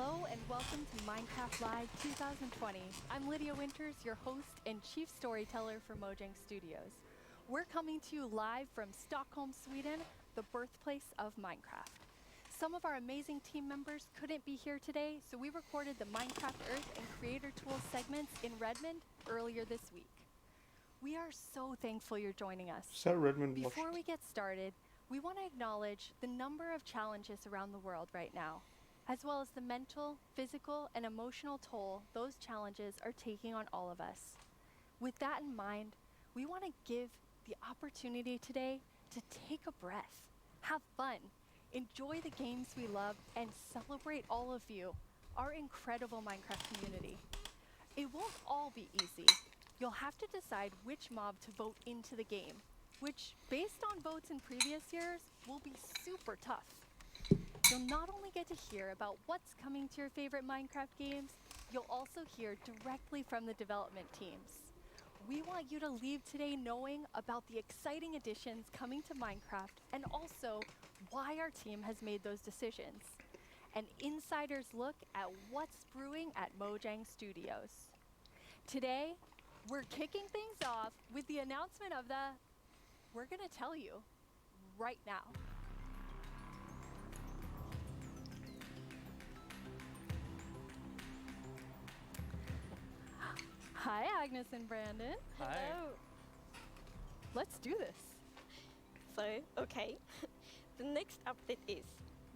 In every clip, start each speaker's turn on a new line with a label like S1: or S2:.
S1: Hello and welcome to Minecraft Live 2020. I'm Lydia Winters, your host and chief storyteller for Mojang Studios. We're coming to you live from Stockholm, Sweden, the birthplace of Minecraft. Some of our amazing team members couldn't be here today, so we recorded the Minecraft Earth and Creator Tools segments in Redmond earlier this week. We are so thankful you're joining us.
S2: Is that Redmond?
S1: Before we get started, we want to acknowledge the number of challenges around the world right now, as well as the mental, physical, and emotional toll those challenges are taking on all of us. With that in mind, we want to give the opportunity today to take a breath, have fun, enjoy the games we love, and celebrate all of you, our incredible Minecraft community. It won't all be easy. You'll have to decide which mob to vote into the game, which, based on votes in previous years, will be super tough. You'll not only get to hear about what's coming to your favorite Minecraft games, you'll also hear directly from the development teams. We want you to leave today knowing about the exciting additions coming to Minecraft and also why our team has made those decisions. An insider's look at what's brewing at Mojang Studios. Today, we're kicking things off with the announcement of we're gonna tell you right now. Hi, Agnes and Brandon.
S3: Hi.
S4: Hello.
S1: Let's do this.
S4: So, okay, the next update is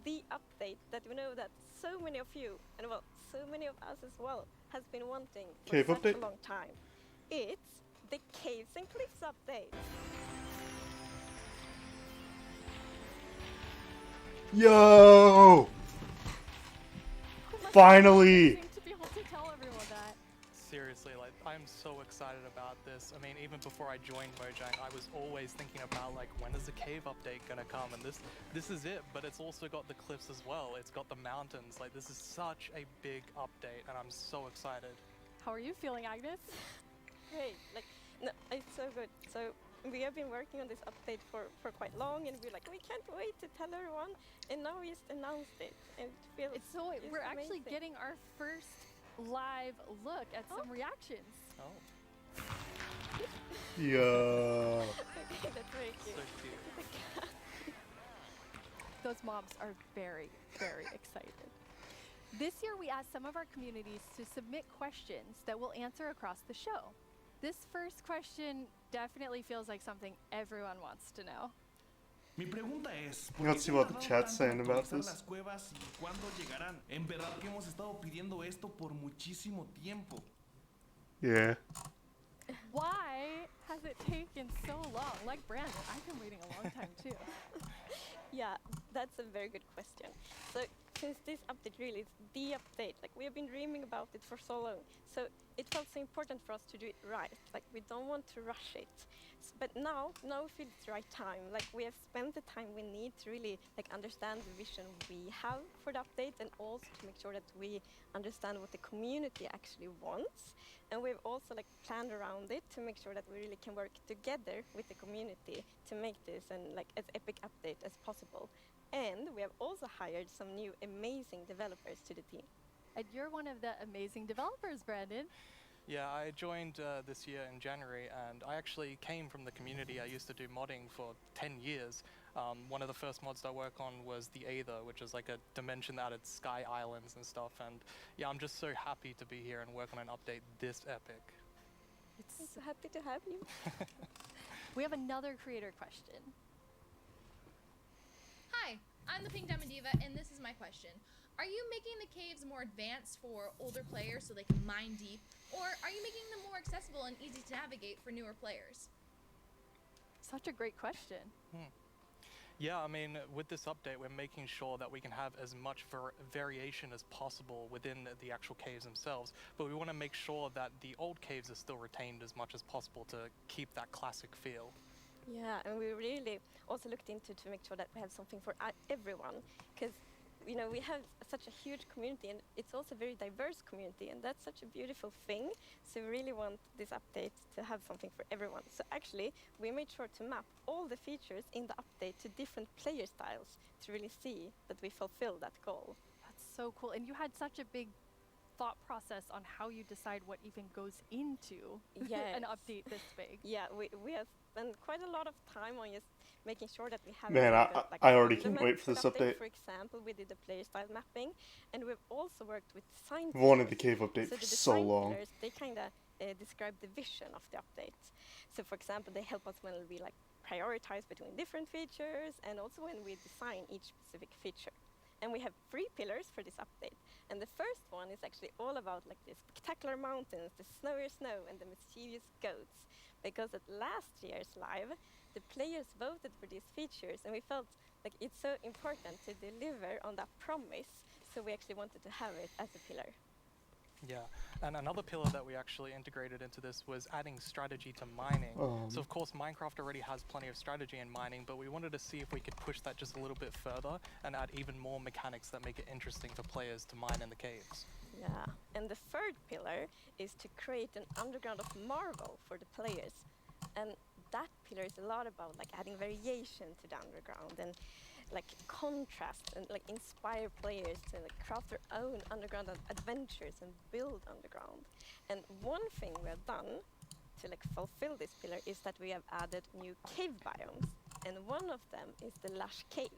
S4: the update that we know that so many of you, and well, so many of us as well, has been wanting for
S2: Cave
S4: such
S2: update?
S4: a long time. It's the Caves and Cliffs update.
S2: Yo! Finally!
S1: Seem to be able to tell everyone that.
S3: Seriously, like, I'm so excited about this. I mean, even before I joined Mojang, I was always thinking about, like, when is the cave update gonna come? And this is it, but it's also got the cliffs as well. It's got the mountains. Like, this is such a big update, and I'm so excited.
S1: How are you feeling, Agnes?
S4: Great, like, no, it's so good. So, we have been working on this update for quite long, and we're like, we can't wait to tell everyone, and now we just announced it, and it feels it's
S1: We're actually
S4: amazing.
S1: getting our first live look at some reactions.
S3: Oh,
S2: Yo!
S4: Okay, that's very
S3: so
S4: cute.
S3: cute.
S1: Those mobs are very, very excited. This year, we asked some of our communities to submit questions that we'll answer across the show. This first question definitely feels like something everyone wants to know.
S5: Mi pregunta es, ¿por
S2: Let's
S5: qué
S2: see
S5: se
S2: what
S5: ha
S2: the
S5: tardado
S2: chat's
S5: tanto
S2: saying
S5: en
S2: about
S5: actualizar
S2: this.
S5: las cuevas y cuándo llegarán? En verdad que hemos estado pidiendo esto por muchísimo tiempo.
S2: Yeah.
S1: Why has it taken so long? Like Brandon, I've been waiting a long time too.
S4: Yeah, that's a very good question. So, since this update really is the update, like we have been dreaming about it for so long, so it felt so important for us to do it right. Like we don't want to rush it. But now we feel it's the right time. Like we have spent the time we need to really like understand the vision we have for the update, and also to make sure that we understand what the community actually wants. And we've also like planned around it to make sure that we really can work together with the community to make this and like as epic update as possible. And we have also hired some new amazing developers to the team.
S1: And you're one of the amazing developers, Brandon.
S3: Yeah, I joined this year in January, and I actually came from the community. I used to do modding for 10 years. One of the first mods I worked on was the Aether, which is like a dimension that added sky islands and stuff. And yeah, I'm just so happy to be here and work on an update this epic.
S4: I'm so happy to have you.
S1: We have another creator question.
S6: Hi, I'm the Pink Diamond Diva, and this is my question. Are you making the caves more advanced for older players so they can mine deep, or are you making them more accessible and easy to navigate for newer players?
S1: Such a great question.
S3: Yeah, I mean, with this update, we're making sure that we can have as much variation as possible within the actual caves themselves, but we want to make sure that the old caves are still retained as much as possible to keep that classic feel.
S4: Yeah, and we really also looked into to make sure that we have something for everyone, because you know we have such a huge community, and it's also a very diverse community, and that's such a beautiful thing. So we really want this update to have something for everyone. So actually, we made sure to map all the features in the update to different player styles to really see that we fulfill that goal.
S1: That's so cool. And you had such a big thought process on how you decide what even goes into an
S4: Yes.
S1: update this big.
S4: Yeah, we have spent quite a lot of time on just making sure that we have a
S2: Man,
S4: really
S2: I-
S4: good, like,
S2: I already can't
S4: fundament
S2: wait for this update.
S4: For example, we did the player style mapping, and we've also worked with design
S2: I've wanted the
S4: pillars.
S2: cave update
S4: So
S2: for
S4: the
S2: so
S4: design
S2: long.
S4: pillars, they kind of describe the vision of the update. So for example, they help us when we like prioritize between different features, and also when we design each specific feature. And we have 3 pillars for this update. And the first one is actually all about like the spectacular mountains, the snowier snow, and the mischievous goats. Because at last year's live, the players voted for these features, and we felt like it's so important to deliver on that promise. So we actually wanted to have it as a pillar.
S3: Yeah, and another pillar that we actually integrated into this was adding strategy to mining. So of course Minecraft already has plenty of strategy in mining, but we wanted to see if we could push that just a little bit further and add even more mechanics that make it interesting for players to mine in the caves.
S4: Yeah, and the third pillar is to create an underground of marvel for the players. And that pillar is a lot about like adding variation to the underground and like contrast and like inspire players to like craft their own underground adventures and build underground. And one thing we have done to like fulfill this pillar is that we have added new cave biomes, and one of them is the lush caves.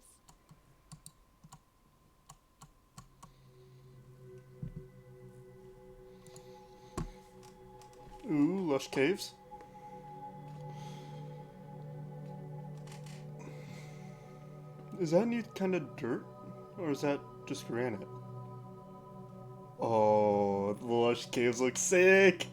S2: Ooh, lush caves. Is that new kind of dirt? Or is that just granite? Oh, the lush caves look sick!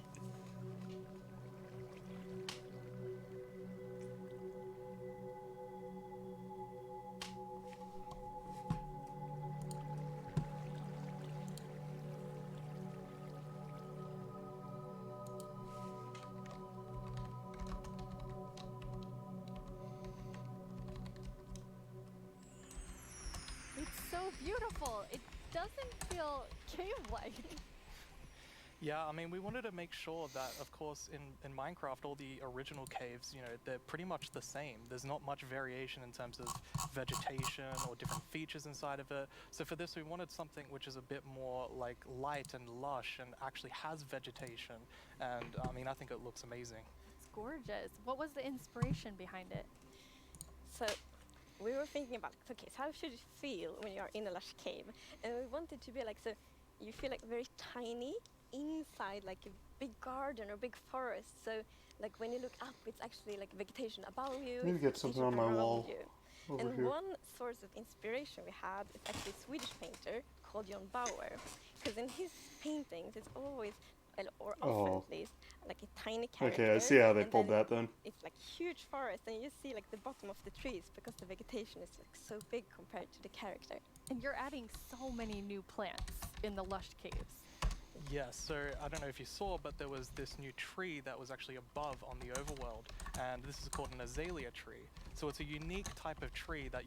S1: It's so beautiful. It doesn't feel cave-like.
S3: Yeah, I mean, we wanted to make sure that, of course, in Minecraft, all the original caves, you know, they're pretty much the same. There's not much variation in terms of vegetation or different features inside of it. So for this, we wanted something which is a bit more like light and lush and actually has vegetation. And I mean, I think it looks amazing.
S1: It's gorgeous. What was the inspiration behind it?
S4: So we were thinking about, okay, so how should it feel when you're in a lush cave? And we wanted to be like, so you feel like very tiny inside like a big garden or big forest. So like when you look up, it's actually like vegetation above you.
S2: I need to
S4: it's
S2: get something
S4: vegetation
S2: on my
S4: around
S2: wall
S4: you.
S2: over
S4: And
S2: here.
S4: one source of inspiration we had is actually a Swedish painter called John Bauer. Because in his paintings, it's always, or often
S2: Oh.
S4: at least, like a tiny character.
S2: Okay, I see how they
S4: and
S2: pulled
S4: then
S2: that then.
S4: it's like huge forest, and you see like the bottom of the trees because the vegetation is like so big compared to the character.
S1: And you're adding so many new plants in the lush caves.
S3: Yes, so I don't know if you saw, but there was this new tree that was actually above on the overworld, and this is called an azalea tree. So it's a unique type of tree that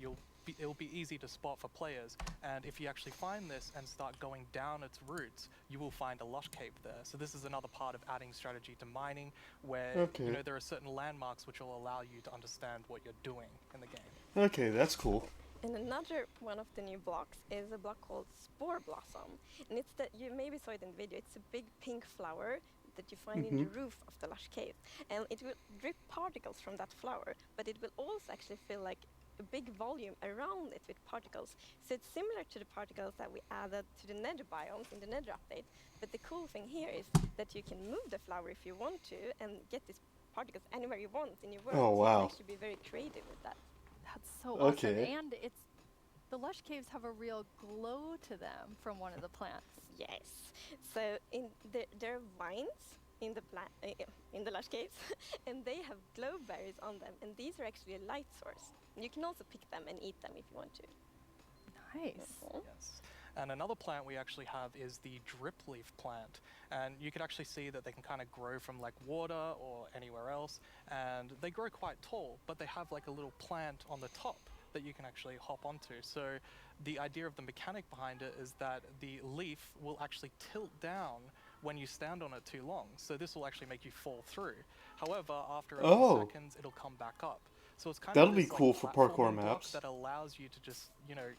S3: it'll be easy to spot for players, and if you actually find this and start going down its roots, you will find a lush cave there. So this is another part of adding strategy to mining, where
S2: Okay.
S3: you know there are certain landmarks which will allow you to understand what you're doing in the game.
S2: Okay, that's cool.
S4: And another one of the new blocks is a block called Spore Blossom. And it's that you maybe saw it in the video. It's a big pink flower that you find in the roof of the lush cave. And it will drip particles from that flower, but it will also actually feel like a big volume around it with particles. So it's similar to the particles that we added to the nether biomes in the nether update. But the cool thing here is that you can move the flower if you want to and get these particles anywhere you want in your world.
S2: Oh,
S4: So you
S2: wow.
S4: can actually be very creative with that.
S1: That's so awesome.
S2: Okay.
S1: And the lush caves have a real glow to them from one of the plants.
S4: Yes. So there are vines in the lush caves, and they have glow berries on them, and these are actually a light source. You can also pick them and eat them if you want to.
S1: Nice.
S4: Mhm.
S3: Yes. And another plant we actually have is the drip leaf plant. And you can actually see that they can kind of grow from like water or anywhere else. And they grow quite tall, but they have like a little plant on the top that you can actually hop onto. So the idea of the mechanic behind it is that the leaf will actually tilt down when you stand on it too long. So this will actually make you fall through. However, after a few
S2: Oh.
S3: seconds, it'll come back up. So it's kind
S2: That'll
S3: of
S2: be
S3: this, like,
S2: cool for parkour
S3: platforming block
S2: maps.
S3: that allows you to just,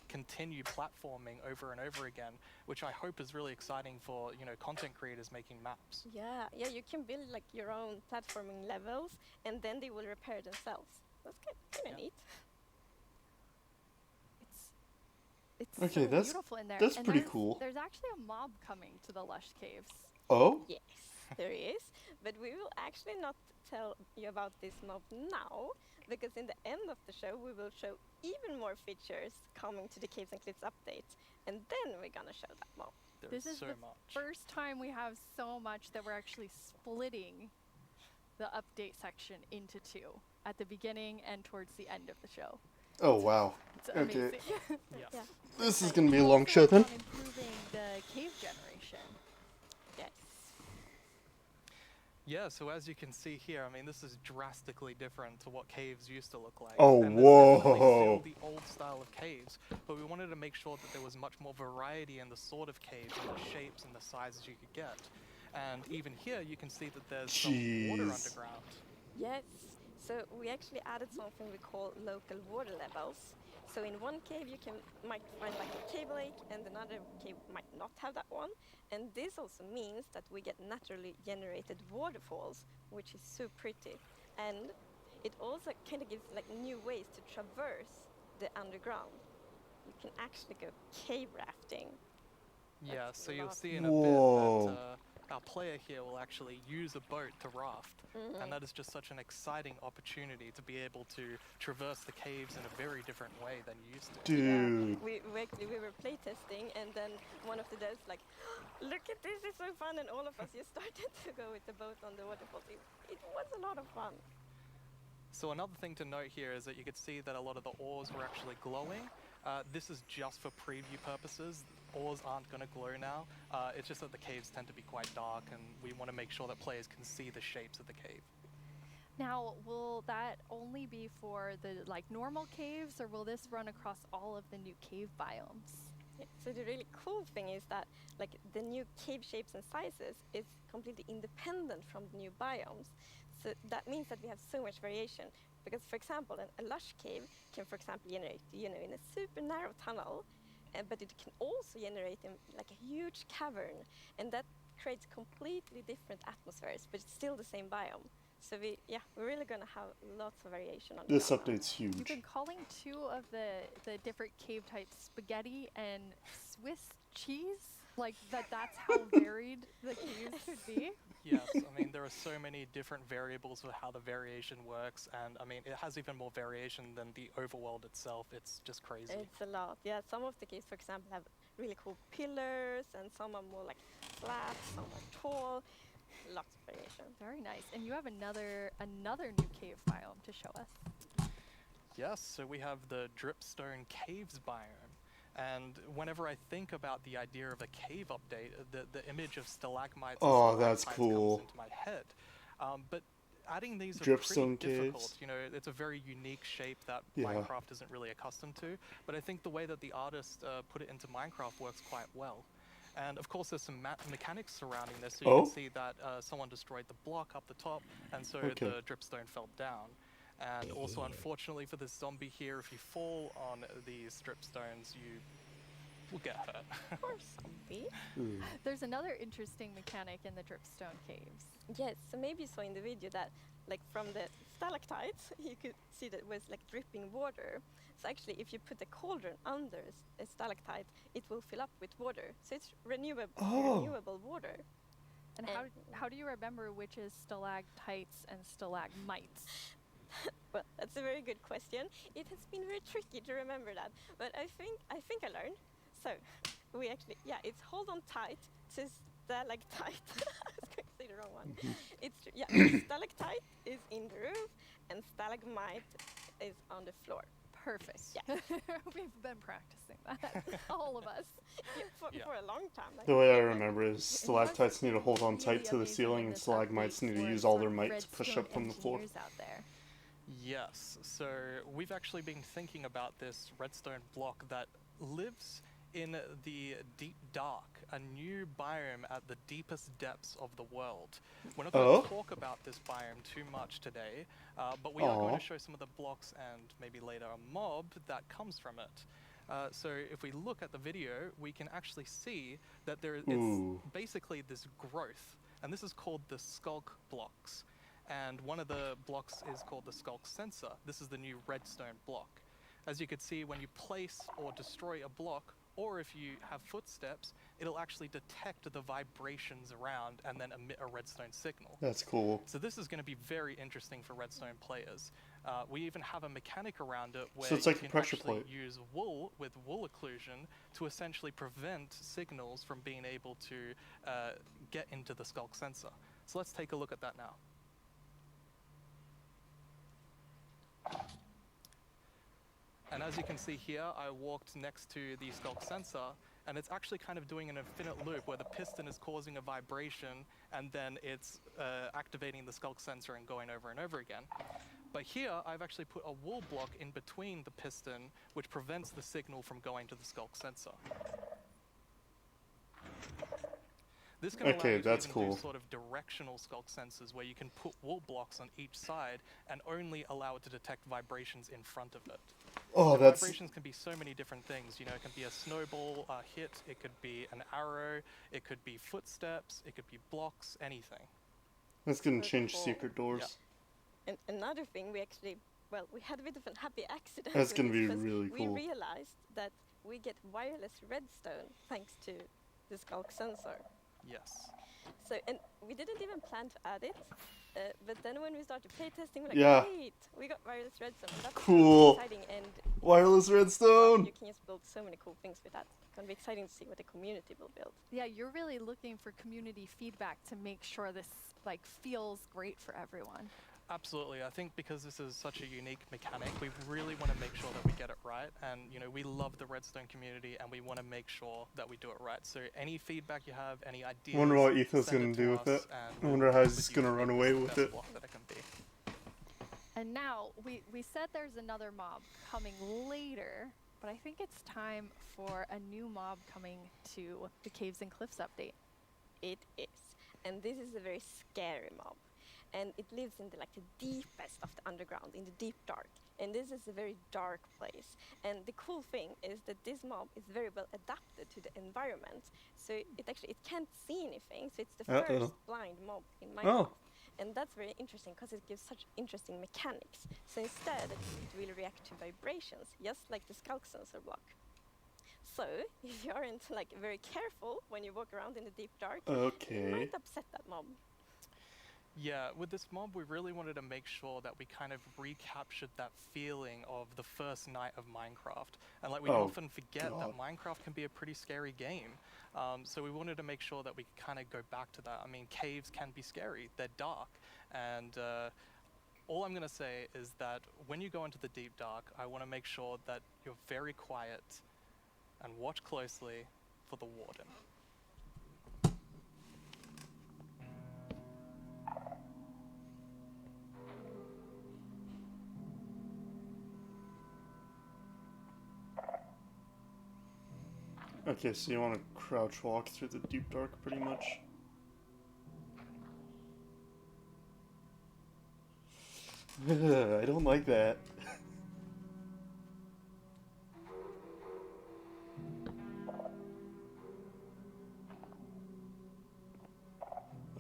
S3: continue platforming over and over again, which I hope is really exciting for, content creators making maps.
S4: Yeah, yeah, you can build like your own platforming levels, and then they will repair themselves. That's kind of
S3: Yeah.
S4: neat.
S1: It's
S2: Okay,
S1: so
S2: that's-
S1: beautiful in there.
S2: that's
S1: and
S2: pretty
S1: there's,
S2: cool.
S1: There's actually a mob coming to the Lush Caves.
S2: Oh?
S4: Yes, there is, but we will actually not tell you about this mob now, because in the end of the show we will show even more features coming to the Caves and Cliffs update, and then we're gonna show that mob.
S3: There's
S1: This is
S3: so
S1: the
S3: much.
S1: first time we have so much that we're actually splitting the update section into two at the beginning and towards the end of the show.
S2: Oh, wow.
S1: It's
S2: Okay.
S1: amazing.
S3: Yeah.
S4: Yeah,
S2: This is
S1: Exciting.
S2: gonna be a
S1: You
S2: long
S1: also
S2: show
S1: worked
S2: then.
S1: on improving the cave generation.
S4: yes.
S3: Yeah, so as you can see here, I mean, this is drastically different to what caves used to look like.
S2: Oh,
S3: and there's definitely
S2: whoa.
S3: still the old style of caves, but we wanted to make sure that there was much more variety in the sort of caves and the shapes and the sizes you could get. And even here, you can see that there's some water
S2: Jeez.
S3: underground.
S4: Yes, so we actually added something we call local water levels. So in one cave you might find like a cave lake, and another cave might not have that one. And this also means that we get naturally generated waterfalls, which is so pretty. And it also kind of gives like new ways to traverse the underground. You can actually go cave rafting.
S3: Yeah,
S4: That's
S3: so you'll
S4: lovely.
S3: see in a
S2: Whoa.
S3: bit that our player here will actually use a boat to raft. And that is just such an exciting opportunity to be able to traverse the caves in a very different way than you used to.
S2: Dude.
S4: We were playtesting, and then one of the devs like, look at this, it's so fun, and all of us just started to go with the boat on the waterfall. It was a lot of fun.
S3: So another thing to note here is that you could see that a lot of the ores were actually glowing. This is just for preview purposes. Ores aren't going to glow now. It's just that the caves tend to be quite dark, and we want to make sure that players can see the shapes of the cave.
S1: Now, will that only be for the normal caves, or will this run across all of the new cave biomes?
S4: Yeah, so the really cool thing is that like the new cave shapes and sizes is completely independent from the new biomes. So that means that we have so much variation. Because for example, a lush cave can, for example, generate in a super narrow tunnel, but it can also generate in like a huge cavern, and that creates completely different atmospheres, but it's still the same biome. So we're really gonna have lots of variation on the
S2: This
S4: ground now.
S2: update's
S1: You've
S2: huge.
S1: been calling two of the different cave types spaghetti and Swiss cheese? Like that's how varied the caves could be?
S3: Yes, I mean, there are so many different variables for how the variation works, and I mean, it has even more variation than the overworld itself. It's just crazy.
S4: It's a lot. Yeah, some of the caves, for example, have really cool pillars, and some are more like flat, some are tall. Lots of variation.
S1: Very nice. And you have another new cave biome to show us.
S3: Yes, so we have the Dripstone Caves biome. And whenever I think about the idea of a cave update, the image of stalagmites
S2: Oh,
S3: and
S2: that's
S3: stalactites
S2: cool.
S3: comes into my head. But adding these are
S2: Dripstone
S3: pretty difficult.
S2: caves.
S3: You know, it's a very unique shape that
S2: Yeah.
S3: Minecraft isn't really accustomed to. But I think the way that the artist put it into Minecraft works quite well. And of course, there's some mechanics surrounding this. So you
S2: Oh?
S3: can see that someone destroyed the block up the top, and so
S2: Okay.
S3: the dripstone fell down. And also, unfortunately for this zombie here, if you fall on these dripstones, you will get hurt.
S4: Or zombie.
S2: Ooh.
S1: There's another interesting mechanic in the dripstone caves.
S4: Yes, so maybe you saw in the video that like from the stalactites, you could see that it was like dripping water. So actually, if you put a cauldron under a stalactite, it will fill up with water. So it's renewable water.
S1: And how do you remember which is stalactites and stalagmites?
S4: Well, that's a very good question. It has been very tricky to remember that, but I think I learned. So we actually, it's hold on tight to stalactite. I was going to say the wrong one. Stalactite is in the roof, and stalagmite is on the floor.
S1: Perfect.
S4: Yeah.
S1: We've been practicing that, all of us.
S3: Yeah.
S4: For a long time.
S2: The way I remember is stalactites need to hold on tight to the
S1: Really
S2: ceiling,
S1: amazing
S2: and
S1: this
S2: stalagmites
S1: update
S2: need to
S1: for
S2: use all
S1: sort
S2: their
S1: of
S2: might to push
S1: redstone
S2: up from the floor.
S1: engineers out there.
S3: Yes, so we've actually been thinking about this redstone block that lives in the deep dark, a new biome at the deepest depths of the world. We're not going to talk about this biome too much today, but we are going
S2: Aw.
S3: to show some of the blocks and maybe later a mob that comes from it. So if we look at the video, we can actually see that it's
S2: Ooh.
S3: basically this growth, and this is called the skulk blocks. And one of the blocks is called the skulk sensor. This is the new redstone block. As you can see, when you place or destroy a block, or if you have footsteps, it'll actually detect the vibrations around and then emit a redstone signal.
S2: That's cool.
S3: So this is going to be very interesting for redstone players. We even have a mechanic around it where
S2: So it's
S3: you
S2: like a
S3: can
S2: pressure
S3: actually
S2: plate.
S3: use wool with wool occlusion to essentially prevent signals from being able to get into the skulk sensor. So let's take a look at that now. And as you can see here, I walked next to the skulk sensor, and it's actually kind of doing an infinite loop where the piston is causing a vibration, and then it's activating the skulk sensor and going over and over again. But here, I've actually put a wool block in between the piston, which prevents the signal from going to the skulk sensor. This can allow
S2: Okay,
S3: you
S2: that's
S3: to even
S2: cool.
S3: do sort of directional skulk sensors where you can put wool blocks on each side and only allow it to detect vibrations in front of it.
S2: Oh,
S3: So
S2: that's
S3: vibrations can be so many different things. You know, it can be a snowball hit, it could be an arrow, it could be footsteps, it could be blocks, anything.
S2: gonna
S4: That's
S2: change
S4: cool.
S2: secret doors.
S4: And another thing, we had a bit of a happy accident.
S2: That's
S4: with
S2: gonna
S4: this
S2: be
S4: because
S2: really
S4: We
S2: cool.
S4: realized that we get wireless redstone thanks to the skulk sensor.
S3: Yes.
S4: So, and we didn't even plan to add it, but then when we started playtesting, we're like,
S2: Yeah.
S4: wait, we got wireless redstone. That's
S2: Cool.
S4: So exciting, and
S2: Wireless
S4: well,
S2: redstone.
S4: you can just build so many cool things with that. It's gonna be exciting to see what the community will build.
S1: Yeah, you're really looking for community feedback to make sure this like feels great for everyone.
S3: Absolutely. I think because this is such a unique mechanic, we really want to make sure that we get it right. And, you know, we love the redstone community and we want to make sure that we do it right. So any feedback you have, any ideas,
S2: Wonder what Etho's
S3: send
S2: gonna
S3: to
S2: do with
S3: us
S2: it.
S3: and
S2: I
S3: we'll
S2: wonder how
S3: work
S2: he's
S3: with you
S2: gonna
S3: to
S2: run
S3: make
S2: away
S3: this the
S2: with
S3: best
S2: it.
S3: block that it can be.
S1: And now we said there's another mob coming later, but I think it's time for a new mob coming to the Caves and Cliffs update.
S4: It is, and this is a very scary mob, and it lives in the deepest of the underground, in the deep dark. And this is a very dark place. And the cool thing is that this mob is very well adapted to the environment. So it can't see anything. So it's the first blind mob in Minecraft. And that's very interesting because it gives such interesting mechanics. So instead, it will react to vibrations, just like the skulk sensor block. So if you aren't very careful when you walk around in the deep dark, you
S2: Okay.
S4: might upset that mob.
S3: Yeah, with this mob, we really wanted to make sure that we kind of recaptured that feeling of the first night of Minecraft. And we
S2: Oh,
S3: often forget
S2: God.
S3: that Minecraft can be a pretty scary game. So we wanted to make sure that we kind of go back to that. I mean, caves can be scary, they're dark. And all I'm going to say is that when you go into the deep dark, I want to make sure that you're very quiet and watch closely for the warden.
S2: Okay, so you want to crouch walk through the deep dark pretty much. I don't like that.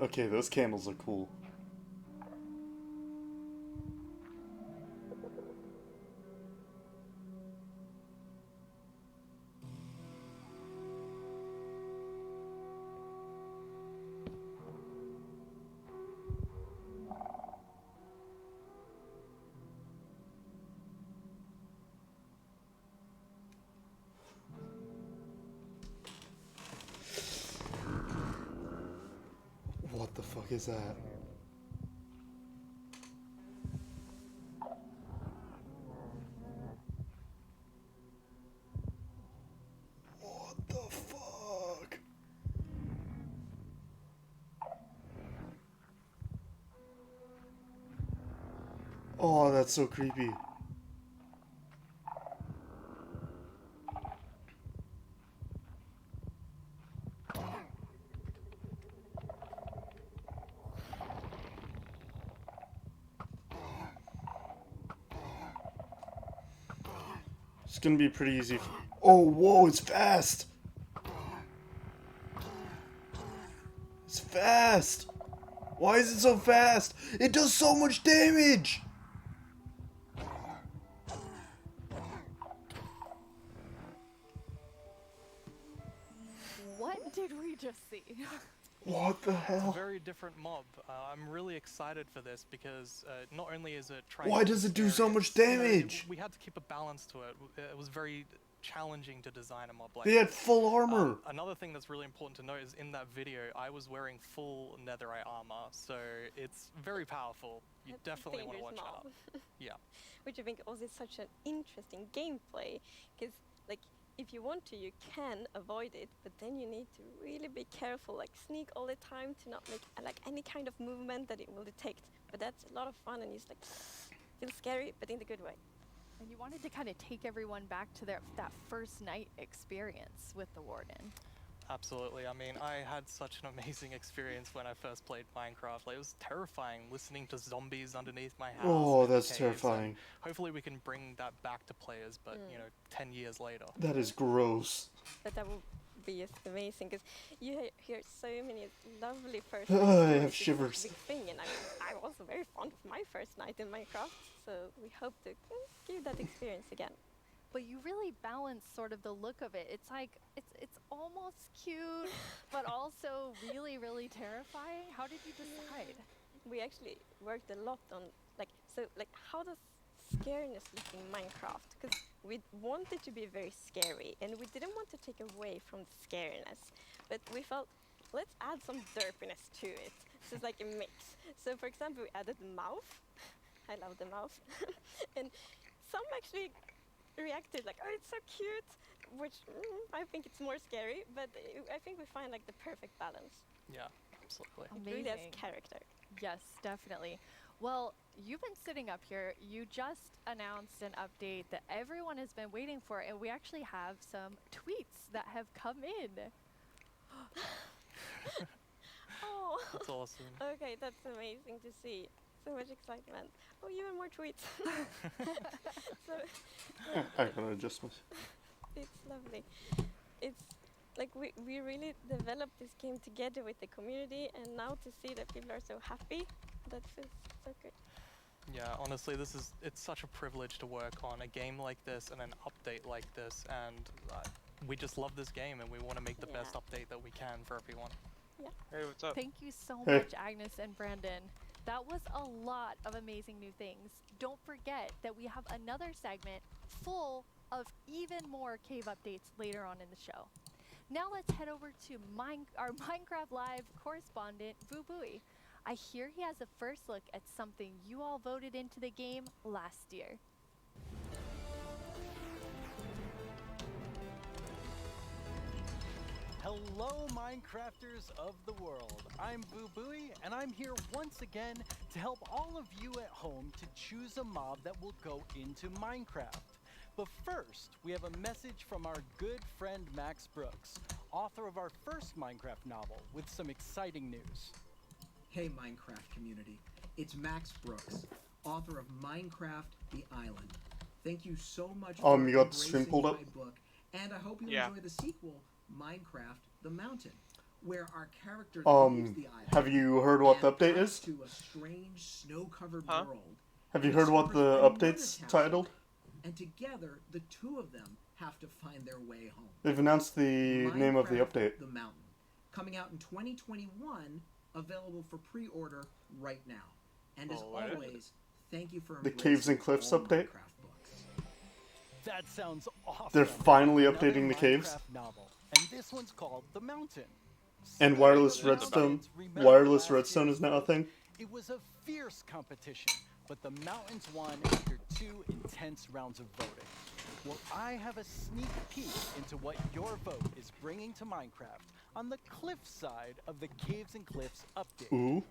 S2: Okay, those candles are cool. What the fuck is that? What the fuck? Oh, that's so creepy. gonna be pretty easy. Oh, whoa, it's fast! It's fast! Why is it so fast? It does so much damage!
S1: What did we just see?
S2: What the
S3: It's a
S2: hell?
S3: very different mob. I'm really excited for this because not only is it trying
S2: Why
S3: to
S2: does
S3: be
S2: it do so
S3: scary,
S2: much
S3: it's, you know,
S2: damage?
S3: we had to keep a balance to it. It was very challenging to design a mob like
S2: They had
S3: this.
S2: full armor.
S3: Another thing that's really important to note is in that video, I was wearing full netherite armor, so it's very powerful. You
S4: That's a
S3: definitely want to
S4: dangerous
S3: watch out.
S4: mob.
S3: Yeah.
S4: Which I think also is such an interesting gameplay, because like if you want to, you can avoid it, but then you need to really be careful, like sneak all the time to not make like any kind of movement that it will detect. But that's a lot of fun, and it's like feels scary, but in the good way.
S1: And you wanted to kind of take everyone back to that first night experience with the Warden.
S3: Absolutely. I mean, I had such an amazing experience when I first played Minecraft. Like, it was terrifying listening to zombies underneath my house.
S2: Oh,
S3: in the
S2: that's
S3: caves, and
S2: terrifying.
S3: hopefully we can bring that back to players, but, you know, 10 years later.
S2: That is gross.
S4: But that will be just amazing, because you hear so many lovely first.
S2: I
S4: night
S2: have
S4: stories. It's such a
S2: shivers.
S4: Big thing, and I was very fond of my first night in Minecraft, so we hope to give that experience again.
S1: But you really balance sort of the look of it. It's like it's almost cute, but also really, really terrifying. How did you decide?
S4: We actually worked a lot on like how does scariness look in Minecraft, because we wanted to be very scary and we didn't want to take away from the scariness, but we felt let's add some derpiness to it, so it's like a mix. So for example, we added the mouth. I love the mouth. And some actually reacted like, oh, it's so cute, which I think it's more scary, but I think we find like the perfect balance.
S3: Yeah, absolutely.
S4: It really has
S1: Amazing.
S4: character.
S1: Yes, definitely. Well, you've been sitting up here. You just announced an update that everyone has been waiting for, and we actually have some tweets that have come in.
S4: Oh,
S3: That's awesome.
S4: okay, that's amazing to see. So much excitement. Oh, even more tweets. So
S2: I gotta adjust my.
S4: it's lovely. It's like we really developed this game together with the community, and now to see that people are so happy, that feels so good.
S3: Yeah, honestly, it's such a privilege to work on a game like this and an update like this, and we just love this game and we want to make the best
S4: Yeah.
S3: update that we can for everyone.
S7: Hey, what's up?
S1: Thank you so
S2: Hey.
S1: much, Agnes and Brandon. That was a lot of amazing new things. Don't forget that we have another segment full of even more cave updates later on in the show. Now let's head over to our Minecraft Live correspondent, Boo Booey. I hear he has a first look at something you all voted into the game last year.
S8: Hello, Minecrafters of the world. I'm Boo Booey, and I'm here once again to help all of you at home to choose a mob that will go into Minecraft. But first, we have a message from our good friend Max Brooks, author of our first Minecraft novel, with some exciting news.
S9: Hey Minecraft community, it's Max Brooks, author of Minecraft The Island. Thank you so much for
S2: You got the stream
S9: embracing
S2: pulled
S9: my
S2: up?
S9: book, and I hope you
S7: Yeah.
S9: enjoy the sequel, Minecraft The Mountain, where our character leaves the island
S2: Have you heard what the
S9: and
S2: update
S9: comes
S2: is?
S9: to a strange snow-covered
S7: Huh?
S9: world.
S2: Have you heard what the
S9: Discovers
S2: update's
S9: another
S2: titled?
S9: And together, the two of them have to find their way home.
S2: They've announced the name of the
S9: Minecraft
S2: update.
S9: The Mountain, coming out in 2021, available for pre-order right now. And as
S7: Alright.
S9: always, thank you for
S2: The
S9: embracing
S2: Caves and Cliffs
S9: all
S2: update?
S9: Minecraft books.
S8: That sounds awesome.
S2: They're finally
S8: Another
S2: updating the caves.
S8: Minecraft novel, and this one's called The Mountain.
S2: And
S8: So,
S2: wireless
S8: the
S2: redstone.
S8: Mountains, remember
S2: Wireless
S8: last
S2: redstone
S8: year's
S2: is now a
S8: vote?
S2: thing.
S8: It was a fierce competition, but the Mountains won after 2 intense rounds of voting. Well, I have a sneak peek into what your vote is bringing to Minecraft on the cliff side of the Caves and Cliffs update.
S2: Ooh.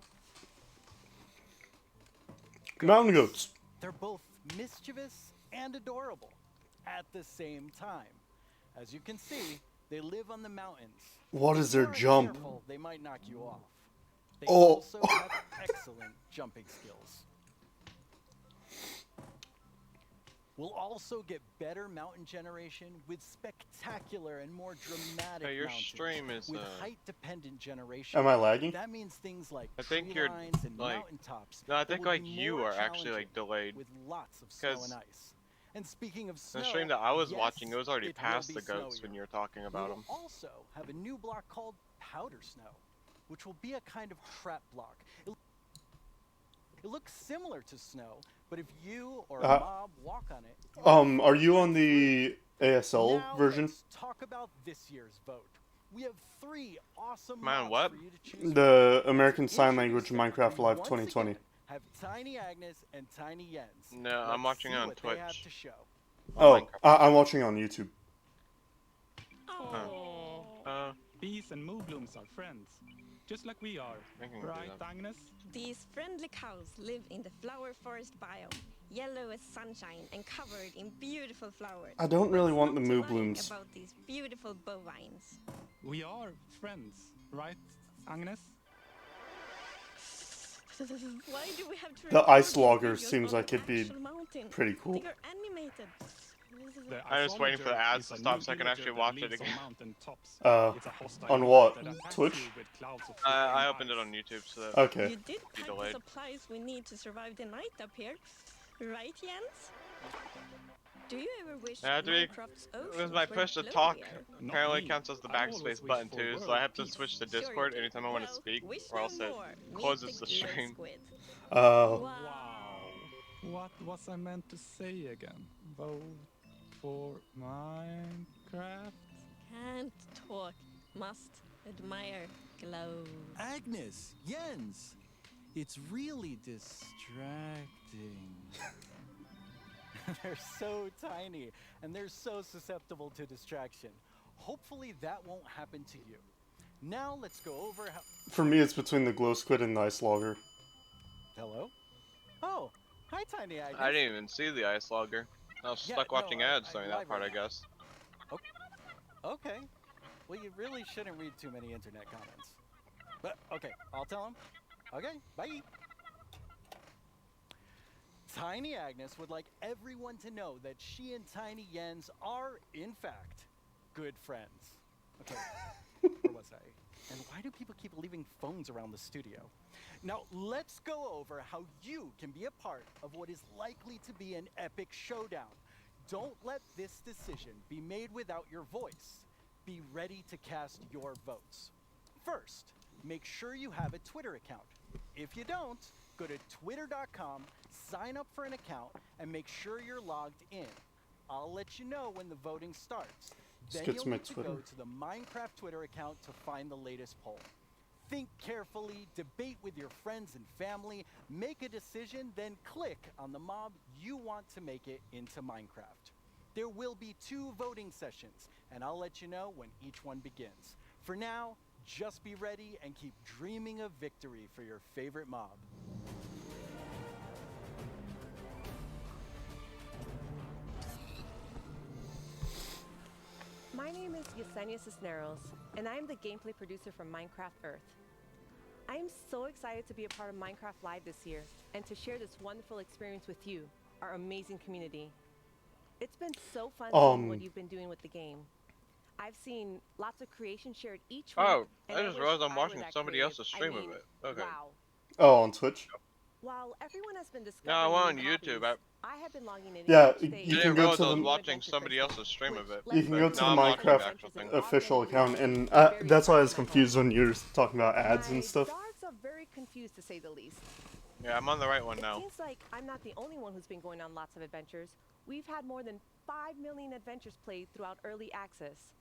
S2: Mountain goats.
S8: They're both mischievous and adorable at the same time. As you can see, they live on the mountains.
S2: What is
S8: If
S2: their
S8: you aren't
S2: jump?
S8: careful, they might knock you off. They
S2: Oh.
S8: also have excellent jumping skills. We'll also get better mountain generation with spectacular and more dramatic
S7: Hey, your
S8: mountains
S7: stream is,
S8: with height-dependent generation.
S2: Am I lagging?
S8: That means things like
S7: I think
S8: tree
S7: you're,
S8: lines and
S7: like-
S8: mountaintops.
S7: No, I
S8: that
S7: think
S8: will
S7: like
S8: be
S7: you
S8: more
S7: are actually like
S8: challenging
S7: delayed.
S8: with lots of snow
S7: 'Cause
S8: and ice. And speaking of snow,
S7: The stream that I was
S8: yes,
S7: watching, it was already
S8: it will
S7: past
S8: be
S7: the goats when
S8: snowier.
S7: you were talking
S8: We
S7: about
S8: will
S7: them.
S8: also have a new block called Powder Snow, which will be a kind of trap block. It looks similar to snow, but if you or a mob walk on it,
S2: Are you on the ASL
S8: now
S2: version?
S8: let's talk about this year's vote. We have 3 awesome
S7: Man,
S8: mobs
S7: what?
S8: for you to choose from.
S2: The
S8: To
S2: American Sign
S8: introduce
S2: Language
S8: them,
S2: Minecraft
S8: we
S2: Live
S8: once
S2: 2020.
S8: again have Tiny Agnes and Tiny Jens.
S7: No, I'm
S8: Let's
S7: watching
S8: see
S7: on
S8: what they have
S7: Twitch.
S8: to show.
S2: Oh, I'm watching on YouTube.
S10: Bees and moonblooms are friends, just like we are.
S7: I can do
S10: Right,
S7: that.
S10: Agnes?
S4: These friendly cows live in the flower forest biome, yellow as sunshine and covered in beautiful flowers.
S2: I don't really want the
S4: Not
S2: moo
S4: lying
S2: blooms.
S4: about these beautiful bovines.
S10: We are friends, right, Agnes?
S4: Why do we have to
S2: The
S4: record
S2: ice
S4: these
S2: logger
S4: videos
S2: seems
S4: on
S2: like
S4: the
S2: it'd be
S4: actual mountain?
S2: pretty cool.
S4: They are animated.
S7: I'm just waiting for the ads to stop so I can actually watch it again.
S2: On what? Twitch?
S7: I opened it on YouTube, so that
S2: Okay.
S4: You did
S7: be
S4: pack the
S7: delayed.
S4: supplies we need to survive the night up here, right, Jens? Do you ever wish
S7: Yeah, do we-
S4: Minecraft's
S7: It was
S4: oceans
S7: my
S4: were
S7: push to talk.
S4: floatier?
S7: Apparently counts as the backspace button too, so I have to switch to
S4: Sure you
S7: Discord
S4: do.
S7: anytime I want to
S4: Well,
S7: speak,
S4: wish
S7: or
S4: no
S7: else it
S4: more. Meet
S7: closes the
S4: glow
S7: stream.
S4: squid.
S2: Oh.
S4: Wow.
S10: What was I meant to say again? Vote for Minecraft?
S4: Can't talk, must admire glow.
S8: Agnes, Jens, it's really distracting. They're so tiny, and they're so susceptible to distraction. Hopefully that won't happen to you. Now let's go over how...
S2: For me, it's between the glow squid and the ice logger.
S8: Hello? Oh, hi, Tiny Agnes.
S7: I didn't even see the ice logger. I was
S8: Yeah,
S7: stuck
S8: no,
S7: watching
S8: I-
S7: ads during that
S8: live
S7: part, I
S8: right now.
S7: guess.
S8: Okay. Well, you really shouldn't read too many internet comments. But, okay, I'll tell him. Okay, bye. Tiny Agnes would like everyone to know that she and Tiny Jens are, in fact, good friends. Okay, where was I? And why do people keep leaving phones around the studio? Now, let's go over how you can be a part of what is likely to be an epic showdown. Don't let this decision be made without your voice. Be ready to cast your votes. First, make sure you have a Twitter account. If you don't, go to twitter.com, sign up for an account, and make sure you're logged in. I'll let you know when the voting starts.
S2: Let's
S8: Then
S2: get
S8: you'll
S2: to my
S8: need to go
S2: Twitter.
S8: to the Minecraft Twitter account to find the latest poll. Think carefully, debate with your friends and family, make a decision, then click on the mob you want to make it into Minecraft. There will be 2 voting sessions, and I'll let you know when each one begins. For now, just be ready and keep dreaming of victory for your favorite mob.
S11: My name is Yesenia Cisneros, and I'm the gameplay producer from Minecraft Earth. I am so excited to be a part of Minecraft Live this year and to share this wonderful experience with you, our amazing community. It's been so fun seeing what you've been doing with the game. I've seen lots of creation shared each week.
S7: Oh,
S11: and
S7: I just
S11: wish
S7: realized I'm
S11: I
S7: watching
S11: were that
S7: somebody
S11: creative.
S7: else's
S11: I
S7: stream
S11: mean,
S7: of it. Okay.
S11: Wow.
S2: Oh, on Twitch?
S11: While everyone has been
S7: No,
S11: discovering
S7: I went on
S11: new
S7: YouTube.
S11: hobbies, I have been logging in
S2: Yeah,
S11: each day
S2: you
S7: I
S2: can
S7: didn't
S2: go
S7: realize
S2: to
S7: I was
S2: the-
S7: watching somebody else's stream of it.
S2: You can go
S7: but
S2: to
S7: now
S2: the
S7: I'm watching the actual
S2: Minecraft
S7: thing.
S2: official account, and that's why I was confused when you were talking about ads and stuff.
S11: dogs are very confused, to say the least.
S7: Yeah, I'm on the right one now.
S11: It seems like I'm not the only one who's been going on lots of adventures. We've had more than 5 million adventures played throughout early access.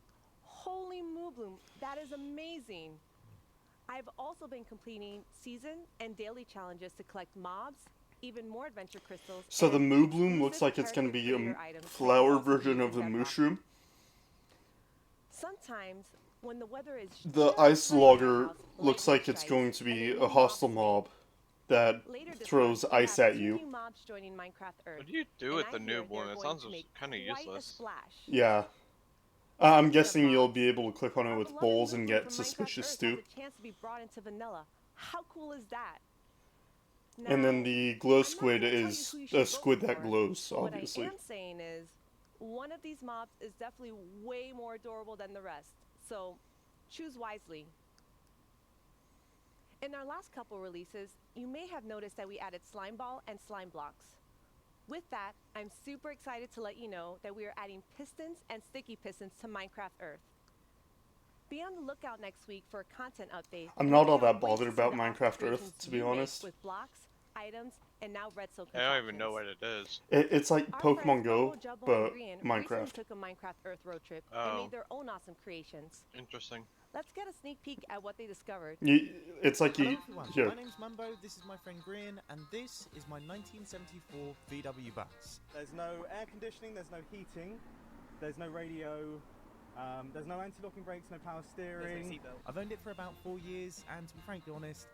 S11: Holy Moobloom, that is amazing. I've also been completing season and daily challenges to collect mobs, even more adventure crystals.
S2: So the
S11: and
S2: Moo Bloom looks
S11: exclusive
S2: like it's going to
S11: character
S2: be a
S11: creator items that you
S2: flower
S11: also
S2: version
S11: use
S2: of
S11: in
S2: the
S11: Bedrock.
S2: mushroom.
S11: Sometimes, when the weather is
S2: The
S11: just
S2: ice
S11: right,
S2: logger
S11: house
S2: looks
S11: lightning
S2: like it's
S11: strikes,
S2: going to
S11: and
S2: be
S11: new
S2: a hostile
S11: mobs
S2: mob that
S11: Later this
S2: throws
S11: month, we
S2: ice
S11: have
S2: at
S11: 2
S2: you.
S11: new mobs joining Minecraft Earth.
S7: What do you do
S11: and
S7: with
S11: I
S7: the
S11: hear
S7: new
S11: they're
S7: bloom? It
S11: going
S7: sounds
S11: to make
S7: kind of
S11: quite a
S7: useless.
S11: splash.
S2: Yeah. I'm guessing you'll be able to click on it
S11: Our
S2: with
S11: beloved
S2: bowls and
S11: Moobloom
S2: get
S11: from Minecraft
S2: suspicious
S11: Earth
S2: stew.
S11: has a chance to be brought into vanilla. How cool is that?
S2: And then the glow
S11: I'm not
S2: squid
S11: gonna tell you
S2: is
S11: who you
S2: a
S11: should
S2: squid
S11: vote
S2: that
S11: for,
S2: glows,
S11: but
S2: obviously.
S11: What I am saying is, one of these mobs is definitely way more adorable than the rest. So, choose wisely. In our last couple releases, you may have noticed that we added slime ball and slime blocks. With that, I'm super excited to let you know that we are adding pistons and sticky pistons to Minecraft Earth. Be on the lookout next week for a content update.
S2: I'm not all
S11: Showing
S2: that
S11: ways to
S2: bothered
S11: see
S2: about
S11: the awesome
S2: Minecraft
S11: creations
S2: Earth, to be
S11: you make
S2: honest.
S11: With blocks, items, and now redstone
S7: I don't even know
S11: contraptions.
S7: what it is.
S2: It's like
S11: Our
S2: Pokemon
S11: friends
S2: Go,
S11: Bumbo, Jumbo,
S2: but
S11: and Grian recently
S2: Minecraft.
S11: took a Minecraft Earth road trip and
S7: Oh.
S11: made their own awesome creations.
S7: Interesting.
S11: Let's get a sneak peek at what they discovered.
S2: It's like
S12: Hello
S2: you.
S12: everyone,
S2: Here.
S12: my name's Mumbo, this is my friend Grian, and this is my 1974 VW bus.
S13: There's no air conditioning, there's no heating, there's no radio, there's no anti-locking brakes, no power steering.
S12: I've owned it for about 4 years, and to be frankly honest,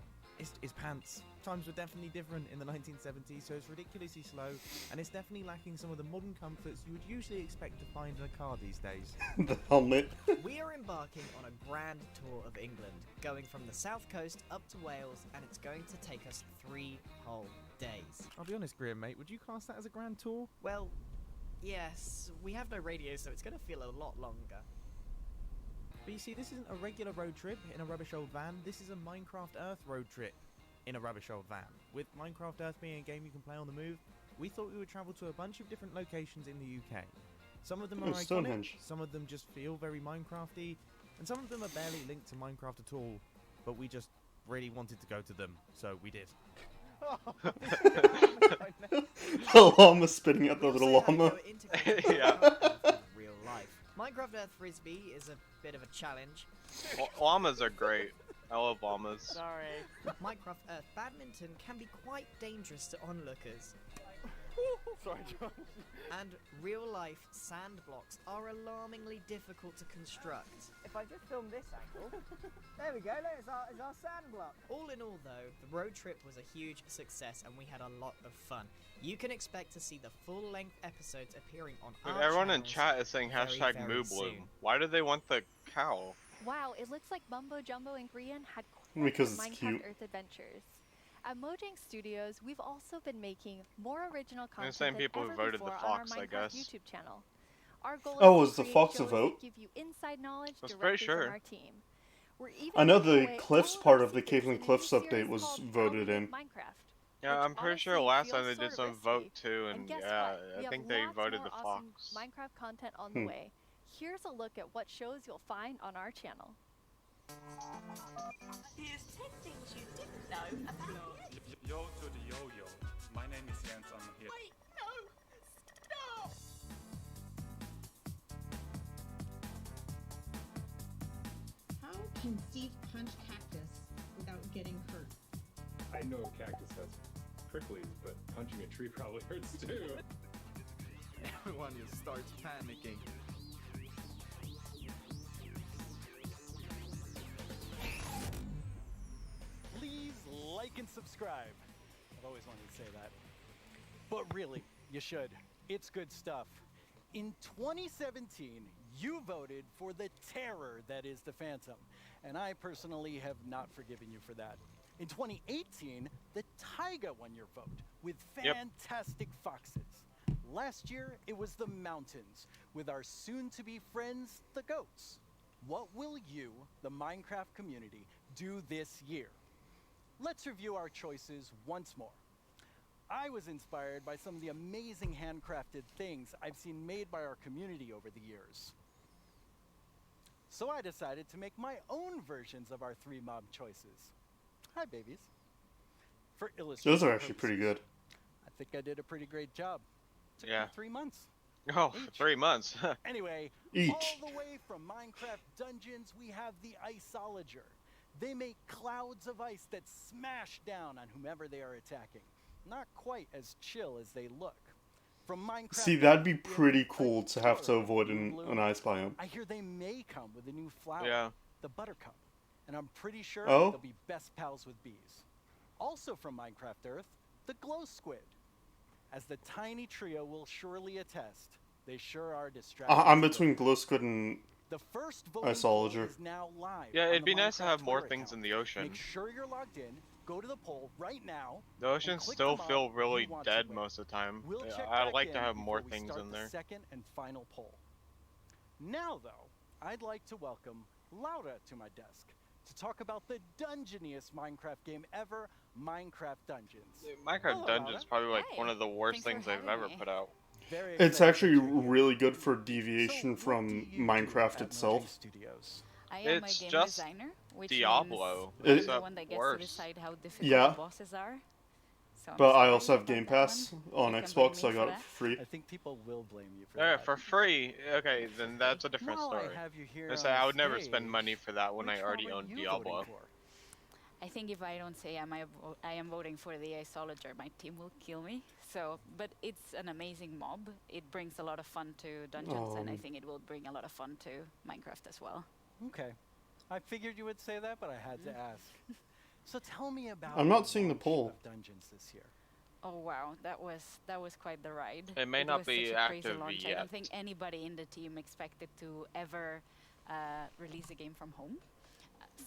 S12: it's pants. Times were definitely different in the 1970s, so it's ridiculously slow, and it's definitely lacking some of the modern comforts you would usually expect to find in a car these days.
S2: The helmet.
S14: We are embarking on a grand tour of England, going from the south coast up to Wales, and it's going to take us 3 whole days.
S12: I'll be honest, Grian, mate, would you class that as a grand tour?
S14: Well, yes, we have no radio, so it's going to feel a lot longer.
S12: But you see, this isn't a regular road trip in a rubbish old van, this is a Minecraft Earth road trip in a rubbish old van. With Minecraft Earth being a game you can play on the move, we thought we would travel to a bunch of different locations in the UK. Some of them are iconic,
S2: Stonehenge.
S12: some of them just feel very Minecrafty, and some of them are barely linked to Minecraft at all, but we just really wanted to go to them, so we did.
S2: The llama spitting at the
S14: We
S2: little
S14: also have
S2: llama.
S14: no integrated
S7: Yeah.
S14: Minecraft Earth with real life. Minecraft Earth Frisbee is a bit of a challenge.
S7: Llamas are great. I love llamas.
S14: Sorry. Minecraft Earth Badminton can be quite dangerous to onlookers.
S13: Sorry, John.
S14: And real-life sand blocks are alarmingly difficult to construct.
S15: If I just film this angle, there we go, there's our sand block.
S14: All in all, though, the road trip was a huge success and we had a lot of fun. You can expect to see the full-length episodes appearing on our
S7: Everyone in
S14: channels
S7: chat is saying
S14: very,
S7: hashtag
S14: very
S7: Moo
S14: soon.
S7: Bloom. Why do they want the cow?
S1: Wow, it looks like Mumbo Jumbo and Grian had quite
S2: Because
S1: the
S2: it's
S1: Minecraft
S2: cute.
S1: Earth adventures. At Mojang Studios, we've also been making more original
S7: the
S1: content
S7: same
S1: than
S7: people who
S1: ever
S7: voted the
S1: before
S7: fox,
S1: on our
S7: I
S1: Minecraft
S7: guess.
S1: YouTube channel. Our goal
S2: Oh,
S1: is
S2: was
S1: to
S2: the
S1: create
S2: fox a
S1: shows
S2: vote?
S1: that give you inside knowledge
S7: That's
S1: directly
S7: pretty sure.
S1: from our team. We're even
S2: I know
S1: giving
S2: the
S1: away
S2: Cliffs
S1: all of
S2: part
S1: our
S2: of the
S1: secrets
S2: Caitlin
S1: in a new
S2: Cliffs
S1: series
S2: update was
S1: called How
S2: voted
S1: We
S2: in.
S1: Make Minecraft.
S7: Yeah,
S1: which
S7: I'm pretty sure
S1: honestly
S7: last
S1: feels
S7: time they did
S1: sort
S7: some
S1: of
S7: vote
S1: risky.
S7: too,
S1: And
S7: and
S1: guess
S7: yeah,
S1: what? We
S7: I
S1: have
S7: think they
S1: lots
S7: voted
S1: more
S7: the
S1: awesome
S7: fox.
S1: Minecraft content on the way. Here's a look at what shows you'll find on our channel.
S16: Here's 10 things you didn't know about
S10: Yo to the yo-yo. My name is Jens, I'm here.
S16: Wait, no! Stop!
S17: How can Steve punch cactus without getting hurt?
S10: I know cactus has pricklies, but punching a tree probably hurts too.
S12: Everyone just starts panicking.
S8: Please like and subscribe. I've always wanted to say that. But really, you should. It's good stuff. In 2017, you voted for the terror that is the Phantom, and I personally have not forgiven you for that. In 2018, the Taiga won your vote with fantastic foxes. Last year, it was the mountains with our soon-to-be friends, the goats. What will you, the Minecraft community, do this year? Let's review our choices once more. I was inspired by some of the amazing handcrafted things I've seen made by our community over the years. So I decided to make my own versions of our 3 mob choices. Hi, babies. For illustration
S2: Those are actually pretty good.
S8: I think I did a pretty great job. Took me
S7: Yeah.
S8: 3 months.
S7: Oh, for 3 months.
S8: Anyway,
S2: Each.
S8: all the way from Minecraft Dungeons, we have the Iceologer. They make clouds of ice that smash down on whomever they are attacking. Not quite as chill as they look. From Minecraft,
S2: See, that'd be
S8: we have
S2: pretty
S8: the
S2: cool to have to
S8: Explorer,
S2: avoid
S8: Blue
S2: an
S8: Bloom.
S2: ice biome.
S8: I hear they may come with a new flower,
S7: Yeah.
S8: the Buttercup. And I'm pretty sure
S2: Oh?
S8: they'll be best pals with bees. Also from Minecraft Earth, the Glow Squid. As the tiny trio will surely attest, they sure are distracting.
S2: I'm between Glow Squid and
S8: The first voting poll
S2: Iceologer.
S8: is now live.
S7: Yeah,
S8: on
S7: it'd
S8: the
S7: be nice to
S8: Minecraft
S7: have more
S8: Twitter
S7: things
S8: account.
S7: in the ocean.
S8: Make sure you're logged in go to the poll right now.
S7: The oceans
S8: click
S7: still
S8: the mob
S7: feel
S8: you
S7: really
S8: want to
S7: dead
S8: win.
S7: most of the time.
S8: We'll check
S7: I'd
S8: back
S7: like to
S8: in
S7: have more
S8: before we
S7: things
S8: start
S7: in
S8: the
S7: there.
S8: second and final poll. Now, though, I'd like to welcome Laura to my desk to talk about the dungeoniest Minecraft game ever, Minecraft Dungeons.
S7: Minecraft
S8: Hello,
S7: Dungeons
S8: Laura.
S7: is probably like one of the worst things they've ever put out.
S8: Very
S2: It's
S8: excited
S2: actually
S8: that you're here.
S2: really good for deviation from Minecraft
S8: at
S2: itself.
S8: Mojang Studios?
S18: I am
S7: It's
S18: a game
S7: just
S18: designer, which
S7: Diablo,
S18: means I'm
S2: except
S18: the one that gets
S7: worse.
S18: to decide how difficult
S2: Yeah.
S18: the bosses are. So I'm
S2: But I
S18: sorry
S2: also have
S18: about
S2: Game
S18: that
S2: Pass
S18: one.
S2: on
S18: You can blame
S2: Xbox, so
S18: me
S2: I
S18: for
S2: got it
S18: that.
S2: for free.
S8: I think people will blame you for
S7: Alright,
S8: that.
S7: for free. Okay, then that's a different
S8: While
S7: story.
S8: I have you here
S7: I
S8: on
S7: say I would never
S8: stage,
S7: spend money for that when I
S8: which
S7: already
S8: mob are
S7: own
S8: you
S7: Diablo.
S8: voting for?
S18: I think if I don't say I am voting for the Isolager, my team will kill me. So, but it's an amazing mob. It brings a lot of fun to dungeons, and I think it will bring a lot of fun to Minecraft as well.
S8: Okay. I figured you would say that, but I had to ask. So tell me about
S2: I'm not
S8: the
S2: seeing the
S8: launch
S2: poll.
S8: of Dungeons this year.
S18: Oh wow, that was quite the ride.
S7: It may not
S18: was
S7: be
S18: such a crazy
S7: active
S18: launch. I
S7: yet.
S18: don't think anybody in the team expected to ever release a game from home.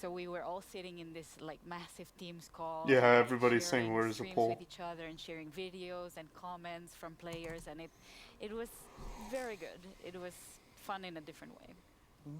S18: So we were all sitting in this like massive Teams call.
S2: Yeah,
S18: and
S2: everybody's saying,
S18: sharing
S2: "Where's the
S18: streams
S2: poll?"
S18: with each other and sharing videos and comments from players, and it was very good. It was fun in a different way.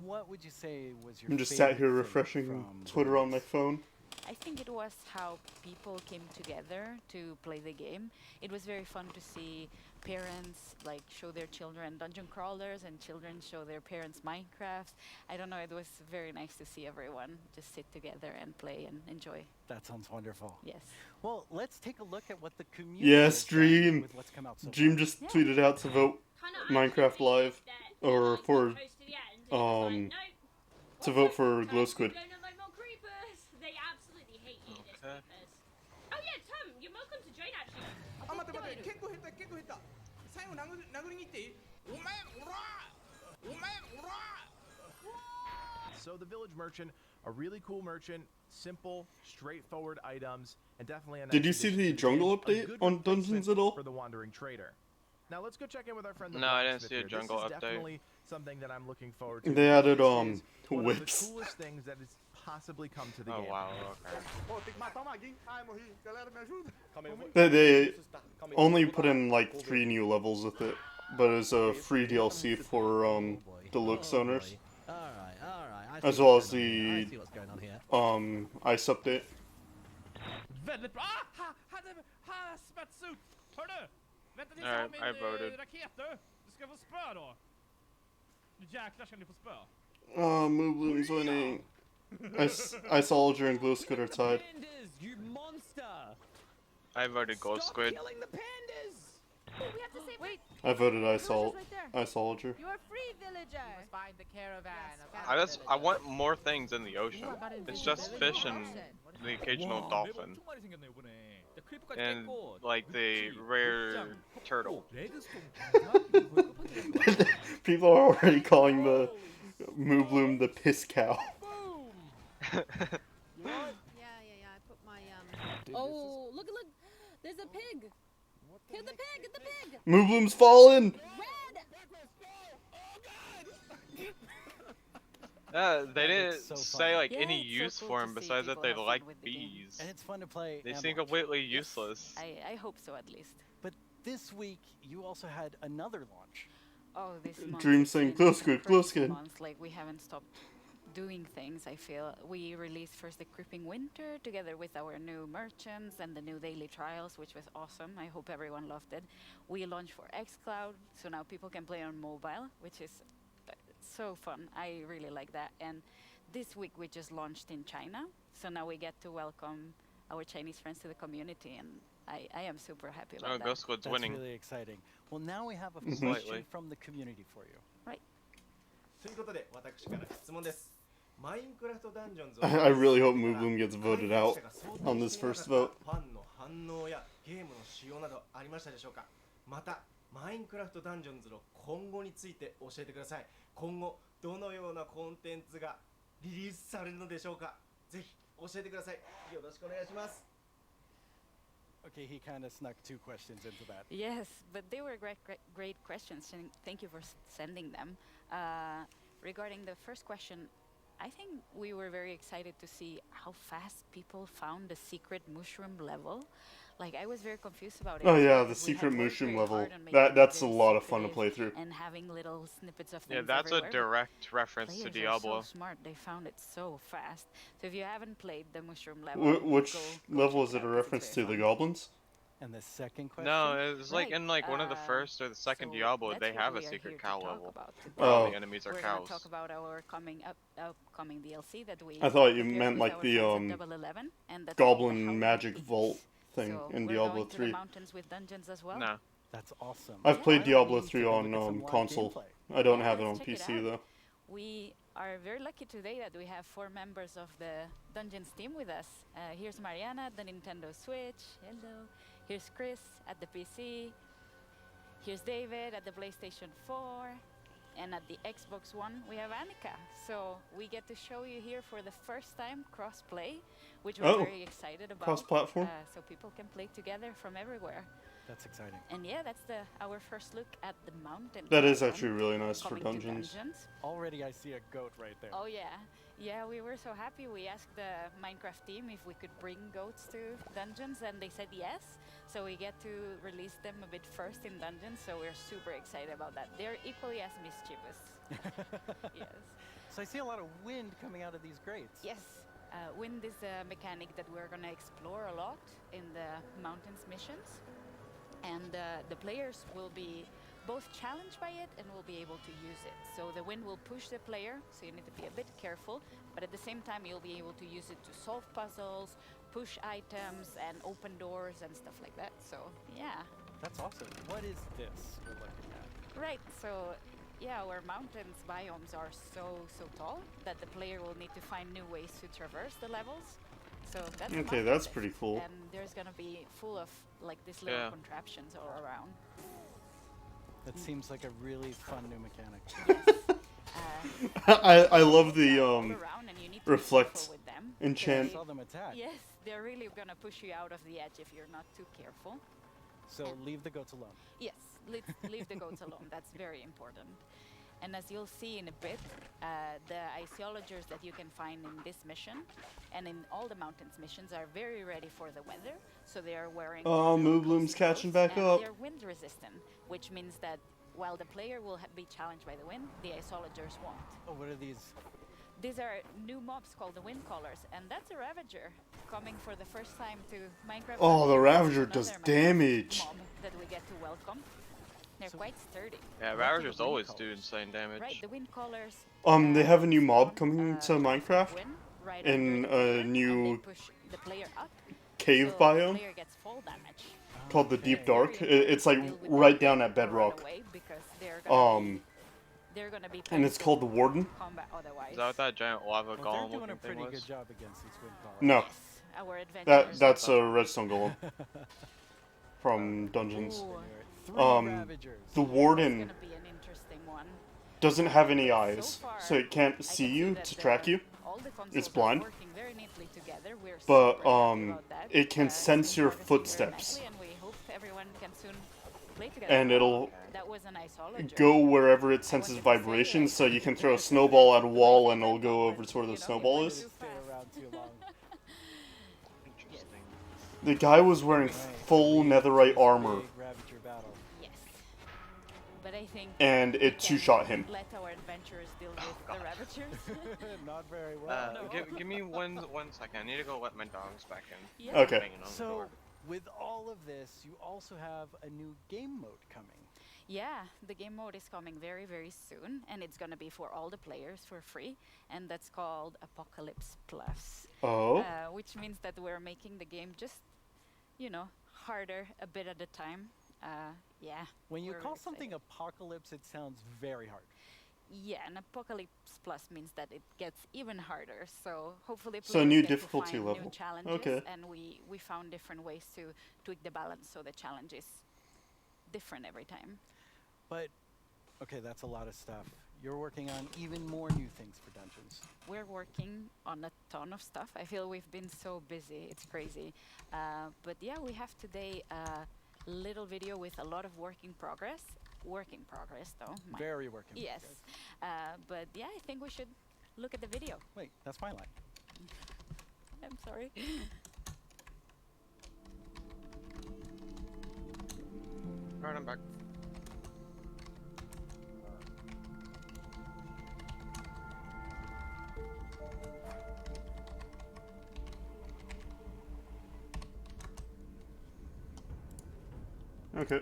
S8: What would you say was your
S2: I'm just sat
S8: favorite
S2: here
S8: thing
S2: refreshing
S8: from the
S2: Twitter on
S8: launch?
S2: my phone.
S18: I think it was how people came together to play the game. It was very fun to see parents like show their children dungeon crawlers and children show their parents Minecraft. I don't know, it was very nice to see everyone just sit together and play and enjoy.
S8: That sounds wonderful.
S18: Yes.
S8: Well, let's take a look at what the community
S2: Yeah,
S8: has done
S2: Stream.
S8: with what's come out so
S2: Dream
S8: far.
S2: just tweeted out to vote Minecraft Live, or for to vote for Glow Squid.
S16: They absolutely hate you, these creepers. Oh yeah, Tom, you're welcome to join actually.
S15: あ、待って待って、結構減った結構減った。最後殴りに行っていい？お前おら！お前おら！
S19: So the Village Merchant, a really cool merchant, simple, straightforward items, and definitely a nice
S2: Did you see
S19: addition
S2: the
S19: to
S2: jungle
S19: game, a
S2: update
S19: good
S2: on
S19: replacement
S2: Dungeons at all?
S19: For the Wandering Trader. Now let's go check in with our friend. The
S7: No, I didn't
S19: Blacksmith
S7: see a
S19: here.
S7: jungle
S19: this is
S7: update.
S19: Definitely something that I'm looking forward to.
S2: They added
S19: This is one of the
S2: whips.
S19: coolest things that has possibly come to the
S7: Oh
S19: game.
S7: wow, okay.
S15: Pô, tem que matar o maguinho. Ai, morri. Galera, me ajuda. Calma aí, eu vou.
S2: They only put in like 3 new levels with it, but it's a free DLC for deluxe owners,
S20: Alright.
S2: as well as the
S20: I see what's going on here.
S2: ice update.
S5: Väldigt bra! Ah! Ha! Spetsut! Hör du? Vänta tills jag
S7: Nej,
S5: har min
S7: I voted.
S5: raket du! Du ska få spö då! Nu jäklar ska ni få spö.
S2: Oh, Moobloom's winning. Iceologer and Glow Squid are tied.
S20: You monster!
S7: I voted Gold Squid.
S20: Killing the pandas!
S16: We have to save. Wait.
S2: I voted Iceologer.
S16: You're free, villager.
S21: Find the caravan.
S7: I want more things in the ocean. It's just fish and the occasional dolphin. And like the rare turtle.
S2: People are already calling the Moobloom the piss cow.
S22: Yeah. I put my Oh, look! There's a pig. Kill the pig! Get the pig!
S2: Moobloom's fallen.
S7: They didn't
S8: so
S7: say
S8: fun.
S7: like
S18: Yeah,
S7: any
S18: it's so
S7: use
S18: cool
S7: for
S18: to
S7: him
S18: see
S7: besides that
S18: people
S7: they
S18: have fun
S7: like
S18: with the game.
S7: bees.
S8: And it's fun to play.
S7: They
S8: and
S7: seem
S8: watch.
S7: completely useless.
S18: I hope so at least.
S8: But this week you also had another launch.
S18: Oh, this month.
S2: Dream
S18: it's
S2: saying
S18: been
S2: Glow
S18: a
S2: Squid,
S18: crazy
S2: Glow Squid.
S18: month. Like we haven't stopped doing things. I feel we released first the Creeping Winter together with our new merchants and the new daily trials, which was awesome. I hope everyone loved it. We launched for xCloud, so now people can play on mobile, which is so fun. I really like that. And this week we just launched in China, so now we get to welcome our Chinese friends to the community, and I am super happy about
S7: Oh,
S18: that.
S7: Ghost Squid's
S8: That's
S7: winning.
S8: really exciting. Well, now we have a
S2: Mhm.
S8: question
S7: Slightly.
S8: from the community for you.
S18: Right.
S15: ということで、私から質問です。マインクラフトダンジョンズ
S2: I really hope Moobloom gets voted out on this first vote.
S15: ファンの反応やゲームの仕様などありましたでしょうか。また、マインクラフトダンジョンズの今後について教えてください。今後どのようなコンテンツがリリースされるのでしょうか。ぜひ教えてください。よろしくお願いします。
S8: Okay, he kind of snuck 2 questions into that.
S18: Yes, but they were great questions, and thank you for sending them. Regarding the first question, I think we were very excited to see how fast people found the secret mushroom level. Like, I was very confused about it.
S2: Oh
S18: as
S2: yeah,
S18: well,
S2: the
S18: 'cause we had
S2: secret
S18: worked
S2: mushroom
S18: very
S2: level.
S18: hard on making it
S2: That's a
S18: very
S2: lot of fun to
S18: secretive
S2: play through.
S18: and having little snippets of
S7: Yeah,
S18: things
S7: that's a
S18: everywhere, but
S7: direct reference to
S18: players are
S7: Diablo.
S18: so smart. They found it so fast. So if you haven't played the mushroom level,
S2: Which
S18: go
S2: level
S18: check
S2: is
S18: it
S2: it a
S18: out 'cause it's
S2: reference to?
S18: very
S2: The
S18: fun.
S2: goblins?
S8: And the second question?
S7: No, it's like
S18: Right,
S7: in like one of the first or the second
S18: so
S7: Diablo,
S18: that's
S7: they
S18: what
S7: have a
S18: we are
S7: secret
S18: here to
S7: cow
S18: talk
S7: level.
S18: about today.
S7: Where all
S2: Oh.
S7: the enemies are
S18: We're gonna
S7: cows.
S18: talk about our upcoming DLC that we
S2: I thought you
S18: prepared
S2: meant
S18: with
S2: like
S18: our
S2: the
S18: friends at Double 11, and that's called the
S2: Goblin
S18: Howling
S2: Magic
S18: Peaks.
S2: Vault thing
S18: So
S2: in
S18: we're
S2: Diablo
S18: going to the
S2: 3.
S18: mountains with dungeons as well.
S7: No.
S8: That's awesome.
S2: I've played
S8: I
S2: Diablo
S8: need to
S2: 3
S8: go
S2: on
S8: look at some live
S2: console.
S8: gameplay.
S2: I don't
S18: Yeah,
S2: have it
S18: let's
S2: on
S18: check it
S2: PC
S18: out.
S2: though.
S18: We are very lucky today that we have 4 members of the Dungeons team with us. Here's Mariana at the Nintendo Switch. Hello. Here's Chris at the PC. Here's David at the PlayStation 4. And at the Xbox One, we have Annika. So we get to show you here for the first time cross-play, which we're
S2: Oh,
S18: very excited about.
S2: cross-platform?
S18: So people can play together from everywhere.
S8: That's exciting.
S18: And yeah, that's our first look at the mountain.
S2: That is
S18: biome
S2: actually really nice for
S18: coming to
S2: dungeons.
S8: Already I see a goat right there.
S18: Oh yeah, yeah. We were so happy. We asked the Minecraft team if we could bring goats to dungeons, and they said yes. So we get to release them a bit first in dungeons. So we're super excited about that. They're equally as mischievous. Yes.
S8: So I see a lot of wind coming out of these grates.
S18: Yes. Wind is a mechanic that we're gonna explore a lot in the mountains missions, and the players will be both challenged by it and will be able to use it. So the wind will push the player, so you need to be a bit careful, but at the same time you'll be able to use it to solve puzzles, push items, and open doors and stuff like that. So yeah.
S8: That's awesome. What is this we're looking at?
S18: Right, so yeah, our mountains biomes are so tall that the player will need to find new ways to traverse the levels. So that's the
S2: Okay,
S18: mountain
S2: that's
S18: list.
S2: pretty cool.
S18: And there's gonna be full of like these little
S2: Yeah.
S18: contraptions all around.
S8: That seems like a really fun new mechanic.
S2: I love the
S18: around and you need to be
S2: reflect
S18: careful with them.
S2: enchant.
S8: Saw them attack.
S18: Yes, they're really gonna push you out of the edge if you're not too careful.
S8: So leave the goats alone.
S18: Yes, leave the goats alone. That's very important. And as you'll see in a bit, the iceologers that you can find in this mission and in all the mountains missions are very ready for the weather. So they are wearing
S2: Oh, Moobloom's catching back
S18: and
S2: up.
S18: they're wind resistant, which means that while the player will be challenged by the wind, the iceologers won't.
S8: Oh, what are these?
S18: These are new mobs called the Wind Callers, and that's a Ravager coming for the first time to Minecraft.
S2: Oh, the
S18: Dungeons.
S2: Ravager
S18: Another
S2: does
S18: Minecraft
S2: damage.
S18: mob that we get to welcome. They're quite sturdy.
S7: Yeah, Ravagers always do insane damage.
S18: Right, the Wind Callers.
S2: They have a new mob coming to Minecraft
S18: right
S2: in a new
S18: push the player up,
S2: cave
S18: so
S2: biome
S18: the player gets fall damage.
S2: called the Deep Dark. It's like right down at bedrock.
S18: Because they're gonna be
S2: And it's called the Warden.
S18: combat otherwise.
S7: Is that what that giant lava
S8: Well, they're
S7: golem
S8: doing a
S7: looking thing
S8: pretty
S7: was?
S8: good job against these wind callers.
S2: No,
S18: Our adventurers.
S2: that's a redstone golem from Dungeons. The Warden
S18: Gonna be an interesting one.
S2: doesn't have any eyes, so it can't see you to track you.
S18: All the consoles
S2: It's
S18: are
S2: blind.
S18: working very neatly together. We're
S2: But
S18: super happy about that.
S2: it can
S18: It's
S2: sense
S18: been
S2: your
S18: harvesting very
S2: footsteps,
S18: nicely, and we hope everyone can soon play together.
S2: and it'll
S18: That was an isolager.
S2: go wherever it senses vibrations. So you can throw a snowball at a wall, and it'll go over to where the snowball is.
S8: Stay around too long.
S7: Interesting.
S2: The guy was wearing full netherite armor,
S8: Big Ravager battle.
S18: Yes. But I think
S2: and
S18: we
S2: it
S18: can
S2: two-shot him.
S18: Let our adventurers deal with the Ravagers.
S8: Not very well.
S7: Give me one second. I need to go let my dogs back in.
S18: Yeah.
S2: Okay.
S7: Banging on the
S8: So,
S7: door.
S8: with all of this, you also have a new game mode coming.
S18: Yeah, the game mode is coming very, very soon, and it's gonna be for all the players for free, and that's called Apocalypse Plus.
S2: Oh.
S18: Which means that we're making the game just, harder a bit at a time. Yeah.
S8: When you
S18: we're
S8: call
S18: excited.
S8: something apocalypse, it sounds very hard.
S18: Yeah, and Apocalypse Plus means that it gets even harder. So hopefully,
S2: So
S18: players
S2: new
S18: get to
S2: difficulty
S18: find
S2: level.
S18: New challenges,
S2: Okay.
S18: and we found different ways to tweak the balance so the challenge is different every time.
S8: But, okay, that's a lot of stuff. You're working on even more new things for Dungeons.
S18: We're working on a ton of stuff. I feel we've been so busy. It's crazy. But yeah, we have today a little video with a lot of work in progress. Work in progress, though.
S8: Very work in
S18: Yes. But yeah, I think we should
S4: look at the video.
S8: Wait, that's my line.
S4: I'm sorry.
S7: Alright, I'm back.
S2: Okay.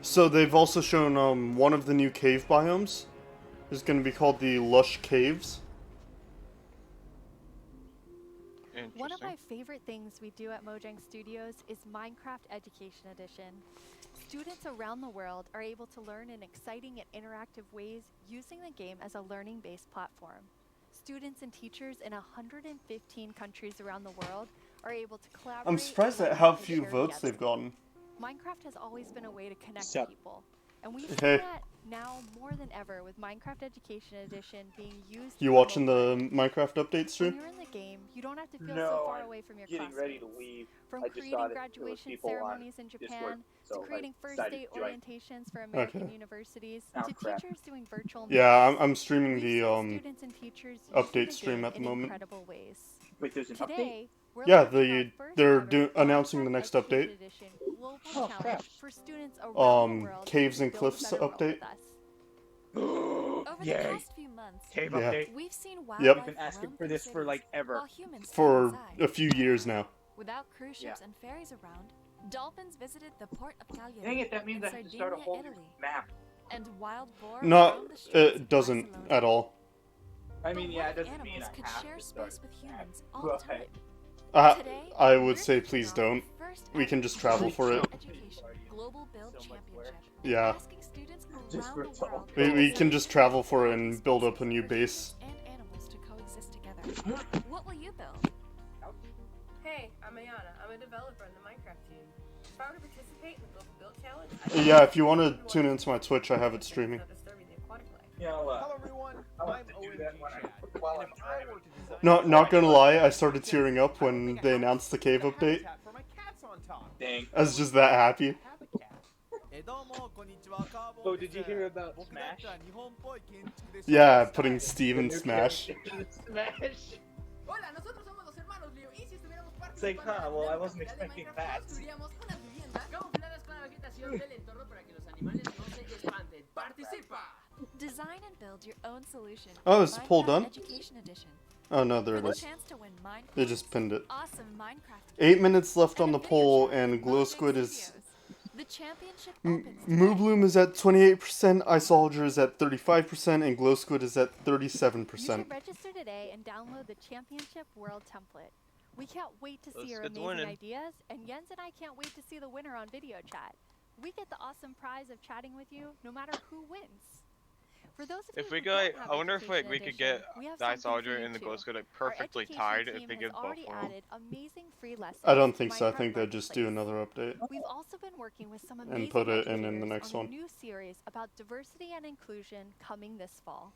S2: So they've also shown one of the new cave biomes is going to be called the Lush Caves.
S1: One of my favorite things we do at Mojang Studios is Minecraft Education Edition. Students around the world are able to learn in exciting and interactive ways using the game as a learning-based platform. Students and teachers in 115 countries around the world are able to collaborate.
S2: I'm surprised
S1: and
S2: at how
S1: learn
S2: few
S1: together.
S2: votes they've gotten.
S1: Minecraft has always been a way to connect
S2: Sup?
S1: people, and we've
S2: Hey.
S1: seen that now more than ever with Minecraft Education Edition being used.
S2: You
S1: for
S2: watching
S1: mobile.
S2: the Minecraft update
S1: When
S2: stream?
S1: you're in the game, you don't have to feel
S6: No,
S1: so far
S6: I'm
S1: away from your
S6: getting
S1: classmates.
S6: ready to leave.
S1: From
S6: I just
S1: creating
S6: saw that there was
S1: graduation
S6: people on
S1: ceremonies in
S6: Discord,
S1: Japan,
S6: so
S1: to
S6: I
S1: creating first
S6: decided
S1: day
S6: to join.
S1: orientations for American
S2: Okay.
S1: universities,
S6: Sounds
S1: to
S6: crap.
S1: teachers doing virtual
S2: Yeah,
S1: meetings.
S2: I'm streaming
S1: We've
S2: the
S1: seen students and teachers using
S2: update
S1: the
S2: stream
S1: game
S2: at the
S1: in
S2: moment.
S1: incredible ways.
S6: Wait, there's an
S1: Today, we're
S2: Yeah,
S1: launching our first
S2: they're
S1: ever
S2: announcing the next
S1: Education
S2: update.
S1: Edition global
S6: Oh, crap.
S1: challenge for students around the world
S2: Caves
S1: to
S2: and
S1: build a
S2: Cliffs
S1: better world
S2: update.
S1: with us.
S21: Over the
S6: Yay.
S21: past few months,
S6: Cave
S2: Yeah.
S6: update.
S21: we've seen
S2: Yep.
S21: wildlife
S6: I've been asking
S21: roam
S6: for
S21: through
S6: this for
S21: cities
S6: like ever.
S21: while humans stayed
S2: For
S21: inside.
S2: a few years now.
S21: Without cruise ships
S6: Yeah.
S21: and ferries around, dolphins visited the port of Cagliari
S6: Dang it, that means
S21: in
S6: I have to start a
S21: Sardinia,
S6: whole
S21: Italy.
S6: map.
S21: And wild boar
S2: No,
S21: roamed the streets
S2: it
S21: of
S2: doesn't
S21: Barcelona.
S2: at all.
S6: I mean,
S21: But
S6: yeah,
S21: what
S6: it
S21: if
S6: doesn't mean
S21: animals
S6: I
S21: could
S6: have
S21: share
S6: to start.
S21: space with humans all
S6: Go
S21: the
S6: ahead.
S21: time? Today,
S2: I
S21: we're
S2: would say
S21: kicking
S2: please
S21: off
S2: don't.
S21: the first
S2: We can
S21: ever
S2: just travel for it.
S21: Education Global Build Championship.
S2: Yeah.
S21: Asking students
S6: Just
S21: around
S6: for
S21: the world
S2: We can just travel for it and build up a new base.
S21: and animals to coexist together. What will you build?
S23: Hey, I'm Ayana. I'm a developer in the Minecraft team. If I were to participate in the Global Build Challenge,
S2: Yeah, if you want to tune into my Twitch, I have it streaming.
S6: Yeah,
S19: Hello everyone, I'm OMG
S6: while
S19: and if I were to design
S2: Not gonna lie, I started tearing up when they announced the cave update.
S19: for my cats on top.
S6: Dang.
S2: I was just that happy.
S6: Oh, did you hear about Smash?
S2: Yeah, putting Steve in Smash.
S6: Smash.
S23: Hola, nosotros somos los hermanos Leo, y si estuviéramos
S6: It's like, huh, well, I wasn't expecting that.
S23: construiríamos unas viviendas camufladas con la vegetación del entorno para que los animales no se espanten. ¡Participa!
S21: Design and build your own solution.
S2: Oh, is the poll
S21: Minecraft
S2: done?
S21: Education Edition.
S2: Oh no, there
S21: For
S2: it
S21: the
S2: is.
S21: chance to win Minecraft
S2: They just pinned it.
S21: awesome Minecraft
S2: 8 minutes left on the poll, and Glow Squid is.
S21: The championship
S2: Moobloom is at 28%, Isolger is at 35%, and Glow Squid is at
S1: You
S2: 37%.
S1: should register today and download the Championship World template. We can't wait to see your
S7: Let's get
S1: amazing
S7: winning.
S1: ideas, and Jens and I can't wait to see the winner on video chat. We get the awesome prize of chatting with you, no matter who wins. For those of
S7: If
S1: you
S7: we
S1: who
S7: go,
S1: don't have
S7: I wonder if
S1: Education
S7: like we could
S1: Edition,
S7: get
S1: we have
S7: the
S1: something for
S7: Soldier
S1: you
S7: and the
S1: too.
S7: Glow Squid like
S1: Our
S7: perfectly
S1: education
S7: tied if
S1: team
S7: they
S1: has
S7: give both
S1: already
S7: of them.
S1: added amazing free lessons
S2: I don't
S1: to
S2: think so. I
S1: Minecraft
S2: think they'll just do
S1: Marketplace.
S2: another update.
S1: We've also been working with some
S2: And
S1: amazing
S2: put it in the
S1: educators
S2: next
S1: on
S2: one.
S1: a new series about diversity and inclusion coming this fall.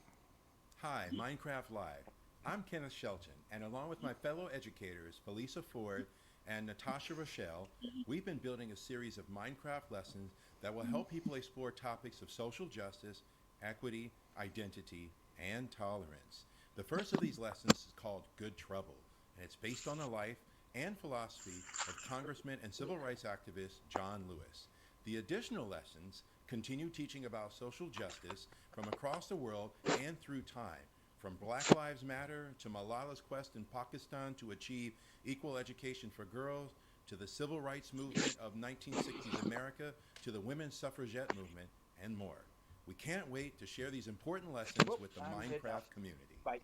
S24: Hi, Minecraft Live. I'm Kenneth Shelton, and along with my fellow educators, Felisa Ford and Natasha Rochelle, we've been building a series of Minecraft lessons that will help people explore topics of social justice, equity, identity, and tolerance. The first of these lessons is called Good Trouble, and it's based on the life and philosophy of Congressman and civil rights activist John Lewis. The additional lessons continue teaching about social justice from across the world and through time, from Black Lives Matter to Malala's quest in Pakistan to achieve equal education for girls, to the civil rights movement of 1960s America, to the women's suffragette movement, and more. We can't wait to share these important lessons with the Minecraft community.
S6: Bye.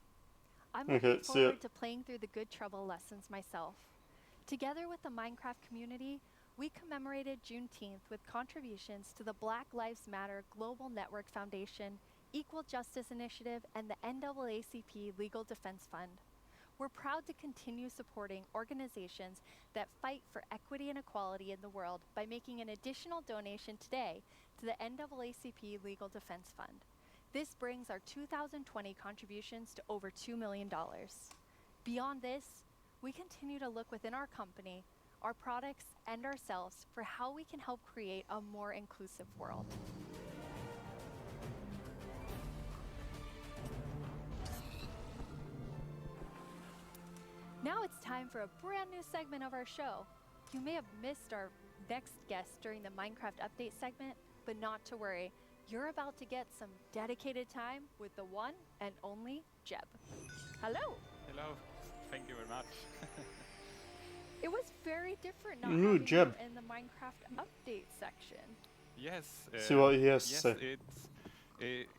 S1: I'm
S2: Okay,
S1: looking
S2: see ya.
S1: forward to playing through the Good Trouble lessons myself. Together with the Minecraft community, we commemorated Juneteenth with contributions to the Black Lives Matter Global Network Foundation, Equal Justice Initiative, and the NAACP Legal Defense Fund. We're proud to continue supporting organizations that fight for equity and equality in the world by making an additional donation today to the NAACP Legal Defense Fund. This brings our 2020 contributions to over $2 million. Beyond this, we continue to look within our company, our products, and ourselves for how we can help create a more inclusive world. Now it's time for a brand new segment of our show. You may have missed our next guest during the Minecraft Update segment, but not to worry. You're about to get some dedicated time with the one and only Jeb. Hello.
S3: Hello. Thank you very much.
S1: It was very different not
S2: Ooh,
S1: having
S2: Jeb.
S1: you in the Minecraft Update section.
S3: Yes.
S2: See what he has to
S3: yes,
S2: say.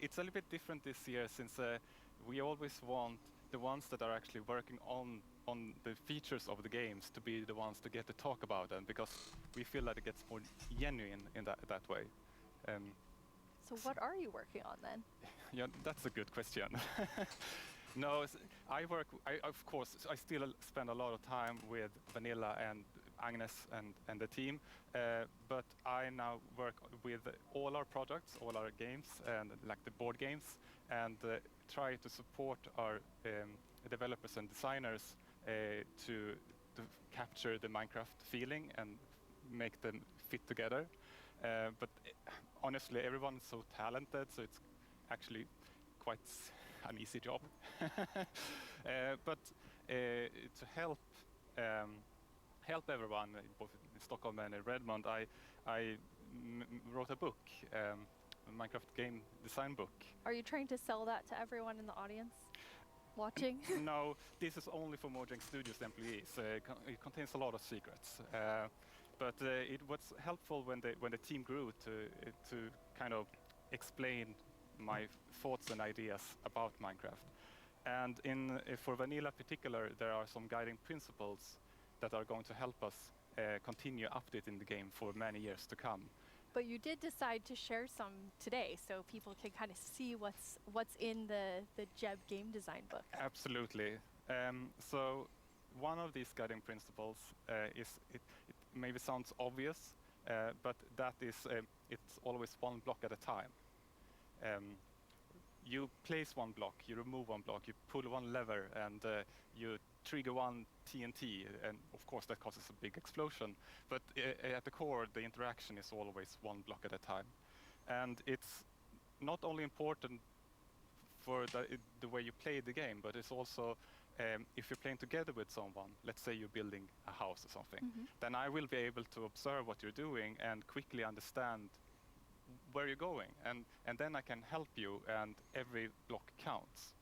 S3: It's a little bit different this year since we always want the ones that are actually working on the features of the games to be the ones to get to talk about them, because we feel that it gets more genuine in that way.
S1: So what are you working on then?
S3: Yeah, that's a good question. No, of course, I still spend a lot of time with Vanilla and Agnes and the team, but I now work with all our products, all our games, and like the board games, and try to support our developers and designers to capture the Minecraft feeling and make them fit together. But honestly, everyone's so talented, so it's actually quite an easy job. But to help everyone, both in Stockholm and in Redmond, I wrote a book, a Minecraft game design book.
S1: Are you trying to sell that to everyone in the audience watching?
S3: No, this is only for Mojang Studios employees. It contains a lot of secrets. But it was helpful when the team grew to kind of explain my thoughts and ideas about Minecraft. And for Vanilla particular, there are some guiding principles that are going to help us continue updating the game for many years to come.
S1: But you did decide to share some today, so people can kind of see what's in the Jeb game design book.
S3: Absolutely. So one of these guiding principles is it maybe sounds obvious, but that is it's always one block at a time. You place one block, you remove one block, you pull one lever, and you trigger one TNT, and of course that causes a big explosion. But at the core, the interaction is always one block at a time. And it's not only important for the way you play the game, but it's also if you're playing together with someone, let's say you're building a house or something, then I will be able to observe what you're doing and quickly understand where you're going, and then I can help you, and every block counts.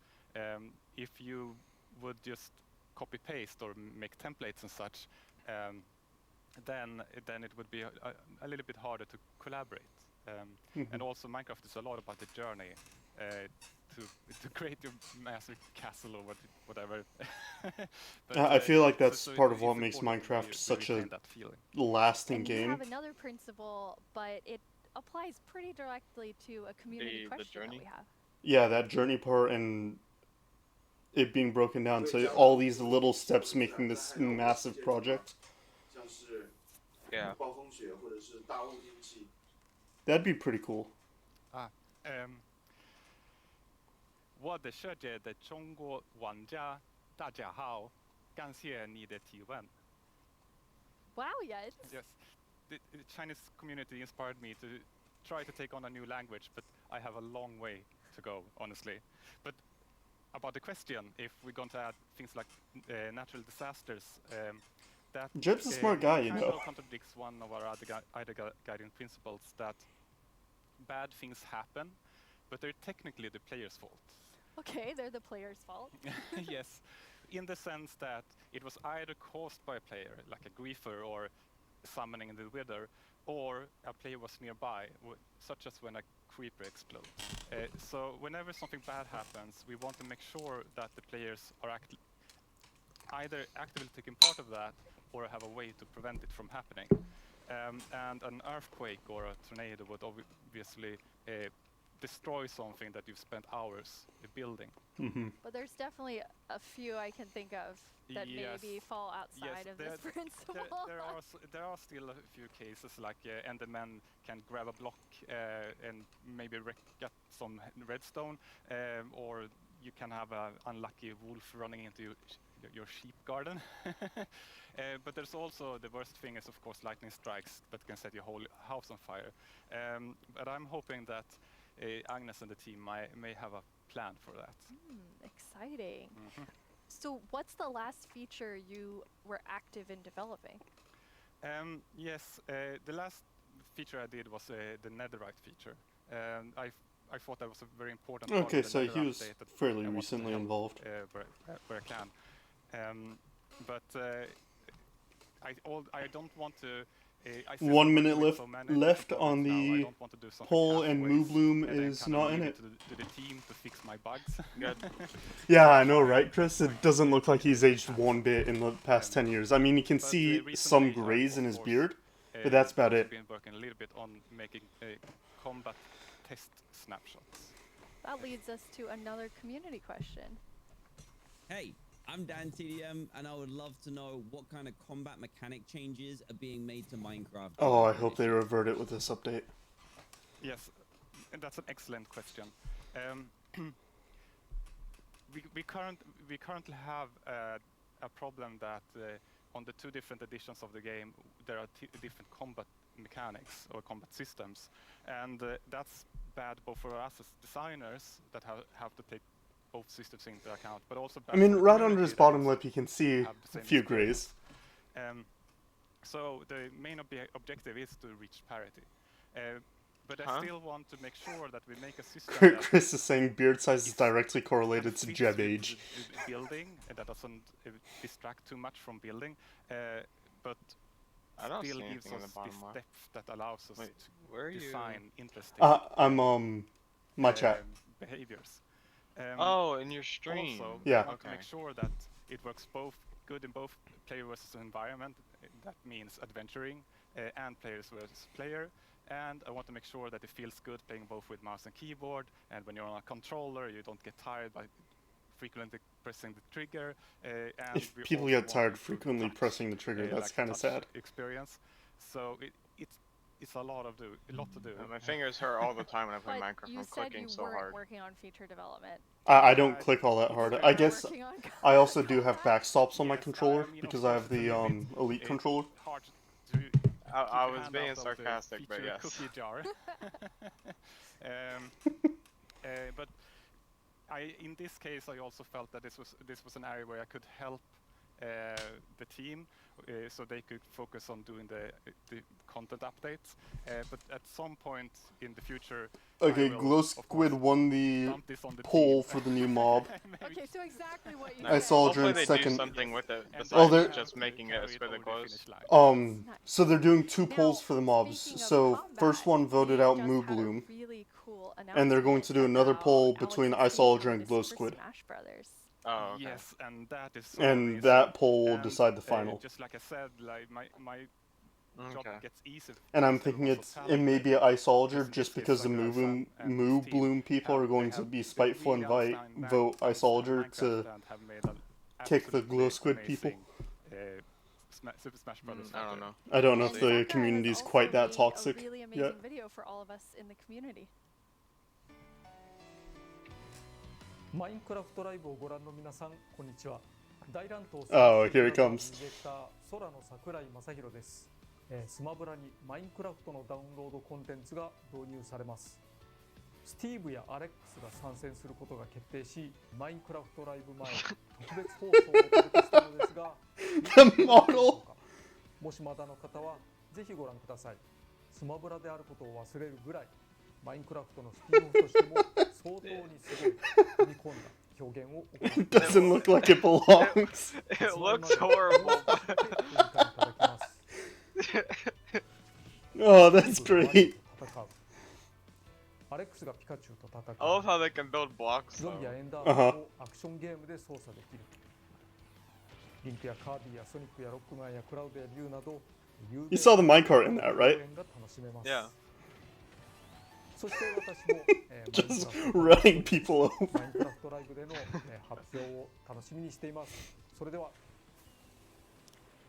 S3: If you would just copy paste or make templates and such, then it would be a little bit harder to collaborate. And also Minecraft is a lot about the journey to create your massive castle or whatever. But,
S2: I feel like that's
S3: so
S2: part of
S3: it's
S2: what makes
S3: important to
S2: Minecraft such a
S3: retain that feeling.
S2: lasting
S1: And
S2: game.
S1: you have another principle, but it applies pretty directly to a community question that we have.
S2: Yeah, that journey part and it being broken down to all these little steps making this massive project.
S7: Yeah.
S2: That'd be pretty cool.
S3: 我的世界的中国玩家大家好，感谢你的提问。
S1: Wow, yes.
S3: Yes, the Chinese community inspired me to try to take on a new language, but I have a long way to go, honestly. But about the question, if we're going to add things like natural disasters, that
S2: Jeb's a smart guy, you
S3: kind
S2: know.
S3: of contradicts one of our other guiding principles, that bad things happen, but they're technically the player's fault.
S1: Okay, they're the player's fault.
S3: Yes, in the sense that it was either caused by a player, like a griefer, or summoning the Wither, or a player was nearby, such as when a creeper explodes. So whenever something bad happens, we want to make sure that the players are either actively taking part of that or have a way to prevent it from happening. And an earthquake or a tornado would obviously destroy something that you've spent hours building.
S1: But there's definitely a few I can think of that maybe fall outside of this principle.
S3: There are still a few cases like Enderman can grab a block and maybe get some redstone, or you can have an unlucky wolf running into your sheep garden. But there's also the worst thing is of course lightning strikes that can set your whole house on fire. But I'm hoping that Agnes and the team may have a plan for that.
S1: Exciting. So what's the last feature you were active in developing?
S3: Yes, the last feature I did was the netherite feature. I thought that was a very important part
S2: Okay,
S3: of the
S2: so
S3: nether
S2: he was
S3: update that
S2: fairly
S3: I wanted to
S2: recently
S3: help,
S2: involved.
S3: Where I can. But I don't want to... I said
S2: 1
S3: I'm
S2: minute
S3: working with so many
S2: left
S3: different
S2: on
S3: projects now, I
S2: the
S3: don't want to do something
S2: poll, and
S3: halfways
S2: Moobloom
S3: and then
S2: is
S3: kinda
S2: not
S3: leave
S2: in
S3: it
S2: it.
S3: to the team to fix my bugs.
S2: Yeah, I know, right, Chris? It doesn't look like he's aged one bit in the past 10 years. I mean, you can see some grays in his beard, but that's about it.
S3: I've been working a little bit on making combat test snapshots.
S1: That leads us to another community question.
S20: Hey, I'm Dan TDM, and I would love to know what kind of combat mechanic changes are being made to Minecraft.
S2: Oh, I hope they revert it with this update.
S3: Yes, and that's an excellent question. We currently have a problem that on the 2 different editions of the game there are different combat mechanics or combat systems, and that's bad both for us as designers that have to take both systems into account, but also
S2: I mean, right under his bottom lip, you can see a few grays.
S3: So the main objective is to reach parity. But I still want to make sure that we make a system that
S2: Chris is saying beard size is directly correlated to
S3: fits
S2: Jeb
S3: with
S2: age.
S3: the building, that doesn't distract too much from building, but
S7: I don't
S3: still
S7: see
S3: gives
S7: anything in
S3: us
S7: the bottom
S3: this
S7: left.
S3: depth that allows us
S7: where are
S3: to
S7: you?
S3: design interesting
S2: I'm my chat.
S3: behaviors.
S7: Oh, in your stream.
S3: Also,
S2: Yeah.
S3: I want to make sure that it works both good in both player versus environment. That means adventuring and players versus player. And I want to make sure that it feels good playing both with mouse and keyboard. And when you're on a controller, you don't get tired by frequently pressing the trigger. And
S2: If
S3: we
S2: people
S3: also
S2: get
S3: want to
S2: tired
S3: improve
S2: frequently
S3: touch,
S2: pressing the trigger, that's
S3: like
S2: kind of
S3: touch
S2: sad.
S3: experience. So it's a lot to do.
S7: My fingers hurt all the time when I play
S1: But
S7: Minecraft.
S1: you
S7: I'm
S1: said
S7: clicking
S1: you
S7: so
S1: weren't
S7: hard.
S1: working on feature development.
S2: I don't click all that hard. I guess
S1: Working on
S2: I also do have backstops on my controller because I have the Elite controller.
S3: Hard to
S7: I
S3: keep your
S7: was
S3: hand
S7: being
S3: out of the
S7: sarcastic, but
S3: feature
S7: yes.
S3: cookie jar. But in this case, I also felt that this was an area where I could help the team, so they could focus on doing the content updates. But at some point in the future,
S2: Okay,
S3: I will,
S2: Glow
S3: of
S2: Squid
S3: course,
S2: won the
S3: dump this on the
S2: poll
S3: team.
S2: for the new mob.
S1: Okay, so exactly what you
S2: I
S1: said.
S2: saw
S7: Hopefully
S2: in
S7: they
S2: second.
S7: do something with it
S2: Oh,
S7: besides
S2: they're
S7: just making it a squid that glows.
S2: So they're doing 2 polls for the mobs. So first one voted out Moobloom,
S1: Really cool
S2: and they're going to do another poll between Iceologer and Glow
S1: Super
S2: Squid.
S1: Smash Brothers.
S7: Oh, okay.
S3: Yes, and that is so
S2: And
S3: amazing.
S2: that poll will
S3: And,
S2: decide the final.
S3: Just like I said, like my job gets easier.
S2: And I'm thinking it may be Iceologer just because the Moobloom people are going to be spiteful and vote Iceologer to kick the Glow Squid people.
S3: Super Smash Brothers.
S7: I don't know.
S2: I don't know if
S1: And
S2: the
S1: Sakura
S2: community's
S1: has
S2: quite
S1: also
S2: that
S1: made
S2: toxic
S1: A really amazing
S2: yet.
S1: video for all of us in the community.
S9: マインクラフトライブをご覧の皆さん、こんにちは。大乱闘
S2: Oh, here it comes.
S9: ディレクター空の桜井正宏です。スマブラにマインクラフトのダウンロードコンテンツが導入されます。スティーブやアレックスが参戦することが決定し、マインクラフトライブ前に特別放送をお届けしたのですが、
S2: The model.
S9: もしまだの方はぜひご覧ください。スマブラであることを忘れるぐらい、マインクラフトのスピンオフとしても相当にすごい踏み込んだ表現を行っています。
S2: It doesn't look like it belongs.
S7: It looks horrible.
S2: Oh, that's great.
S9: 戦うアレックスがピカチュウと戦う
S7: I love how they can build blocks
S9: ゾン
S7: though.
S9: ビやエンダーマンをアクションゲームで操作できるリンクやカービィやソニックやロックマンやクラウドやリュウなど
S2: You saw the minecart in that, right?
S7: Yeah.
S9: そして私も
S2: Just running people over.
S9: マインクラフトライブでの発表を楽しみにしていますそれでは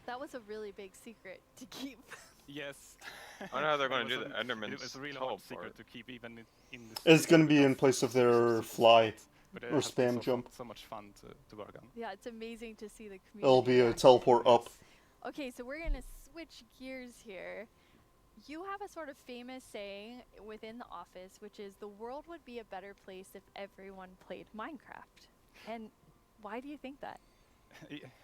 S1: That was a really big secret to keep.
S3: Yes.
S7: I don't know how they're going to do the Enderman's
S3: It was a really hard
S7: teleport.
S3: secret to keep even in this.
S2: It's gonna be in place of their fly
S3: But it
S2: or
S3: has been
S2: spam jump.
S3: So much fun to work on.
S1: Yeah, it's amazing to see the community.
S2: It'll be a
S1: reaction.
S2: teleport up.
S1: Okay, so we're gonna switch gears here. You have a sort of famous saying within the office, which is the world would be a better place if everyone played Minecraft. And why do you think that?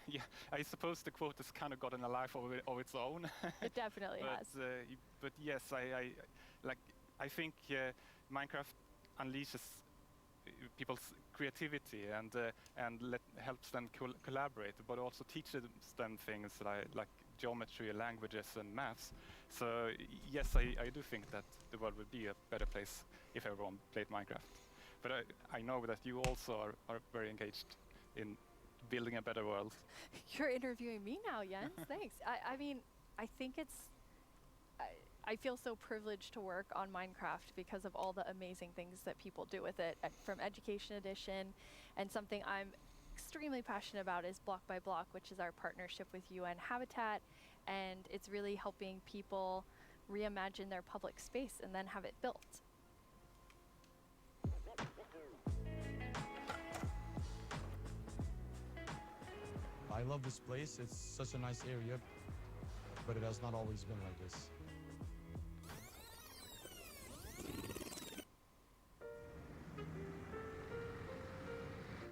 S3: Yeah, I suppose the quote has kind of gotten a life of its own.
S1: It definitely has.
S3: But yes, I think Minecraft unleashes people's creativity and helps them collaborate, but also teaches them things like geometry, languages, and maths. So yes, I do think that the world would be a better place if everyone played Minecraft. But I know that you also are very engaged in building a better world.
S1: You're interviewing me now, Jens. Thanks. I mean, I think I feel so privileged to work on Minecraft because of all the amazing things that people do with it, from Education Edition, and something I'm extremely passionate about is Block by Block, which is our partnership with UN Habitat, and it's really helping people reimagine their public space and then have it built.
S11: I love this place. It's such a nice area, but it has not always been like this.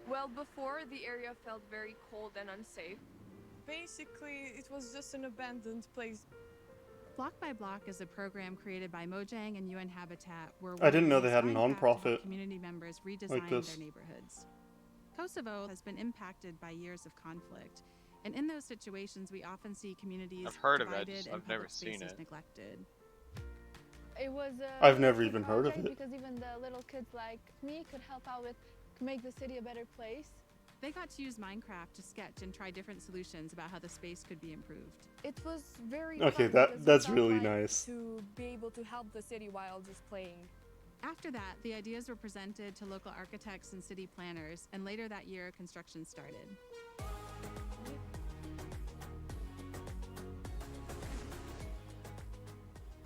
S13: Well, before the area felt very cold and unsafe. Basically, it was just an abandoned place.
S14: Block by Block is a program created by Mojang and UN Habitat where
S2: I didn't know they had a
S14: Minecraft to help
S2: non-profit
S14: community members redesign
S2: like this.
S14: their neighborhoods. Kosovo has been impacted by years of conflict, and in those situations we often see communities
S7: I've heard of it,
S14: divided and
S7: I've never
S14: public
S7: seen
S14: spaces
S7: it.
S14: neglected.
S17: It was
S2: I've never
S17: a
S2: even heard of
S17: project
S2: it.
S17: because even the little kids like me could help out with make the city a better place.
S14: They got to use Minecraft to sketch and try different solutions about how the space could be improved.
S17: It was very
S2: Okay,
S17: fun because
S2: that's
S17: it felt
S2: really
S17: like
S2: nice.
S17: to be able to help the city while just playing.
S14: After that, the ideas were presented to local architects and city planners, and later that year, construction started.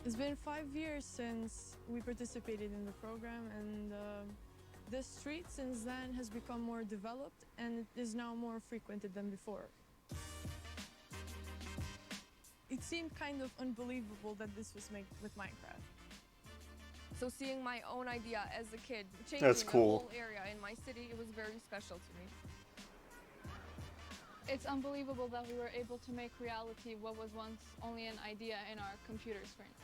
S13: It's been 5 years since we participated in the program, and the street since then has become more developed and it is now more frequented than before. It seemed kind of unbelievable that this was made with Minecraft. So seeing my own idea as a kid changing
S2: That's
S13: the
S2: cool.
S13: whole area in my city, it was very special to me.
S17: It's unbelievable that we were able to make reality what was once only an idea in our computer screen.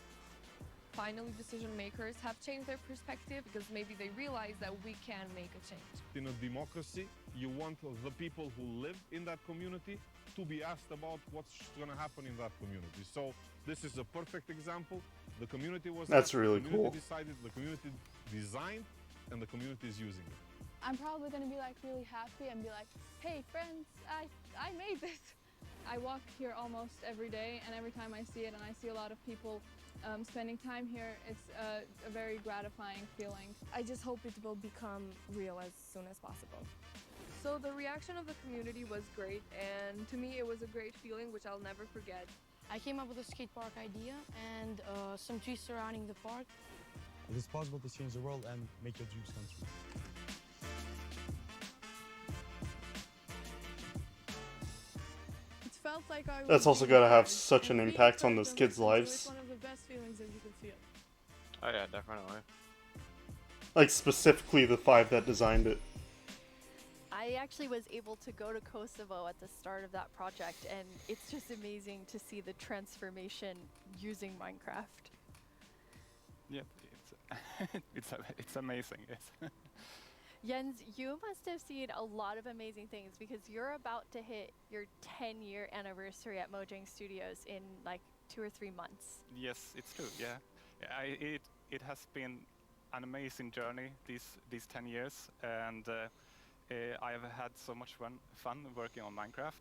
S13: Finally, decision makers have changed their perspective because maybe they realize that we can make a change.
S25: In a democracy, you want the people who live in that community to be asked about what's going to happen in that community. So this is a perfect example. The community was
S2: That's
S25: asked,
S2: really
S25: the community
S2: cool.
S25: decided, the community designed, and the community is using it.
S17: I'm probably gonna be like really happy and be like, hey friends, I made this. I walk here almost every day, and every time I see it and I see a lot of people spending time here, it's a very gratifying feeling.
S13: I just hope it will become real as soon as possible. So the reaction of the community was great, and to me it was a great feeling which I'll never forget.
S17: I came up with a skate park idea and some trees surrounding the park.
S11: It is possible to change the world and make your dreams come true.
S13: It felt like I was
S2: That's also
S13: being
S2: gotta have
S13: heard,
S2: such
S13: and
S2: an
S13: being
S2: impact on
S13: heard
S2: those
S13: and
S2: kids'
S13: listened to is
S2: lives.
S13: one of the best feelings that you could feel.
S7: Oh yeah, definitely.
S2: Like specifically the 5 that designed it.
S1: I actually was able to go to Kosovo at the start of that project, and it's just amazing to see the transformation using Minecraft.
S3: Yeah, it's amazing. Yes.
S1: Jens, you must have seen a lot of amazing things because you're about to hit your 10-year anniversary at Mojang Studios in like 2 or 3 months.
S3: Yes, it's true. Yeah, it has been an amazing journey these 10 years, and I have had so much fun working on Minecraft.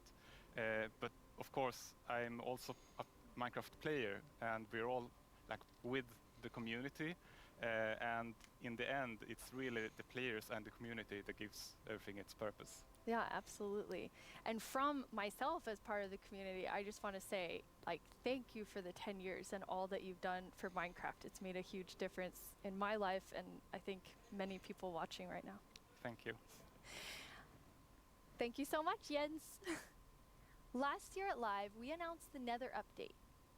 S3: But of course, I'm also a Minecraft player, and we're all like with the community. And in the end, it's really the players and the community that gives everything its purpose.
S1: Yeah, absolutely. And from myself as part of the community, I just want to say, like, thank you for the 10 years and all that you've done for Minecraft. It's made a huge difference in my life, and I think many people watching right now.
S3: Thank you.
S1: Thank you so much, Jens. Last year at Live, we announced the Nether update.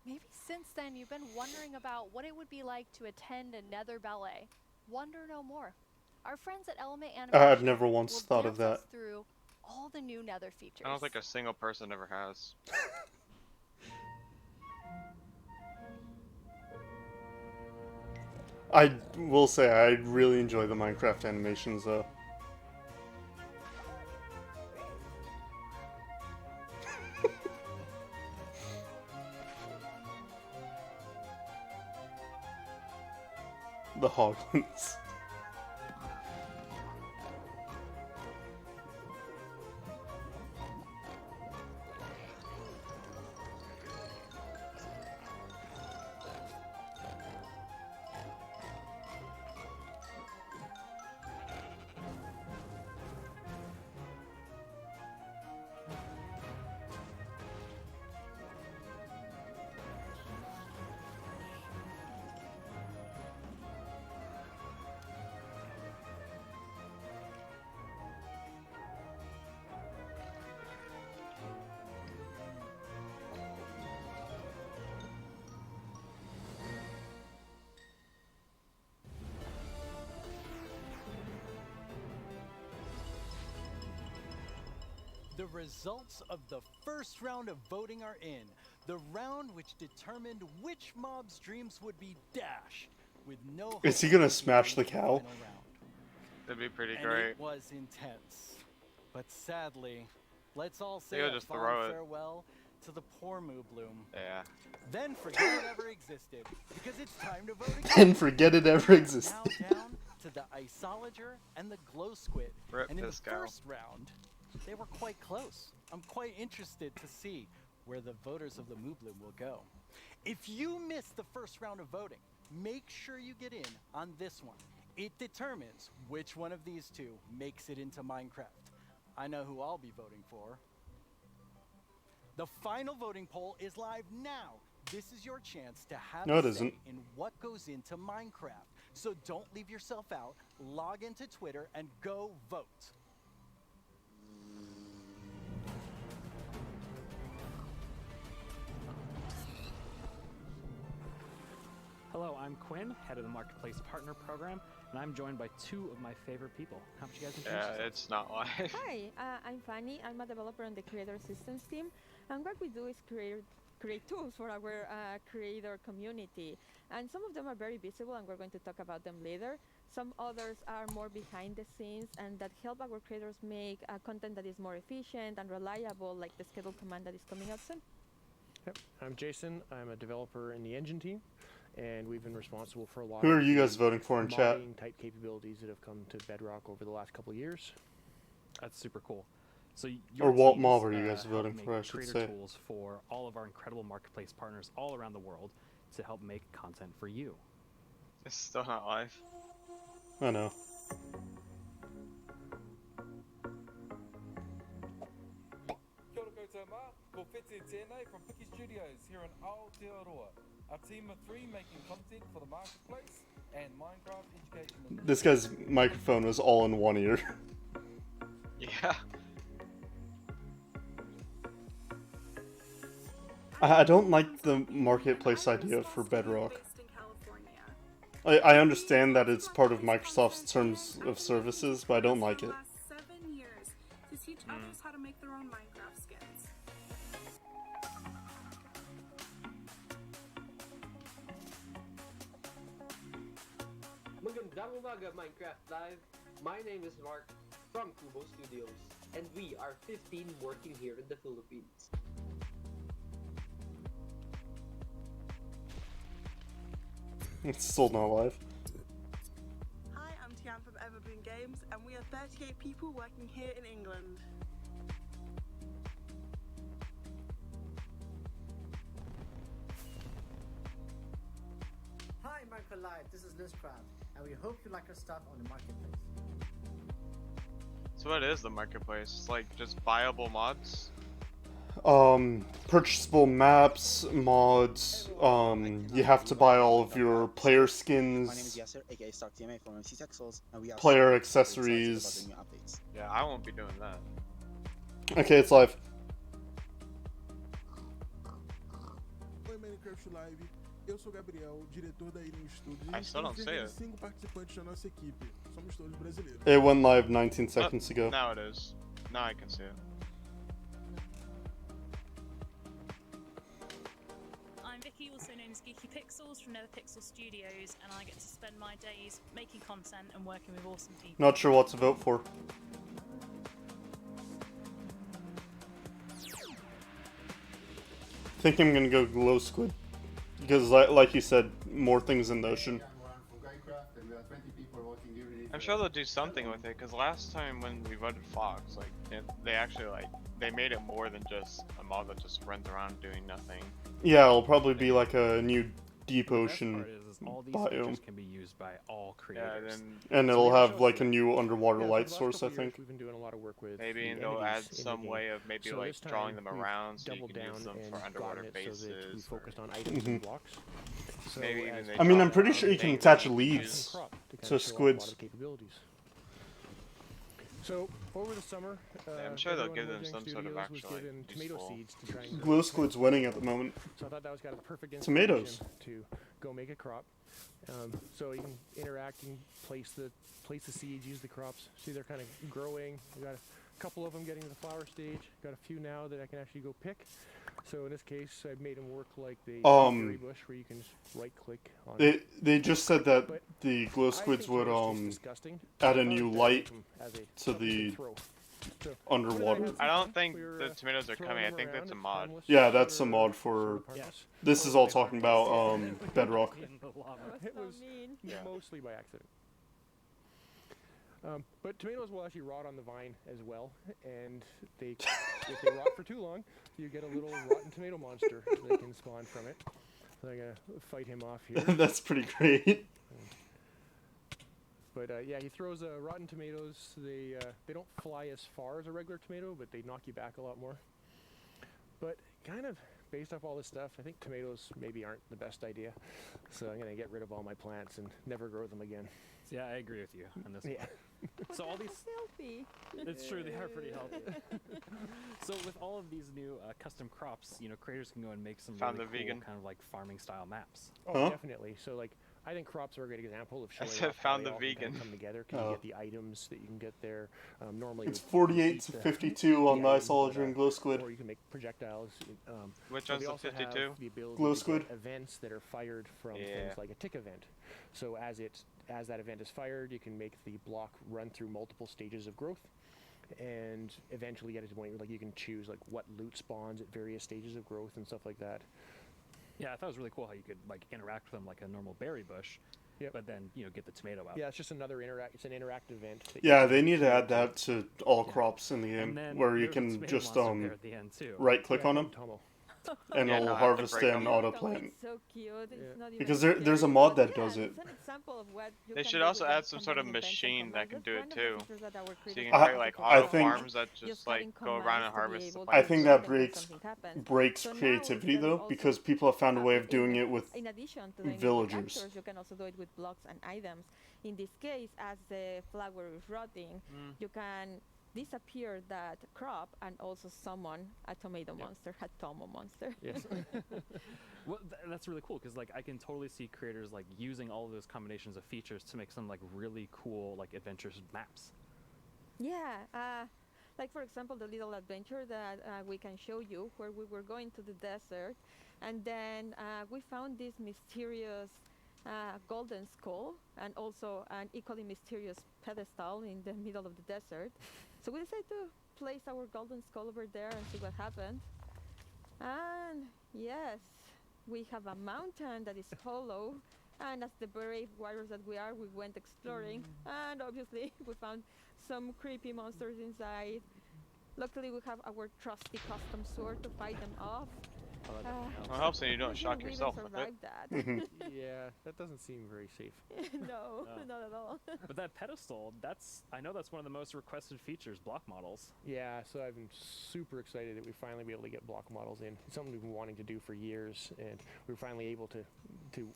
S1: Maybe since then you've been wondering about what it would be like to attend a Nether ballet. Wonder no more. Our friends at Element Animation
S2: I've never once
S1: will
S2: thought
S1: dance
S2: of that.
S1: us through all the new Nether features.
S7: I don't think a single person ever has.
S2: I will say I really enjoy the Minecraft animations though. The Hoglins.
S8: The results of the first round of voting are in. The round which determined which mob's dreams would be dashed with no.
S2: Is he gonna smash the cow?
S7: That'd be pretty
S8: And
S7: great.
S8: it was intense. But sadly, let's all say
S7: He'll
S8: a
S7: just
S8: fond
S7: throw it.
S8: farewell to the poor Moo Bloom.
S7: Yeah.
S8: Then forget it ever existed, because it's time to vote again.
S2: Then forget it ever existed.
S8: Now down to the Isolager and the Glow Squid.
S7: Rip
S8: And in the
S7: this cow.
S8: first round, they were quite close. I'm quite interested to see where the voters of the Moo Bloom will go. If you missed the first round of voting, make sure you get in on this one. It determines which one of these two makes it into Minecraft. I know who I'll be voting for. The final voting poll is live now. This is your chance to have
S2: No, it
S8: a
S2: isn't.
S8: say in what goes into Minecraft. So don't leave yourself out. Log into Twitter and go vote.
S5: Hello, I'm Quinn, head of the Marketplace Partner Program, and I'm joined by two of my favorite people. How about you guys introduce yourselves?
S7: It's not live.
S10: Hi, I'm Fanny. I'm a developer on the Creator Systems team, and what we do is create tools for our creator community. And some of them are very visible, and we're going to talk about them later. Some others are more behind the scenes, and that help our creators make content that is more efficient and reliable, like the schedule command that is coming out soon.
S12: Yep. I'm Jason. I'm a developer in the engine team, and we've been responsible for a lot
S2: Who
S12: of
S2: are you guys
S12: the
S2: voting for in chat?
S12: modding type capabilities that have come to Bedrock over the last couple of years.
S5: That's super cool. So
S2: Or what
S5: teams,
S2: mob are you guys
S5: help
S2: voting
S5: make
S2: for, I should
S5: creator
S2: say.
S5: tools for all of our incredible marketplace partners all around the world to help make content for you.
S7: It's still not live.
S2: I know.
S16: Kia ora koutou mā, ko Pete tēnei from Piki Studios here in Aotearoa. A team of 3 making content for the marketplace and Minecraft education.
S2: This guy's microphone was all in one ear.
S7: Yeah.
S2: I don't like the marketplace idea for Bedrock. I understand that it's part of Microsoft's terms of services, but I don't like it.
S22: Last 7 years to teach others how to make their own Minecraft skins.
S6: Magandang umaga, Minecraft Live.
S4: My name is Mark from Kubo Studios, and we are 15 working here in the Philippines.
S2: It's still not live.
S15: Hi, I'm Tian from Evergreen Games, and we are 38 people working here in England.
S18: Hi, Minecraft Live, this is Lizcraft, and we hope you like our stuff on the marketplace.
S7: So what is the marketplace? It's like just buyable mods?
S2: Purchasable maps, mods, you have to buy all of your player skins,
S19: My name is Yasser, aka StarkTMA from MC Texels, and we are
S2: player
S19: super
S2: accessories.
S19: excited about the new updates.
S7: Yeah, I won't be doing that.
S2: Okay, it's live.
S23: Oi, Minecraft Live. Eu sou Gabriel, diretor da Irim Studios.
S7: I still don't say it.
S23: 5 participantes da nossa equipe. Somos todos brasileiros.
S2: It went live 19 seconds ago.
S7: Now it is. Now I can see it.
S26: I'm Vicky, also known as Geeky Pixels from NetherPixel Studios, and I get to spend my days making content and working with awesome people.
S2: Not sure what to vote for. I think I'm gonna go Glow Squid. Because, like you said, more things in the ocean.
S7: I'm sure they'll do something with it, because last time when we voted Fox, like, they actually, like, they made it more than just a mod that just runs around doing nothing.
S2: Yeah, it'll probably be like a new deep ocean
S5: Part is all these
S2: biome.
S5: features can be used by all creators.
S2: And
S5: So
S2: it'll
S5: maybe
S2: have
S5: show
S2: like a
S5: some-
S2: new underwater
S5: Yeah,
S2: light
S5: for the last
S2: source, I
S5: couple years,
S2: think.
S5: We've been doing a lot of work with
S7: Maybe
S5: the
S7: they'll
S5: entities
S7: add
S5: in the
S7: some
S5: game.
S7: way of maybe
S5: So
S7: like
S5: this time
S7: drawing them
S5: we've
S7: around so you
S5: doubled
S7: can use
S5: down
S7: them for
S5: and
S7: underwater
S5: gotten it so that we
S7: bases.
S5: focused on items and blocks. So
S7: Maybe even
S5: as
S7: they
S2: I mean, I'm
S7: drop
S2: pretty
S7: down
S2: sure you can
S7: things
S2: attach
S7: that you
S2: leads
S7: use.
S5: crop to
S2: to
S5: kind of show off a lot
S2: squids.
S5: of capabilities. So over the summer,
S7: I'm sure they'll
S5: everyone
S7: give
S5: at
S7: them
S5: Mojang
S7: some sort of
S5: Studios was
S7: actual, like,
S5: given tomato
S7: useful-
S5: seeds to try and grow
S2: Glow
S5: crops.
S2: Squid's winning at the moment.
S5: So I thought that was kind of the perfect
S2: Tomatoes.
S5: inspiration to go make a crop. So you can interact, you can place the seeds, use the crops. See, they're kind of growing. We got a couple of them getting to the flower stage. Got a few now that I can actually go pick. So in this case, I've made them work like the berry bush, where you can just right-click on it.
S2: They just said that
S5: But
S2: the Glow
S5: I
S2: Squids
S5: think
S2: would
S5: tomatoes taste disgusting.
S2: add
S5: I
S2: a
S5: thought
S2: new
S5: I'd
S2: light
S5: make 'em as a
S2: to
S5: something you
S2: the
S5: can throw. So
S2: underwater.
S7: I don't think the tomatoes are coming. I think that's a mod.
S2: Yeah, that's a mod for. This is all talking about Bedrock.
S5: It was mostly by accident. But tomatoes will actually rot on the vine as well, and if they rot for too long, you get a little rotten tomato monster that can spawn from it. So I gotta fight him off here.
S2: That's pretty great.
S5: But yeah, he throws rotten tomatoes. They don't fly as far as a regular tomato, but they knock you back a lot more. But kind of based off all this stuff, I think tomatoes maybe aren't the best idea. So I'm gonna get rid of all my plants and never grow them again. Yeah, I agree with you on this one. So all these
S10: healthy.
S5: It's true, they are pretty healthy. So with all of these new custom crops, creators can go and make some
S7: Found
S5: really
S7: the
S5: cool
S7: vegan.
S5: kind of like farming style maps.
S2: Huh?
S5: Oh, definitely. So like, I think crops are a great example of
S7: I
S5: showing
S7: said
S5: off how
S7: found
S5: they
S7: the
S5: all can kind
S7: vegan.
S5: of come together. Because
S2: Oh.
S5: you get the items that you can get there. Normally,
S2: It's
S5: with
S2: 48
S5: each
S2: to
S5: the-
S2: 52 on
S5: the
S2: the
S5: items,
S2: Isologer
S5: but,
S2: and Glow Squid.
S5: Or you can make projectiles.
S7: Which
S5: but
S7: one's
S5: they
S7: the
S5: also have
S7: 52?
S5: The ability
S2: Glow
S5: to
S2: Squid.
S5: get events that are fired from
S7: Yeah.
S5: things like a tick event. So as that event is fired, you can make the block run through multiple stages of growth, and eventually get to the point where like you can choose like what loot spawns at various stages of growth and stuff like that.
S27: Yeah, I thought it was really cool how you could like interact with them like a normal berry bush, but then get the tomato out.
S5: Yeah, it's just another It's an interactive event. that
S2: Yeah,
S5: you
S2: they
S5: can
S2: need to add
S5: do.
S2: that to all crops in the
S27: And
S2: game,
S27: then
S2: where you
S27: there's a
S2: can
S27: tomato
S2: just
S27: monster pair at the end, too.
S2: right click
S5: Yeah,
S2: on them,
S5: Tomo.
S2: and
S7: Yeah,
S2: it'll
S7: no, I have to
S2: harvest
S7: break
S2: and
S7: them.
S2: auto plant.
S10: It's so cute. It's not even
S2: Because
S10: scary,
S2: there's a mod
S10: but
S2: that
S10: yeah,
S2: does it.
S10: It's an example of what you
S7: They
S10: can
S7: should
S10: do
S7: also
S10: with
S7: add some sort of
S10: combining events and
S7: machine that can
S10: commands.
S7: do
S10: That's
S7: it
S10: one of the
S7: too.
S10: features that our
S7: So you
S10: creators
S7: can
S2: I-
S7: create like
S2: I
S7: auto
S2: think-
S7: farms that just
S10: Just
S7: like
S10: having
S7: go around and
S10: commands to be
S7: harvest
S10: able
S7: the
S10: to
S2: I
S7: plants.
S2: think
S10: do
S2: that
S10: something when something happens.
S2: breaks
S10: So now
S2: creativity
S10: instead
S2: though,
S10: of also
S2: because people have found a way of doing
S10: in-
S2: it with
S10: in addition to doing it with
S2: villagers.
S10: actors, you can also do it with blocks and items. In this case, as the flower is rotting, you can disappear that crop and also summon a tomato monster, a Tomo monster.
S27: Yes. Well, that's really cool because like I can totally see creators like using all of those combinations of features to make some like really cool like adventures maps.
S10: Yeah, like for example, the little adventure that we can show you, where we were going to the desert, and then we found this mysterious golden skull and also an equally mysterious pedestal in the middle of the desert. So we decided to place our golden skull over there and see what happened. And yes, we have a mountain that is hollow. And as the brave warriors that we are, we went exploring. And obviously, we found some creepy monsters inside. Luckily, we have our trusty custom sword to fight them off.
S7: Well, it helps that you don't shock yourself with it.
S10: That.
S5: Yeah, that doesn't seem very safe.
S10: No, not at all.
S27: But that pedestal, I know that's one of the most requested features, block models.
S5: Yeah, so I've been super excited that we finally be able to get block models in. It's something we've been wanting to do for years, and we were finally able to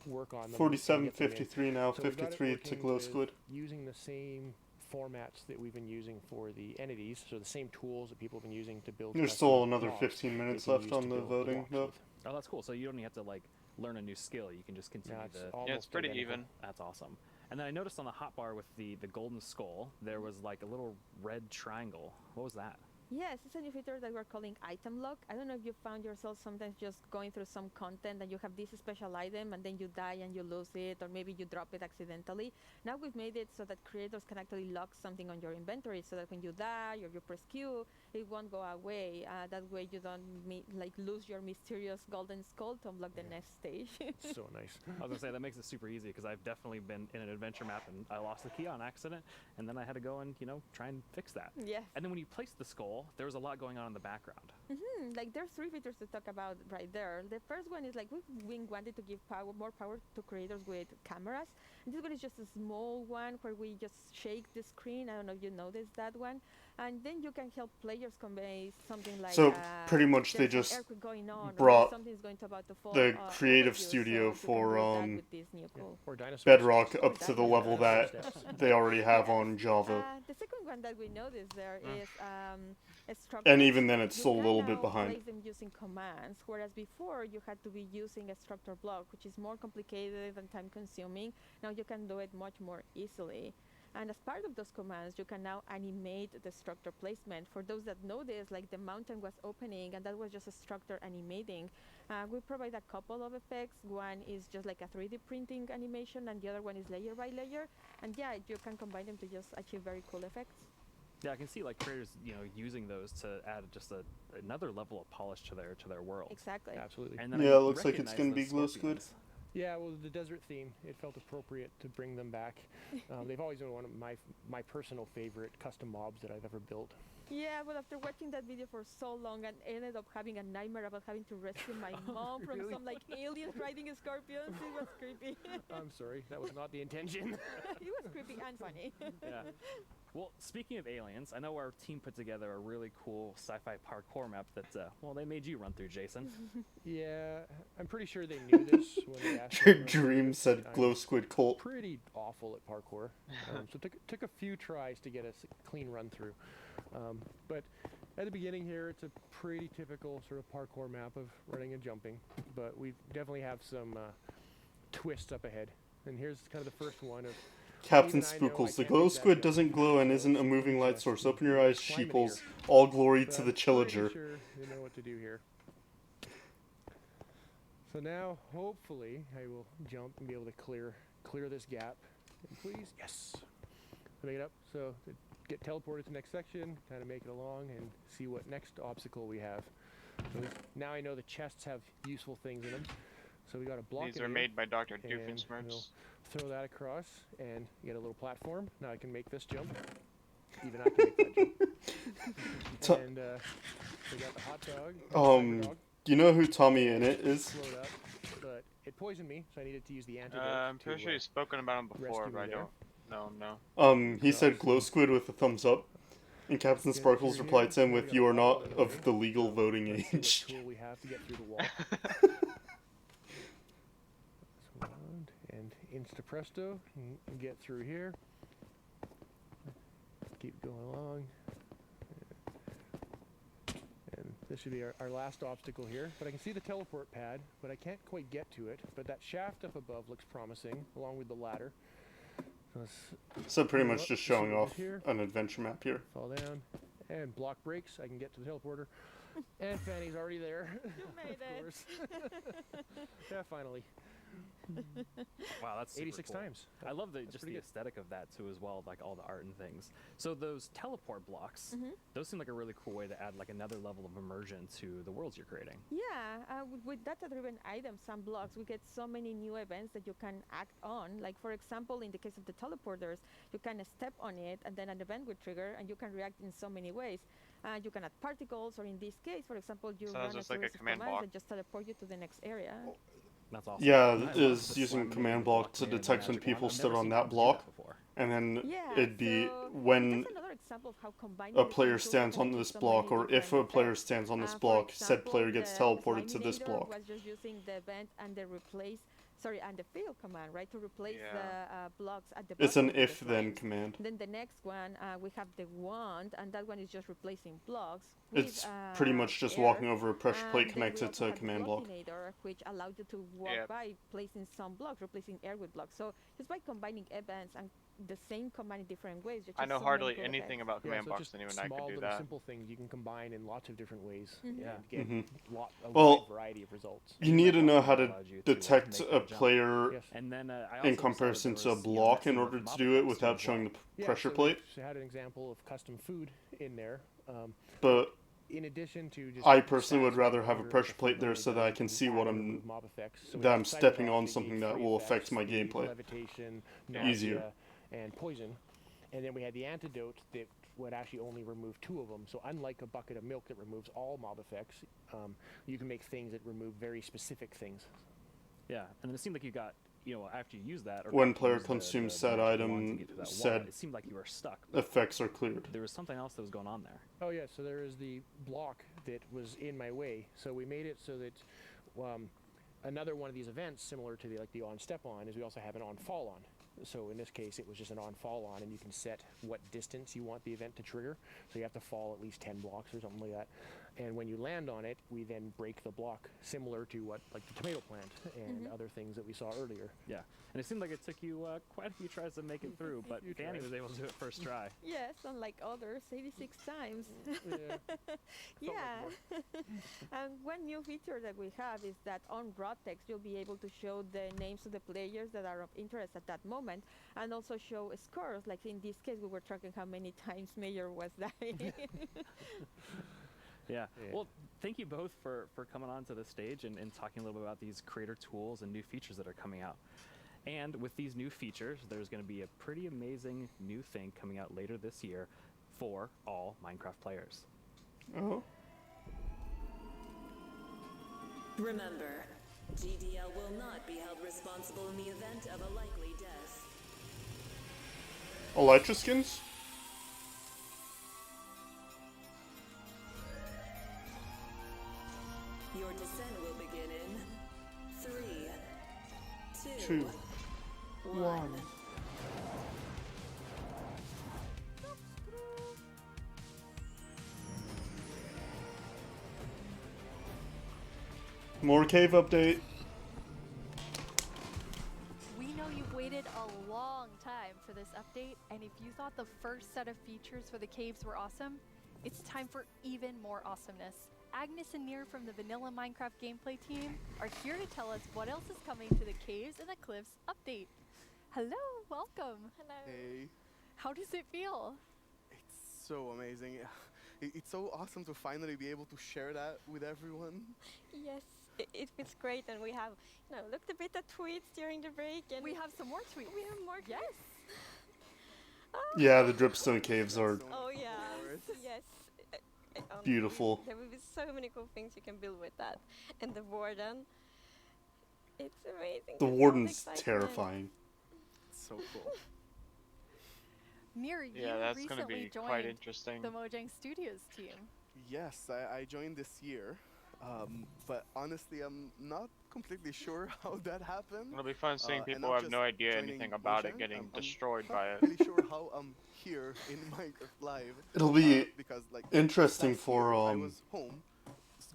S5: work on them.
S2: 47, 53 now,
S5: So we've got it
S2: 53 to
S5: working
S2: Glow
S5: with
S2: Squid.
S5: Using the same formats that we've been using for the entities, so the same tools that people have been using to build.
S2: There's
S5: custom
S2: still another
S5: blocks
S2: 15
S5: they
S2: minutes
S5: can
S2: left
S5: use to
S2: on the
S5: build
S2: voting,
S5: blocks
S2: though.
S5: with.
S27: Oh, that's cool. So you don't even have to like learn a new skill. You can just continue
S5: it's
S27: to.
S7: Yeah, it's pretty even.
S27: That's awesome. And then I noticed on the hotbar with the golden skull, there was like a little red triangle. What was that?
S10: Yes, it's a new feature that we're calling item lock. I don't know if you found yourself sometimes just going through some content and you have this special item and then you die and you lose it, or maybe you drop it accidentally. Now we've made it so that creators can actually lock something on your inventory so that when you die or you press Q, it won't go away. That way you don't lose your mysterious golden skull to unlock the next stage.
S5: So nice.
S27: I was gonna say that makes it super easy because I've definitely been in an adventure map and I lost the key on accident, and then I had to go and try and fix that.
S10: Yes.
S27: And then when you place the skull, there was a lot going on in the background.
S10: Like there's 3 features to talk about right there. The first one is like we wanted to give more power to creators with cameras. And this one is just a small one where we just shake the screen. I don't know if you noticed that one. And then you can help players convey something like
S2: So pretty much they
S10: there's an
S2: just
S10: earthquake going on, or
S2: brought
S10: something's about to fall,
S2: the
S10: over
S2: creative
S10: you, so
S2: studio
S10: you can
S2: for
S10: do that with this new tool.
S5: Or dinosaurs.
S2: Bedrock
S10: Or
S2: up to the
S10: dinosaurs.
S2: level that they already have on Java.
S10: The second one that we noticed there is
S2: And even then it's
S10: you
S2: still a
S10: can
S2: little bit
S10: now
S2: behind.
S10: place them using commands, whereas before you had to be using a structure block, which is more complicated and time consuming. Now you can do it much more easily. And as part of those commands, you can now animate the structure placement. For those that noticed, like the mountain was opening and that was just a structure animating. We provide a couple of effects. One is just like a 3D printing animation and the other one is layer by layer. And yeah, you can combine them to just achieve very cool effects.
S27: Yeah, I can see like creators, using those to add just another level of polish to their world.
S10: Exactly.
S5: Absolutely.
S27: And then
S2: Yeah,
S27: I
S2: it looks like it's
S27: recognize
S2: gonna
S27: the
S2: be Glow Squid.
S27: scorpions.
S5: Yeah, well, the desert theme, it felt appropriate to bring them back. They've always been one of my personal favorite custom mobs that I've ever built.
S10: Yeah, but after watching that video for so long, I ended up having a nightmare about having to rescue my mom from
S5: Really?
S10: some aliens riding scorpions. It was creepy.
S5: I'm sorry, that was not the intention.
S10: It was creepy and funny.
S27: Yeah. Well, speaking of aliens, I know our team put together a really cool sci-fi parkour map that, they made you run through, Jason.
S5: Yeah, I'm pretty sure they knew this when they asked me.
S2: Dream said Glow Squid Colt.
S5: Pretty awful at parkour, so took a few tries to get a clean run through. But at the beginning here, it's a pretty typical sort of parkour map of running and jumping, but we definitely have some twists up ahead. And here's kind of the first one of
S2: Captain
S5: even I know I
S2: Spookles, the
S5: can't
S2: glow
S5: make that
S2: squid
S5: jump.
S2: doesn't glow and isn't a moving light source. Open your eyes,
S5: Climb it
S2: sheeples.
S5: here.
S2: All glory
S5: But
S2: to
S5: I'm
S2: the
S5: pretty
S2: Chillager.
S5: sure you know what to do here. So now, hopefully, I will jump and be able to clear this gap. And please, yes. Make it up. So get teleported to the next section, kind of make it along, and see what next obstacle we have. So now I know the chests have useful things in them. So we got a block.
S7: These
S5: in
S7: are
S5: here,
S7: made by Dr.
S5: and
S7: Doofenshmirtz.
S5: we'll throw that across and get a little platform. Now I can make this jump. Even I can make that jump. And we got the hot dog. Cyber dog.
S2: You know who Tommy in it is?
S5: Slowed up, but it poisoned me, so I needed to use the antidote.
S7: I'm pretty sure you've spoken about him before,
S5: rescue
S7: but I
S5: me there.
S7: don't. No.
S2: He said Glow Squid with a thumbs up. And Captain Sparkles replied to him with, "You are not of the legal voting
S5: Let's see what
S2: age."
S5: tool we have to get through the wall. And insta presto, and get through here. Keep going along. And this should be our last obstacle here. But I can see the teleport pad, but I can't quite get to it. But that shaft up above looks promising, along with the ladder. So,
S2: So pretty much just
S5: see what
S2: showing
S5: we
S2: off
S5: did here.
S2: an adventure map here.
S5: Fall down. And block breaks. I can get to the teleporter. And Fanny's already there.
S10: You made
S5: of
S10: it.
S5: course. Yeah, finally.
S27: Wow, that's super
S5: 86
S27: cool.
S5: times.
S27: I love the
S5: That's
S27: just
S5: pretty
S27: the
S5: good.
S27: aesthetic of that too as well, like all the art and things. So those teleport blocks, those seem like a really cool way to add like another level of immersion to the worlds you're creating.
S10: Yeah, with data-driven items and blocks, we get so many new events that you can act on. Like, for example, in the case of the teleporters, you can step on it and then an event will trigger and you can react in so many ways. You can add particles, or in this case, for example, you
S7: So
S10: run
S7: that's
S10: a
S7: just like a
S10: series of
S7: command
S10: commands
S7: block.
S10: that just teleport you to the next area.
S27: That's awesome.
S2: Yeah,
S27: I love
S2: is
S27: the
S2: using
S27: slaminated
S2: command block to
S27: command in
S2: detect when
S27: Magic 1.
S2: people
S27: I've
S2: stood
S27: never
S2: on
S27: seen
S2: that
S27: teams do
S2: block,
S27: before.
S2: and then
S10: Yeah,
S2: it'd be
S10: so
S2: when
S10: that's another example of how combining
S2: a
S10: different
S2: player
S10: tools
S2: stands
S10: can
S2: on
S10: achieve
S2: this
S10: so
S2: block,
S10: many
S2: or if a
S10: different
S2: player
S10: effects.
S2: stands on this
S10: For
S2: block, said
S10: example,
S2: player gets
S10: the
S2: teleported to this
S10: Slaminator
S2: block.
S10: was just using the event and the replace, and the fail command, right, to replace the blocks at the
S2: It's
S10: bottom
S2: an
S10: of the
S2: if-then
S10: slide.
S2: command.
S10: Then the next one, we have the wand, and that one is just replacing blocks. With,
S2: It's pretty much just
S10: air.
S2: walking over a pressure plate
S10: And then we
S2: connected
S10: also
S2: to a
S10: have the
S2: command block.
S10: Blockinator, which allowed you to walk
S7: Yep.
S10: by placing some blocks, replacing air with blocks. So just by combining events and the same command in different ways, you
S7: I
S10: achieve
S7: know
S10: so many
S7: hardly
S10: cool
S7: anything
S10: effects.
S7: about command
S5: so
S7: blocks,
S5: just
S7: and even
S5: small
S7: I could do
S5: little
S7: that.
S5: simple things you can combine in lots of different ways
S10: Mhm.
S5: and get
S2: Mhm.
S5: a
S2: Well,
S5: wide variety of results.
S2: You need to know how to
S27: allowed you to
S2: detect
S27: make
S2: a
S27: that jump.
S2: player
S5: Yes.
S27: And then I also
S2: in
S27: saw that
S2: comparison
S27: there
S2: to a
S27: was,
S2: block in
S27: mixing
S2: order
S27: with
S2: to
S27: mob
S2: do it
S27: effects
S2: without
S27: as
S2: showing
S27: well.
S2: the pressure
S5: so
S2: plate.
S5: they had an example of custom food in there.
S2: But
S5: In addition to just
S2: I personally would
S5: stats
S2: rather
S5: and
S2: have a
S5: order
S2: pressure
S5: of the
S2: plate
S5: food
S2: there
S5: when
S2: so
S5: they
S2: that I
S5: go,
S2: can
S5: you
S2: see
S5: add
S2: what
S5: and
S2: I'm
S5: remove mob effects. So
S2: that
S5: we
S2: I'm
S5: decided
S2: stepping
S5: off,
S2: on
S5: they
S2: something
S5: gave
S2: that
S5: three
S2: will affect
S5: effects,
S2: my
S5: the
S2: gameplay
S5: levitation,
S2: easier.
S5: nausea, and poison. And then we had the antidote that would actually only remove 2 of them. So unlike a bucket of milk that removes all mob effects, you can make things that remove very specific things.
S27: Yeah, and it seemed like you got, after you use that, or
S2: When
S27: got to
S2: player
S27: use
S2: consumes
S27: the
S2: said
S27: magic wand to
S2: item,
S27: get to that wall,
S2: said
S27: it seemed like you were stuck.
S2: effects are cleared.
S27: There was something else that was going on there.
S5: Oh yeah, so there is the block that was in my way. So we made it so that another one of these events, similar to the on step on, is we also have an on fall on. So in this case, it was just an on fall on, and you can set what distance you want the event to trigger. So you have to fall at least 10 blocks or something like that. And when you land on it, we then break the block, similar to what like the tomato plant and other things that we saw earlier.
S27: Yeah, and it seemed like it took you quite a few tries to make it through, but Danny was able to do it first try.
S10: Yes, unlike others, 86 times. Yeah. And one new feature that we have is that on raw text, you'll be able to show the names of the players that are of interest at that moment, and also show scores. Like in this case, we were tracking how many times Mayor was dying.
S27: Yeah. Well, thank you both for coming on to the stage and talking a little bit about these creator tools and new features that are coming out. And with these new features, there's going to be a pretty amazing new thing coming out later this year for all Minecraft players.
S2: Oh.
S9: Remember, GDL will not be held responsible in the event of a likely death.
S2: Elytra skins?
S9: Your descent will begin in 3,
S2: 2,
S9: 1.
S2: More cave update.
S1: We know you've waited a long time for this update, and if you thought the first set of features for the caves were awesome, it's time for even more awesomeness. Agnes and Nir from the Vanilla Minecraft gameplay team are here to tell us what else is coming to the Caves and the Cliffs update. Hello, welcome.
S14: Hello. Hey.
S1: How does it feel?
S14: It's so amazing. It's so awesome to finally be able to share that with everyone.
S17: Yes, it feels great, and we have, looked a bit at tweets during the break, and
S1: we have some more tweets.
S17: We have more.
S1: Yes.
S2: Yeah, the Dripstone caves are
S17: Oh yeah. Yes.
S2: beautiful.
S17: There will be so many cool things you can build with that, and the warden. It's amazing.
S2: The
S17: There's so
S2: warden's
S17: much excitement.
S2: terrifying.
S14: So cool.
S1: Mir, you
S7: Yeah, that's gonna
S1: recently
S7: be
S1: joined
S7: quite interesting.
S1: the Mojang Studios team.
S14: Yes, I joined this year, but honestly, I'm not completely sure how that happened.
S7: It'll be fun seeing
S14: and
S7: people
S14: not
S7: have
S14: just
S7: no idea
S14: joining
S7: anything about it
S14: Mojang.
S7: getting
S14: I'm
S7: destroyed
S14: not
S7: by it.
S14: really sure how I'm here in Minecraft Live.
S2: It'll be
S14: because like
S2: interesting
S14: last
S2: for,
S14: year, I was home,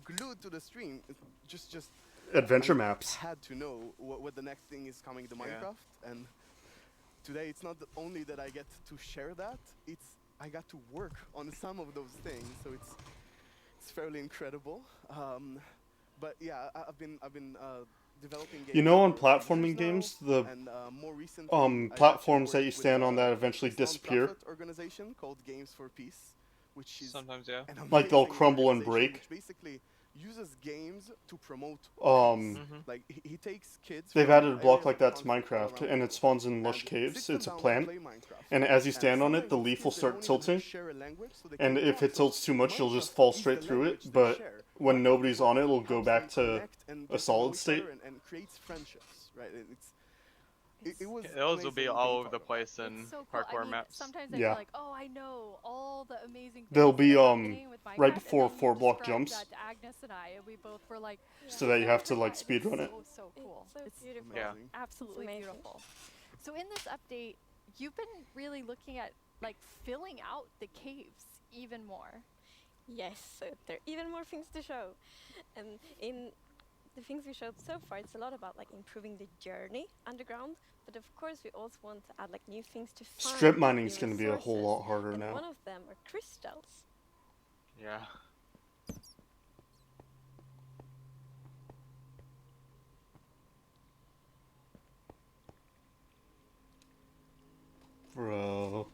S14: glued to the stream, just
S2: Adventure
S14: I
S2: maps.
S14: Had to know what the next thing is coming to Minecraft, and today it's not only that I get to share that, it's I got to work on some of those things, so it's fairly incredible. But yeah, I've been developing games.
S2: You know, on
S14: for years
S2: platforming
S14: now,
S2: games, the
S14: and, more recently, I actually
S2: platforms that
S14: worked
S2: you
S14: with
S2: stand on that
S14: a
S2: eventually disappear,
S14: non-profit organization called Games for Peace, which is
S7: Sometimes, yeah.
S14: an
S2: like they'll
S14: amazing
S2: crumble and
S14: organization
S2: break.
S14: which basically uses games to promote
S2: Um,
S14: peace. Like he takes kids.
S2: They've
S14: from
S2: added a block
S14: areas
S2: like
S14: of
S2: that to
S14: conflict all
S2: Minecraft,
S14: around
S2: and
S14: the
S2: it spawns in lush
S14: and
S2: caves.
S14: sits them
S2: It's a
S14: down to
S2: plant,
S14: play Minecraft.
S2: and as you
S14: And
S2: stand on it,
S14: sometimes
S2: the
S14: those
S2: leaf will
S14: kids, they
S2: start
S14: don't even
S2: tilting.
S14: share a language, so they
S2: And
S14: can
S2: if
S14: talk.
S2: it
S14: So
S2: tilts too much, you'll just
S14: Minecraft
S2: fall
S14: is
S2: straight
S14: the
S2: through
S14: language
S2: it.
S14: they
S2: But
S14: share.
S2: when
S14: Minecraft
S2: nobody's
S14: is what
S2: on it, it'll go
S14: helps
S2: back
S14: them
S2: to
S14: connect and
S2: a
S14: get to know
S2: solid
S14: each
S2: state.
S14: other and creates friendships, right? It was
S7: Those will be
S14: amazing
S7: all
S14: being
S7: over the
S14: part of
S7: place in
S1: It's so cool. I
S7: parkour
S1: mean,
S7: maps.
S1: sometimes I
S2: Yeah.
S1: feel like, oh, I know all the amazing things
S2: They'll be
S1: that are happening with Minecraft,
S2: right before
S1: and then you
S2: 4-block
S1: described
S2: jumps,
S1: that to Agnes and I, and we both were like,
S2: so that you have to like
S1: "Yeah,
S2: speedrun it.
S1: it's so cool.
S17: So
S1: It's
S17: beautiful.
S7: Yeah.
S1: absolutely
S17: amazing.
S1: beautiful. So in this update, you've been really looking at like filling out the caves even more.
S17: Yes, so there are even more things to show. And in the things we showed so far, it's a lot about like improving the journey underground. But of course, we also want to add like new things to find.
S2: Strip mining's
S17: new
S2: gonna be a whole
S17: resources.
S2: lot harder
S17: and
S2: now.
S17: one of them are crystals.
S7: Yeah.
S2: Bro.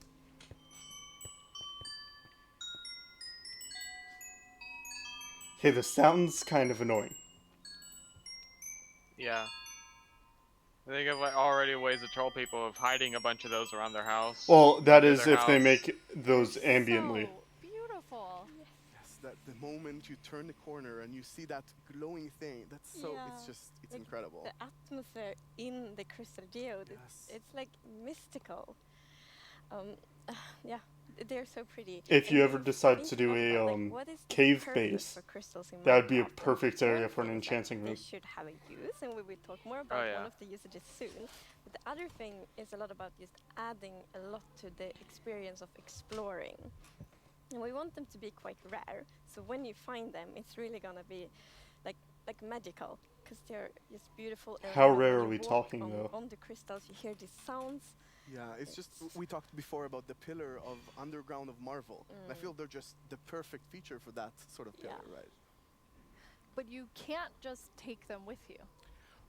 S2: Okay, the sound's kind of annoying.
S7: Yeah. I think of like already ways to troll people of hiding a bunch of those around their house.
S2: Well, that
S7: under
S2: is
S7: their
S2: if they
S7: house.
S2: make those ambiently.
S1: So beautiful.
S14: Yes, that the moment you turn the corner and you see that glowing thing, that's so, it's
S17: Yeah.
S14: just, it's
S17: Like,
S14: incredible.
S17: The atmosphere in the crystal geode, it's like mystical. Yeah, they're so pretty.
S2: If you
S17: And
S2: ever
S17: we've
S2: decide
S17: been
S2: to do
S17: talking
S2: a
S17: about, like, what is the
S2: cave
S17: purpose
S2: base,
S17: for crystals in
S2: that would be a
S17: Minecraft? And
S2: perfect
S17: one
S2: area for an
S17: thing is that
S2: enchanting
S17: they
S2: room.
S17: should have a use, and we will talk more about
S7: yeah.
S17: one of the usages soon. But the other thing is a lot about just adding a lot to the experience of exploring. And we want them to be quite rare, so when you find them, it's really gonna be like magical, because they're just beautiful. And
S2: How
S17: when
S2: rare
S17: you
S2: are we
S17: walk
S2: talking,
S17: on,
S2: though?
S17: on the crystals, you hear these sounds.
S14: Yeah, it's just, we talked before about the pillar of underground of Marvel. And I feel they're just the perfect feature for that sort of pillar, right?
S1: But you can't just take them with you.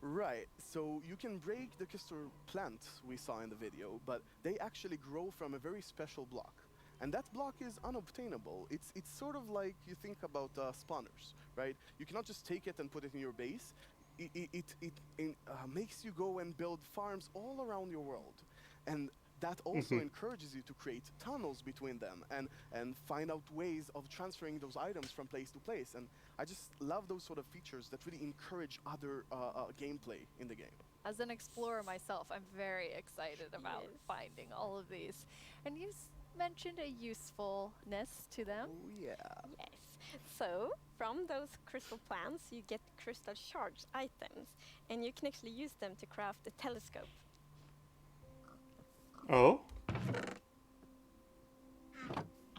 S14: Right, so you can break the crystal plant we saw in the video, but they actually grow from a very special block. And that block is unobtainable. It's sort of like you think about spawners, right? You cannot just take it and put it in your base. It makes you go and build farms all around your world. And that also encourages you to create tunnels between them and find out ways of transferring those items from place to place. And I just love those sort of features that really encourage other gameplay in the game.
S1: As an explorer myself, I'm very excited about finding all of these. And you mentioned a usefulness to them.
S14: Oh, yeah.
S17: Yes. So, from those crystal plants, you get crystal shards items, and you can actually use them to craft a telescope.
S2: Oh?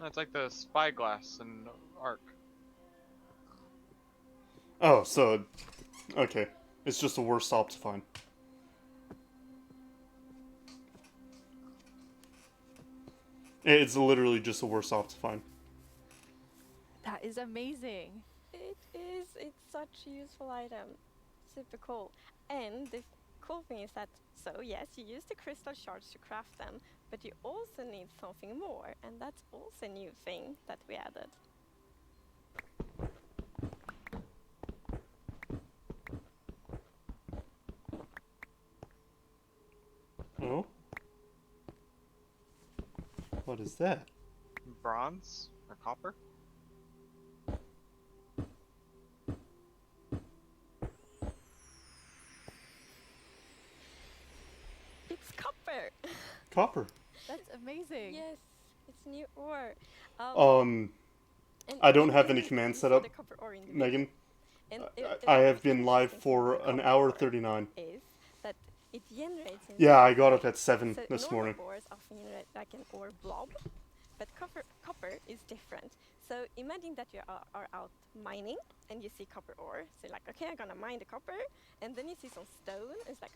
S7: That's like the spyglass in Ark.
S2: Oh, so... Okay. It's just the worst op to find. It's literally just the worst op to find.
S1: That is amazing.
S17: It is. It's such a useful item. Super cool. And the cool thing is that, so yes, you use the crystal shards to craft them, but you also need something more, and that's also a new thing that we added.
S2: Oh? What is that?
S7: Bronze or copper?
S17: It's copper!
S2: Copper.
S1: That's amazing.
S17: Yes, it's new ore.
S2: I don't have any commands set up, Megan. I have been live for an hour 39.
S17: Is that it generates in
S2: Yeah, I got up at 7
S17: so
S2: this morning.
S17: normal ores often generate like an ore blob, but copper is different. So imagine that you are out mining and you see copper ore. So you're like, okay, I'm gonna mine the copper, and then you see some stone. It's like,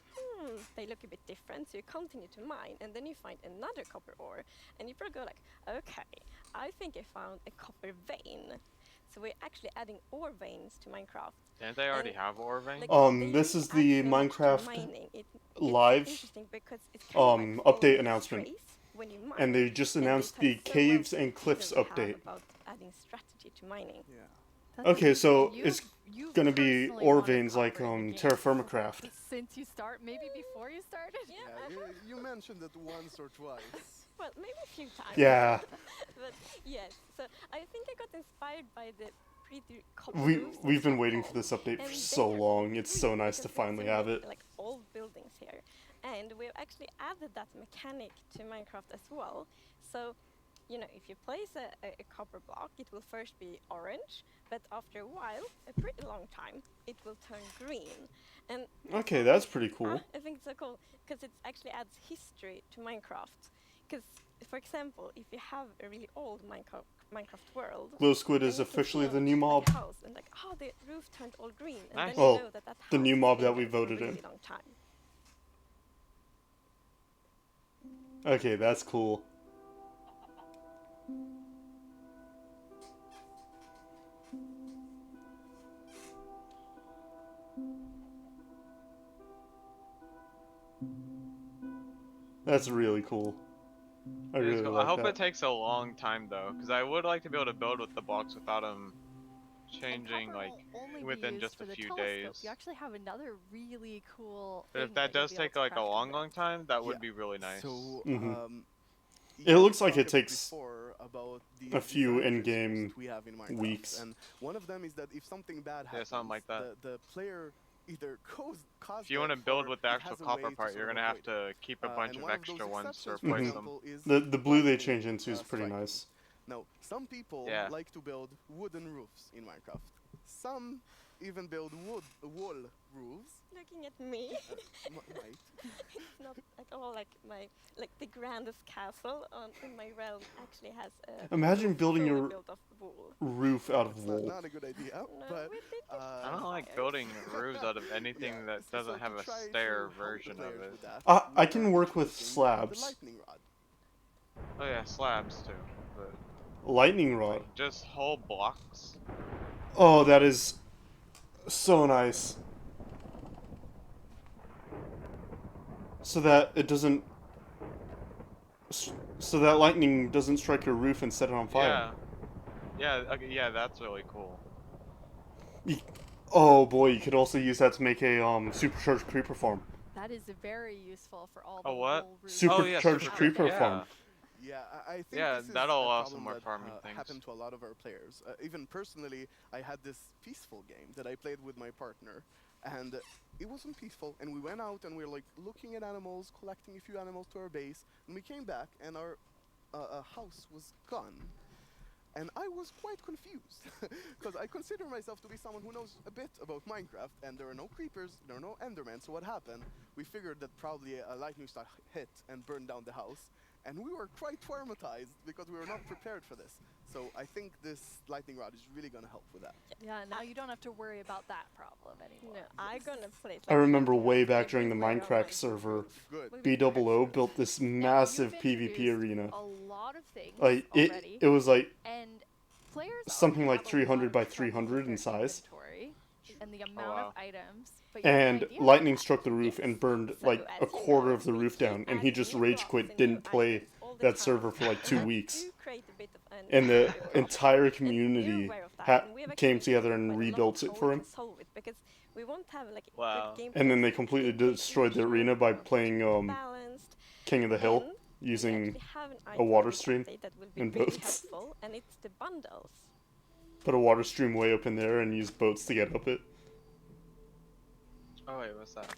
S17: they look a bit different. So you continue to mine, and then you find another copper ore, and you probably go like, okay, I think I found a copper vein. So we're actually adding ore veins to Minecraft.
S7: Didn't they already have ore veins?
S2: This is the Minecraft live update announcement, and they just announced the Caves and Cliffs update.
S17: About adding strategy to mining.
S2: Okay, so it's gonna be ore veins like Terra Firmacraft.
S1: Since you start, maybe before you started.
S14: Yeah, you mentioned it once or twice.
S17: Well, maybe a few times.
S2: Yeah.
S17: But yes, so I think I got inspired by the pretty copper
S2: We've been waiting for this update for so long. It's so nice to finally have it.
S17: Like old buildings here, and we've actually added that mechanic to Minecraft as well. So, you know, if you place a copper block, it will first be orange, but after a while, a pretty long time, it will turn green. And
S2: Okay, that's pretty cool.
S17: I think it's so cool because it actually adds history to Minecraft. Because, for example, if you have a really old Minecraft world,
S2: Glow Squid
S17: then
S2: is
S17: you can
S2: officially the
S17: build
S2: new mob.
S17: like a house and like, oh, the roof turned all green, and
S2: Nice.
S17: then you
S2: Oh,
S17: know that
S2: the new
S17: house
S2: mob
S17: has
S2: that
S17: been
S2: we
S17: there for a
S2: voted
S17: really
S2: in.
S17: long time.
S2: Okay, that's cool. That's really cool. I really
S7: I
S2: like
S7: hope
S2: that.
S7: it takes a long time though, because I would like to be able to build with the blocks without them changing like
S1: Only be
S7: within
S1: used
S7: just
S1: for
S7: a
S1: the
S7: few
S1: telescope.
S7: days.
S1: You actually have another really cool.
S7: But if
S1: thing
S7: that
S1: you'll
S7: does
S1: be able
S7: take
S1: to
S7: like a
S1: craft
S7: long,
S1: with.
S7: long time, that would be really nice.
S14: So,
S2: It
S14: you
S2: looks like
S14: talked
S2: it takes
S14: before about the
S2: a few
S14: design
S2: in-game
S14: principles we have in Minecraft,
S2: weeks.
S14: and one of them is that if something bad
S7: Yeah,
S14: happens,
S7: something like that.
S14: the player either causes
S7: If you want to build with the actual copper part, you're gonna have
S14: to
S7: to keep a bunch
S14: and
S7: of
S14: one of
S7: extra
S14: those
S7: ones to
S14: exceptions, for
S7: replace them.
S14: example, is
S2: The blue they
S14: lightning,
S2: change into is pretty
S14: striking.
S2: nice.
S14: Now, some people
S7: Yeah.
S14: like to build wooden roofs in Minecraft. Some even build wall roofs.
S17: Looking at me,
S14: Right.
S17: it's not at all like the grandest castle in my realm actually has a
S2: Imagine
S17: roof
S2: building
S17: fully
S2: your
S17: built of wool.
S2: roof out of
S14: It's
S2: wool.
S14: not a good idea, but
S7: I don't like building roofs out of anything that doesn't have a stair version of it.
S2: I can work with slabs.
S14: lightning rod.
S7: Oh yeah, slabs too. But
S2: Lightning rod.
S7: just whole blocks.
S2: Oh, that is so nice. So that it doesn't. So that lightning doesn't strike your roof and set it on fire.
S7: Yeah. Yeah. Okay, yeah, that's really cool.
S2: Oh boy, you could also use that to make a supercharged creeper farm.
S1: That is very useful for all the
S7: A what?
S1: wool roofs.
S2: Supercharged creeper
S7: yeah.
S2: farm.
S14: Yeah, I think
S7: Yeah,
S14: this is
S7: that'll
S14: a
S7: allow
S14: problem
S7: some more
S14: that,
S7: farming things.
S14: happened to a lot of our players. Even personally, I had this peaceful game that I played with my partner, and it wasn't peaceful. And we went out and we were like looking at animals, collecting a few animals to our base, and we came back and our house was gone. And I was quite confused, because I consider myself to be someone who knows a bit about Minecraft, and there are no creepers, there are no endermen, so what happened? We figured that probably a lightning strike hit and burned down the house, and we were quite traumatized because we were not prepared for this. So I think this lightning rod is really going to help with that.
S1: Yeah, now you don't have to worry about that problem anymore.
S17: No, I'm gonna place.
S2: I remember way back during the Minecraft server, B00 built this massive PvP arena.
S1: A lot of things
S2: Like
S1: already.
S2: it was like
S1: and players
S2: something
S1: already
S2: like
S1: have a lot
S2: 300
S1: of
S2: by
S1: trouble
S2: 300
S1: with
S2: in
S1: their
S2: size.
S1: inventory and the amount
S7: wow.
S1: of items. But you have an
S2: And
S1: idea of
S2: lightning
S1: that.
S2: struck the roof and burned
S17: So
S2: like
S17: as
S2: a
S17: you
S2: quarter
S17: know,
S2: of the
S17: we
S2: roof
S17: keep
S2: down, and he
S17: adding
S2: just
S17: new
S2: rage
S17: blocks
S2: quit,
S17: and
S2: didn't
S17: new
S2: play
S17: items all the
S2: that
S17: time.
S2: server for like 2
S17: And
S2: weeks.
S17: do create a bit of an
S2: And the
S17: problem.
S2: entire
S17: And
S2: community
S17: you're aware of that, and we have
S2: came
S17: actually
S2: together and
S17: quite a lot of
S2: rebuilt it for
S17: code
S2: him.
S17: to solve it, because we won't have like a
S7: Wow.
S17: good gameplay
S2: And then they
S17: system.
S2: completely
S17: It takes
S2: destroyed the
S17: much
S2: arena
S17: more
S2: by
S17: to
S2: playing
S17: balanced.
S2: King of the Hill
S17: And we
S2: using
S17: actually have an
S2: a
S17: item
S2: water
S17: in the
S2: stream
S17: update that will be
S2: and
S17: really
S2: boats.
S17: helpful, and it's the bundles.
S2: Put a water stream way up in there and use boats to get up it.
S7: Oh wait, what's that?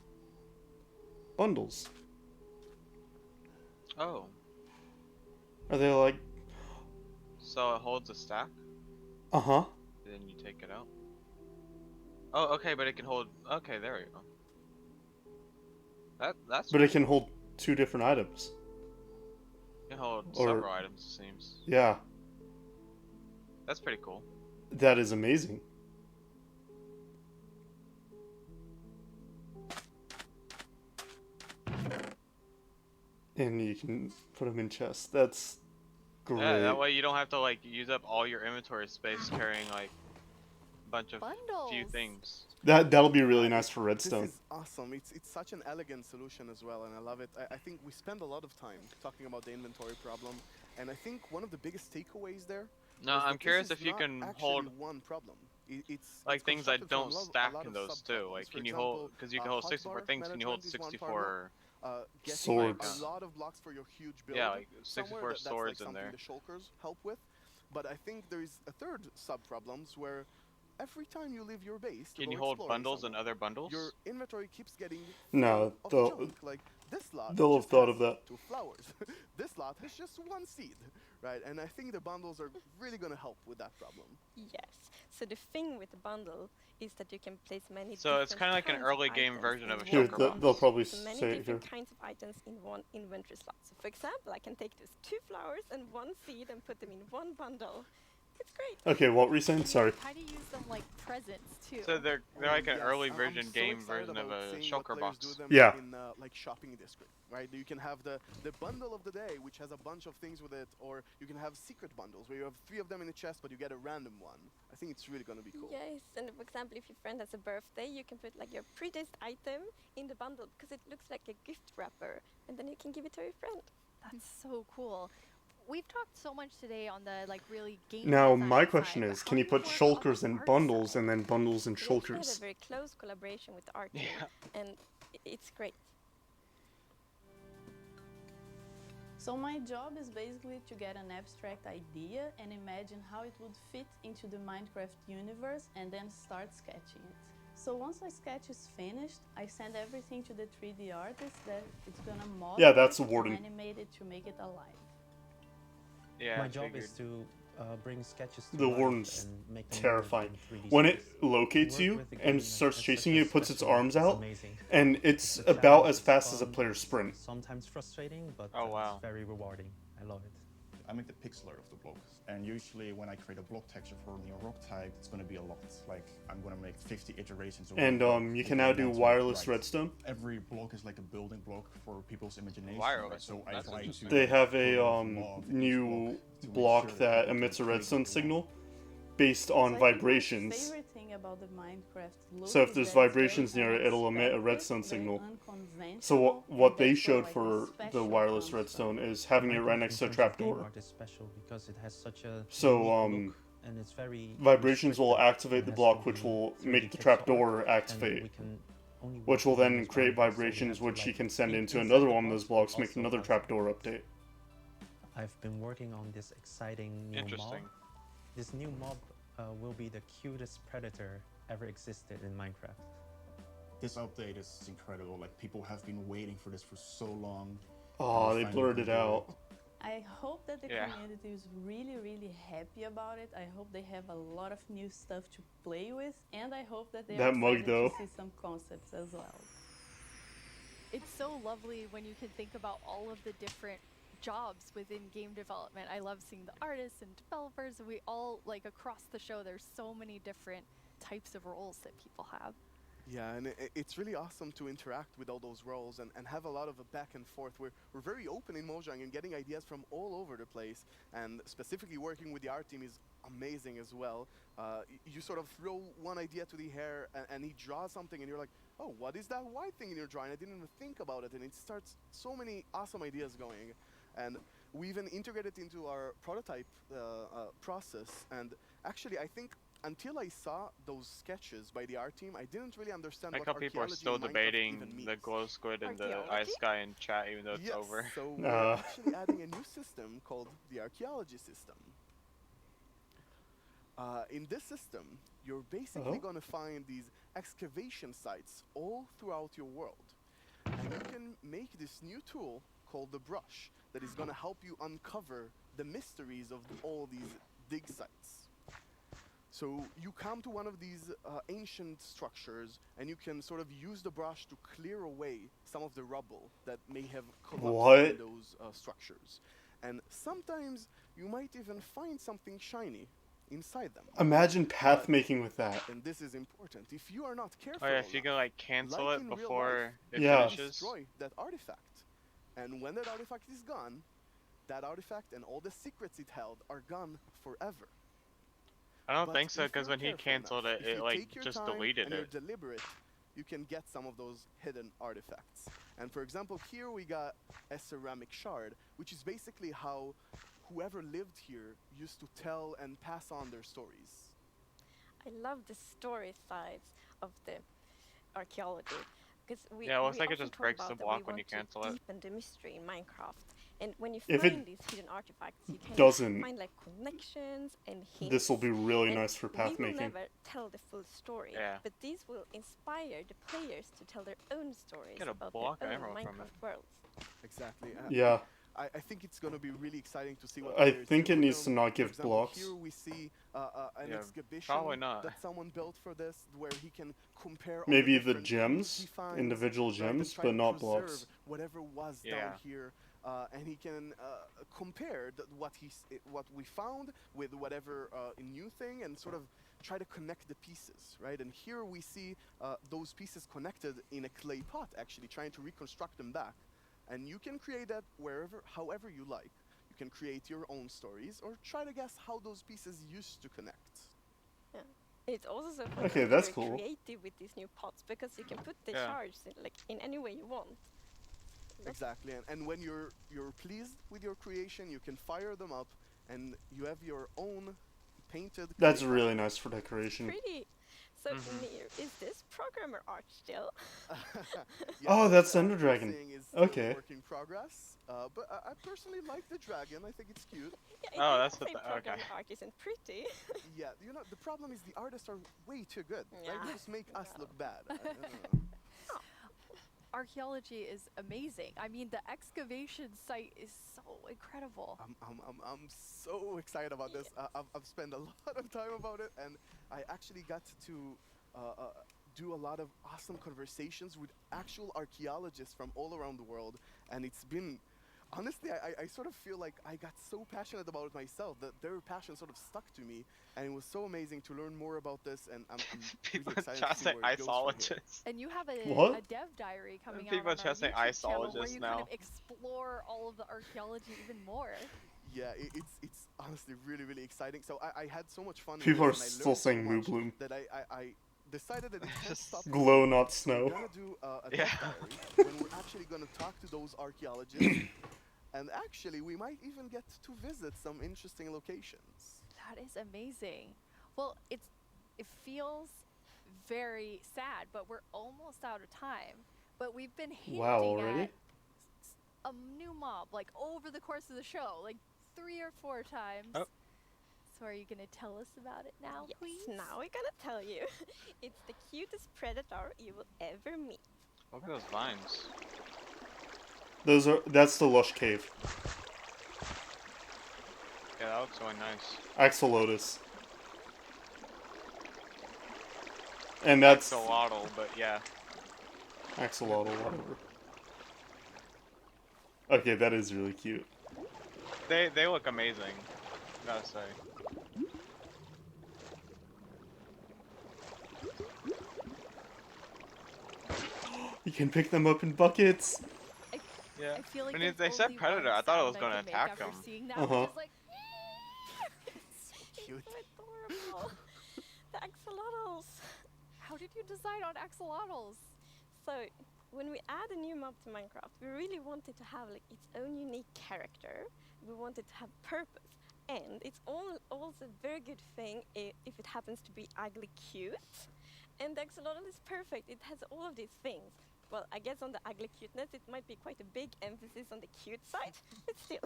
S2: Bundles.
S7: Oh,
S2: Are they like,
S7: so it holds a stack,
S2: uh-huh.
S7: then you take it out. Oh, okay, but it can hold. Okay, there we go. That's.
S2: But it can hold 2 different items.
S7: It can hold
S2: or-
S7: several items. It seems.
S2: Yeah,
S7: That's pretty cool.
S2: that is amazing. And you can put them in chests. That's Great.
S7: Yeah, that way you don't have to like use up all your inventory space carrying like a bunch of few things.
S2: That'll be really nice for Redstone.
S14: This is awesome. It's such an elegant solution as well, and I love it. I think we spend a lot of time talking about the inventory problem, and I think one of the biggest takeaways there.
S7: No,
S14: is
S7: I'm
S14: that
S7: curious
S14: this
S7: if you
S14: is
S7: can
S14: not
S7: hold
S14: actually one problem. It's
S7: like things that
S14: constructed from
S7: don't
S14: a
S7: stack
S14: lot
S7: in
S14: of
S7: those too. Like,
S14: subproblems.
S7: can
S14: For
S7: you hold?
S14: example,
S7: Because you can hold 64
S14: hotbar
S7: things. Can you hold
S14: management is one
S7: 64?
S14: problem. Getting
S2: Swords.
S14: a lot of blocks for your huge build.
S7: Yeah, like
S14: somewhere
S7: 64
S14: that's
S7: swords
S14: like
S7: in
S14: something
S7: there.
S14: the shulkers help with. But I think there is a third sub-problems where every time you leave your base to
S7: Can
S14: go
S7: you hold
S14: exploring
S7: bundles and
S14: somewhere,
S7: other bundles?
S14: your inventory keeps getting
S2: No,
S14: full of junk. Like this lot
S2: they'll have
S14: just
S2: thought
S14: has
S2: of that.
S14: 2 flowers. This lot has just 1 seed, right? And I think the bundles are really going to help with that problem.
S17: Yes. So the thing with the bundle is that you can place many.
S7: So it's
S17: kind of
S7: like an early game version of a
S2: Here,
S7: shulker box.
S2: they'll probably
S17: So many
S2: say it
S17: different
S2: here.
S17: kinds of items in one inventory slot. So for example, I can take those 2 flowers and 1 seed and put them in 1 bundle. It's great.
S2: Okay, what were you saying? Sorry.
S1: Kind of use them like presents too.
S7: So they're like an
S14: Yes,
S7: early
S14: I'm
S7: version
S14: so
S7: game
S14: excited
S7: version of
S14: about
S7: a
S14: seeing what
S7: shulker
S14: players
S7: box.
S14: do them
S2: Yeah.
S14: in like shopping district, right? You can have the bundle of the day, which has a bunch of things with it, or you can have secret bundles where you have 3 of them in a chest, but you get a random one. I think it's really gonna be cool.
S17: Yes, and for example, if your friend has a birthday, you can put like your prettiest item in the bundle because it looks like a gift wrapper, and then you can give it to your friend.
S1: That's so cool. We've talked so much today on the like really game.
S2: Now,
S1: design
S2: my
S1: side,
S2: question
S1: but
S2: is,
S1: how
S2: can you
S1: do
S2: put
S1: work on the
S2: shulkers in
S1: art
S2: bundles
S1: side?
S2: and then bundles in
S17: We actually have a
S2: shulkers?
S17: very close collaboration with the art team, and it's great.
S3: So my job is basically to get an abstract idea and imagine how it would fit into the Minecraft universe and then start sketching it. So once my sketch is finished, I send everything to the 3D artist that it's gonna model
S2: Yeah, that's
S3: it and
S2: Warden.
S3: animate it to make it alive.
S7: Yeah,
S11: My job is to bring sketches to
S2: The
S11: life
S2: warden's
S11: and make them
S2: terrifying.
S11: live in 3D
S2: When
S11: space.
S2: it locates
S11: Work
S2: you
S11: with the
S2: and
S11: game
S2: starts
S11: is
S2: chasing
S11: such
S2: you,
S11: a
S2: it puts its
S11: special-
S2: arms
S11: it's
S2: out,
S11: amazing.
S2: and it's
S11: The
S2: about
S11: challenge
S2: as
S11: is
S2: fast as a
S11: fun,
S2: player's sprint.
S11: Sometimes frustrating, but
S7: Oh, wow.
S11: it's very rewarding. I love it.
S13: I make the pixel art of the block, and usually when I create a block texture for a new rock type, it's going to be a lot. Like I'm going to make 50 iterations. Of
S2: And
S13: one block
S2: you
S13: to
S2: can
S13: get
S2: now
S13: it
S2: do
S13: down to
S2: wireless
S13: right.
S2: redstone.
S13: Every block is like a building block for people's imagination.
S7: Wireless,
S13: right? So I
S7: that's
S13: try
S7: interesting.
S13: to
S2: They have a
S13: choreograph law of each
S2: new
S13: to make
S2: block
S13: sure
S2: that
S13: people can
S2: emits a
S13: create
S2: redstone
S13: what they want.
S2: signal based on
S3: So I think my
S2: vibrations.
S3: favorite thing about the Minecraft look
S2: So if
S3: is
S2: there's
S3: that it's
S2: vibrations
S3: very
S2: near it, it'll emit a
S3: unexpected,
S2: redstone
S3: very
S2: signal.
S3: unconventional,
S2: So what
S3: and
S2: they
S3: that's where,
S2: showed
S3: like,
S2: for the
S3: special
S2: wireless
S3: comes from.
S2: redstone is having it right next to a
S11: In terms of game
S2: trapdoor.
S11: art is special because it has such a
S2: So
S11: unique look, and it's very
S2: vibrations will
S11: restricted.
S2: activate
S11: It
S2: the
S11: has
S2: block,
S11: to
S2: which
S11: be
S2: will
S11: 3D
S2: make the
S11: pixel
S2: trapdoor
S11: art, and
S2: activate,
S11: we can only
S2: which will
S11: work with
S2: then
S11: this
S2: create
S11: one, so we have
S2: vibrations,
S11: to,
S2: which you
S11: like,
S2: can send
S11: think
S2: into
S11: inside
S2: another
S11: the
S2: one of
S11: box,
S2: those
S11: but
S2: blocks, make
S11: also
S2: another
S11: outside.
S2: trapdoor update.
S11: I've been working on this exciting new mob.
S7: Interesting.
S11: This new mob will be the cutest predator ever existed in Minecraft.
S13: This update is incredible. Like people have been waiting for this for so long.
S2: Oh,
S13: and
S2: they
S13: finally
S2: blurred
S13: can
S2: it
S13: do
S2: out.
S3: I hope that the
S7: Yeah.
S3: community is really, really happy about it. I hope they have a lot of new stuff to play with, and I hope that they
S2: That
S3: are
S2: mug,
S3: excited
S2: though.
S3: to see some concepts as well.
S1: It's so lovely when you can think about all of the different jobs within game development. I love seeing the artists and developers, and we all, like across the show, there's so many different types of roles that people have.
S14: Yeah, and it's really awesome to interact with all those roles and have a lot of a back and forth. We're very open in Mojang and getting ideas from all over the place, and specifically working with the art team is amazing as well. You sort of throw one idea to the air and he draws something and you're like, oh, what is that white thing in your drawing? I didn't even think about it, and it starts so many awesome ideas going. And we even integrated into our prototype process, and actually I think until I saw those sketches by the art team, I didn't really understand
S7: Like
S14: what
S7: how people are
S14: archaeology
S7: still
S14: in Minecraft
S7: debating
S14: even means.
S7: the glow squid and the
S14: Archaeology?
S7: ice guy in chat, even though it's
S14: Yes,
S7: over.
S14: so we're actually adding a new system called the archaeology system. In this system, you're basically going to find these excavation sites all throughout your world. And you can make this new tool called the brush that is going to help you uncover the mysteries of all these dig sites. So you come to one of these ancient structures and you can sort of use the brush to clear away some of the rubble that may have collapsed in those structures. And sometimes you might even find something shiny inside them.
S2: Imagine path making with that.
S14: And this is important. If you are not careful,
S7: Oh yeah, if you can like cancel
S14: like
S7: it
S14: in real
S7: before
S14: life,
S7: it
S2: Yeah.
S7: finishes.
S14: destroy that artifact. And when that artifact is gone, that artifact and all the secrets it held are gone forever.
S7: I don't
S14: But
S7: think so,
S14: if
S7: because
S14: you're
S7: when he
S14: careful
S7: canceled
S14: enough,
S7: it,
S14: if
S7: it
S14: you
S7: like
S14: take your
S7: just
S14: time
S7: deleted
S14: and you're
S7: it.
S14: deliberate, you can get some of those hidden artifacts. And for example, here we got a ceramic shard, which is basically how whoever lived here used to tell and pass on their stories.
S17: I love the story sides of the archaeology because we
S7: Yeah, well, it's
S17: we
S7: like it
S17: often
S7: just
S17: talk
S7: breaks the
S17: about that
S7: block
S17: we
S7: when
S17: want
S7: you
S17: to
S7: cancel it.
S17: deepen the mystery in Minecraft, and when you
S2: If it
S17: find these hidden artifacts, you can
S2: doesn't,
S17: find like connections and hints.
S2: this will be really
S17: and
S2: nice for path
S17: we will
S2: making.
S17: never tell the full story,
S7: Yeah.
S17: but these will inspire the players to tell their own stories
S7: Get a
S17: about
S7: block
S17: their own
S7: emerald from
S17: Minecraft
S7: it.
S17: worlds.
S14: Exactly.
S2: Yeah.
S14: I think it's going to be really exciting to see what
S2: I
S14: players
S2: think
S14: do
S2: it
S14: with
S2: needs to
S14: them.
S2: not
S14: For
S2: give
S14: example,
S2: blocks.
S14: Here we see an
S7: Yeah,
S14: exhibition
S7: probably not.
S14: that someone built for this, where he can compare all
S2: Maybe
S14: the
S2: the
S14: different tools he
S2: gems,
S14: finds,
S2: individual
S14: right, and
S2: gems,
S14: try
S2: but
S14: to
S2: not
S14: preserve
S2: blocks.
S14: whatever was
S7: Yeah.
S14: down here, and he can compare what we found with whatever new thing, and sort of try to connect the pieces, right? And here we see those pieces connected in a clay pot, actually trying to reconstruct them back. And you can create that however you like. You can create your own stories or try to guess how those pieces used to connect.
S17: Yeah. It's also so fun
S2: Okay,
S17: to be
S2: that's
S17: very
S2: cool.
S17: creative with these new pots because you can put the
S14: Yeah.
S17: shards in any way you want.
S14: Exactly, and when you're pleased with your creation, you can fire them up, and you have your own painted.
S2: That's
S14: clay
S2: really
S14: pot.
S2: nice for decoration.
S17: Pretty. So,
S2: Mm-hmm.
S17: Mir, is this programmer art still?
S2: Oh, that's
S14: the
S2: Ender
S14: art
S2: Dragon.
S14: thing is still
S2: Okay.
S14: a work in progress, but I personally like the dragon. I think it's cute.
S7: Oh, that's the
S17: Same
S7: okay.
S17: programmer art isn't pretty.
S14: Yeah, you know, the problem is the artists are way too good. Right?
S17: Yeah.
S14: They just make us look bad. I don't know.
S1: Archaeology is amazing. I mean, the excavation site is so incredible.
S14: I'm so excited about this. I've spent a lot of time about it, and I actually got to do a lot of awesome conversations with actual archaeologists from all around the world, and it's been, honestly, I sort of feel like I got so passionate about it myself that their passion sort of stuck to me, and it was so amazing to learn more about this, and I'm
S7: People
S14: really excited
S7: try
S14: to
S7: to
S14: see
S7: say
S14: where it goes from here.
S7: isologist.
S1: And you have a
S2: What?
S1: dev diary coming
S7: People
S1: out on our
S7: try to say
S1: YouTube channel where
S7: isologist
S1: you
S7: now.
S1: kind of explore all of the archaeology even more.
S14: Yeah, it's honestly really exciting. So I had so much fun.
S2: People are
S14: with this, and I
S2: still
S14: learned so
S2: saying
S14: much
S2: Moobloom.
S14: that I decided that it can't stop.
S2: Glow,
S14: here.
S2: not
S14: So
S2: snow.
S14: we're gonna do a
S7: Yeah.
S14: tech diary when we're actually gonna talk to those archaeologists, and actually we might even get to visit some interesting locations.
S1: That is amazing. Well, it feels very sad, but we're almost out of time. But we've been hinting
S2: Wow, already?
S1: at a new mob like over the course of the show, like 3 or 4 times.
S7: Oh.
S1: So are you gonna tell us about it now,
S17: Yes,
S1: please?
S17: now we're gonna tell you. It's the cutest predator you will ever meet.
S7: Look at those vines.
S2: That's the Lush Cave.
S7: Yeah, that looks really nice.
S2: Axolotl. And that's
S7: Axolotl, but yeah.
S2: Axolotl, whatever. Okay, that is really cute.
S7: They look amazing. Gotta say.
S2: You can pick them up in buckets.
S7: Yeah.
S1: I feel like
S7: When
S1: there's
S7: they said
S1: only
S7: predator,
S1: one
S7: I thought it
S1: sound
S7: was
S1: I
S7: gonna
S1: can make
S7: attack
S1: after
S7: him.
S1: seeing that,
S2: Uh-huh.
S1: which is like,
S14: Cute.
S17: So adorable. The axolotls.
S1: how did you decide on axolotls?
S17: So, when we add a new mob to Minecraft, we really wanted to have like its own unique character. We wanted to have purpose. And it's also a very good thing if it happens to be ugly cute. And the axolotl is perfect. It has all of these things. Well, I guess on the ugly cuteness, it might be quite a big emphasis on the cute side, but still.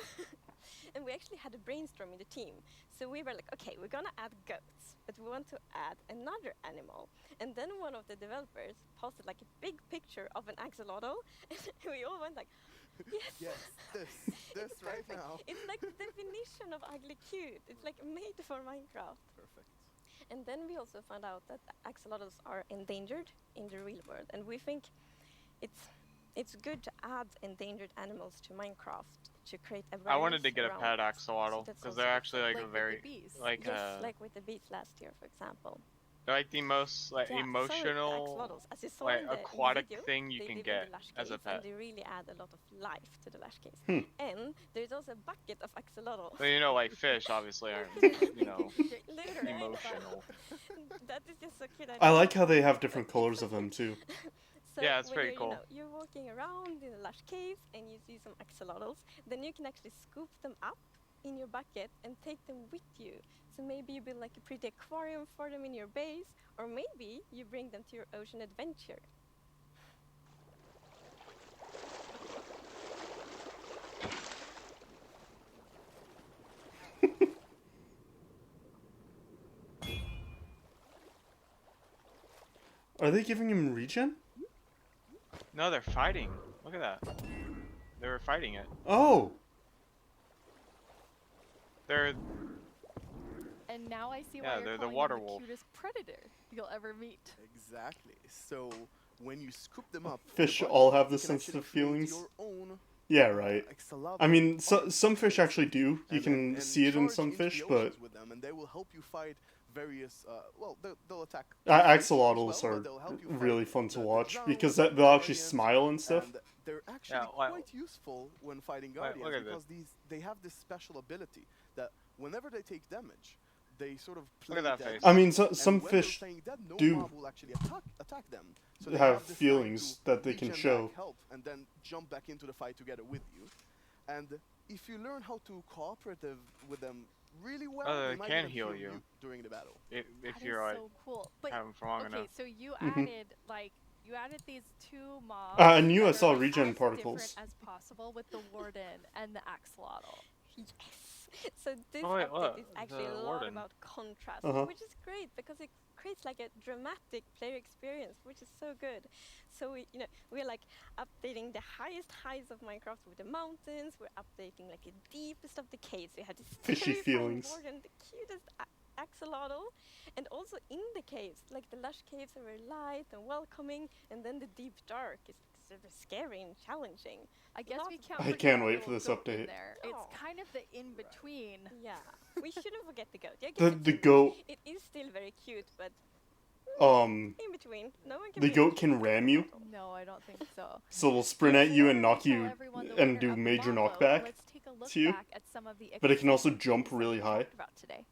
S17: And we actually had a brainstorm in the team. So we were like, okay, we're gonna add goats, but we want to add another animal. And then one of the developers posted like a big picture of an axolotl, and we all went like, yes.
S14: Yes, this
S17: It's
S14: right
S17: perfect.
S14: now.
S17: It's like the definition of ugly cute. It's like made for Minecraft.
S14: Perfect.
S17: And then we also found out that axolotls are endangered in the real world, and we think it's good to add endangered animals to Minecraft to create awareness.
S7: I wanted to get a
S17: around
S7: pet
S17: it.
S7: axolotl
S17: So that's
S7: because
S17: also
S7: they're
S17: good.
S7: actually like
S1: Like
S7: a
S1: with
S7: very
S1: the bees.
S7: like
S17: Yes, like with the bees last year, for example.
S7: They're like the most like
S17: Yeah, so
S7: emotional,
S17: axolotls, as you saw
S7: like
S17: in the
S7: aquatic
S17: video,
S7: thing you
S17: they
S7: can
S17: live
S7: get
S17: in the lush
S7: as a
S17: caves,
S7: pet.
S17: and they really add a lot of life to the lush caves.
S2: Hmm.
S17: And there's also a bucket of axolotls.
S7: Well, you know, like fish obviously aren't, you know,
S17: Literally.
S7: emotional.
S17: That is just so cute.
S2: I like how they have different colors of them too.
S17: So
S7: Yeah, it's
S17: when
S7: pretty
S17: you're,
S7: cool.
S17: You know, you're walking around in the lush caves and you see some axolotls, then you can actually scoop them up in your bucket and take them with you. So maybe you build like a pretty aquarium for them in your base, or maybe you bring them to your ocean adventure.
S2: Are they giving him regen?
S7: No, they're fighting. Look at that. They were fighting it.
S2: Oh.
S7: They're
S1: And now I see
S7: Yeah,
S1: why
S7: they're
S1: you're
S7: the
S1: calling
S7: water
S1: him the
S7: wolf.
S1: cutest predator you'll ever meet.
S14: Exactly. So when you scoop them up,
S2: Fish
S14: in the
S2: all
S14: bucket,
S2: have the
S14: you can actually
S2: sensitive
S14: create
S2: feelings.
S14: your own
S2: Yeah, right.
S14: axolotl
S2: I mean,
S14: army.
S2: some fish actually do. You
S14: And
S2: can
S14: then-
S2: see it in
S14: charge
S2: some
S14: into
S2: fish,
S14: the
S2: but
S14: oceans with them, and they will help you fight various. Well, they'll attack.
S2: axolotls
S14: as well,
S2: are
S14: but they'll help you fight
S2: really fun to
S14: the
S2: watch
S14: drowned,
S2: because
S14: the
S2: they'll actually
S14: guardians,
S2: smile and stuff.
S14: And they're actually
S7: Yeah, well-
S14: quite useful when fighting
S7: Well,
S14: guardians
S7: look at
S14: because they have this special ability that whenever they take damage, they sort of play
S7: at that
S14: dead.
S7: face.
S2: I mean,
S14: And
S2: some
S14: when they're
S2: fish
S14: playing dead, no
S2: do
S14: mob will actually attack them. So they
S2: have
S14: this time
S2: feelings
S14: to
S2: that they can
S14: regen
S2: show.
S14: back, help, and then jump back into the fight together with you. And if you learn how to cooperative with them really well,
S7: they
S14: they might
S7: can
S14: even
S7: heal you.
S14: during the battle.
S7: If
S1: That
S7: you're
S1: is
S7: like
S1: so cool. But
S7: have them for long
S1: okay,
S7: enough.
S1: so you
S2: Mhm.
S1: added these two mobs.
S2: I knew
S1: that
S2: I
S1: are,
S2: saw
S1: like,
S2: regen
S1: as
S2: particles.
S1: different as possible with the warden and the axolotl.
S17: Yes. So this
S7: Oh, wait,
S17: update
S7: look,
S17: is actually
S7: the
S17: a lot
S7: warden.
S17: about contrast,
S2: Uh-huh.
S17: which is great because it creates like a dramatic player experience, which is so good. So we're like updating the highest heights of Minecraft with the mountains. We're updating like the deepest of the caves. We had this
S2: Fishy
S17: terrifying
S2: feelings.
S17: warden, the cutest axolotl, and also in the caves, like the lush caves are very light and welcoming, and then the deep dark is sort of scary and challenging.
S1: I guess we can't.
S2: I
S1: forget
S2: can't
S1: the
S2: wait for
S1: little
S2: this
S1: goat in
S2: update.
S1: there.
S17: Oh.
S1: It's kind of the in between.
S17: Yeah, we shouldn't forget the goat. Yeah,
S2: The goat,
S17: it is still very cute, but
S2: um,
S17: in between, no one can.
S2: the
S17: be
S2: goat can ram you,
S1: No, I don't think so.
S2: so it'll sprint at you and knock
S1: Tell
S2: you
S1: everyone the
S2: and
S1: winner
S2: do
S1: of the
S2: major
S1: Mambo.
S2: knockback
S1: Let's take a look
S2: to you.
S1: back at some of the
S2: But it can also
S1: exciting
S2: jump
S1: things that
S2: really
S1: we
S2: high.
S1: talked about today.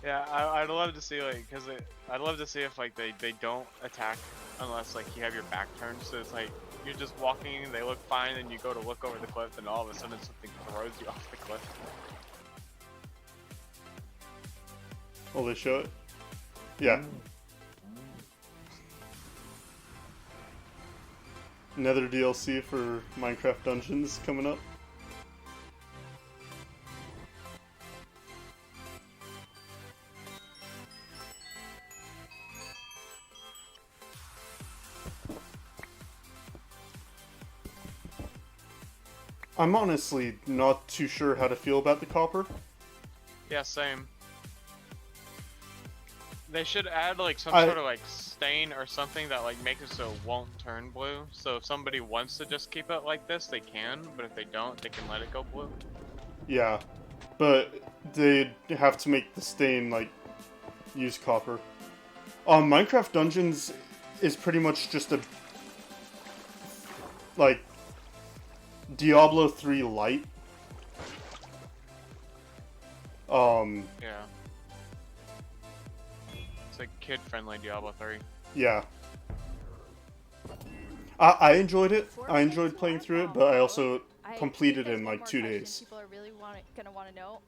S7: Yeah, I'd love to see like, I'd love to see if like they don't attack unless like you have your back turned. So it's like you're just walking, they look fine, and you go to look over the cliff, and all of a sudden something throws you off the cliff.
S2: Oh, they show it? Yeah. Another DLC for Minecraft Dungeons coming up. I'm honestly not too sure how to feel about the copper.
S7: Yeah, same. They should add like some
S2: I-
S7: sort of like stain or something that like makes it so it won't turn blue. So if somebody wants to just keep it like this, they can. But if they don't, they can let it go blue.
S2: Yeah, but they have to make the stain, like, use copper. Minecraft Dungeons is pretty much just a, like, Diablo 3 Lite.
S7: Yeah. It's like kid-friendly Diablo 3.
S2: Yeah. I enjoyed it. I enjoyed playing through it, but I also
S1: I
S2: completed
S1: think
S2: it in
S1: there's one
S2: like
S1: more
S2: 2
S1: question
S2: days.
S1: People are really gonna want to know,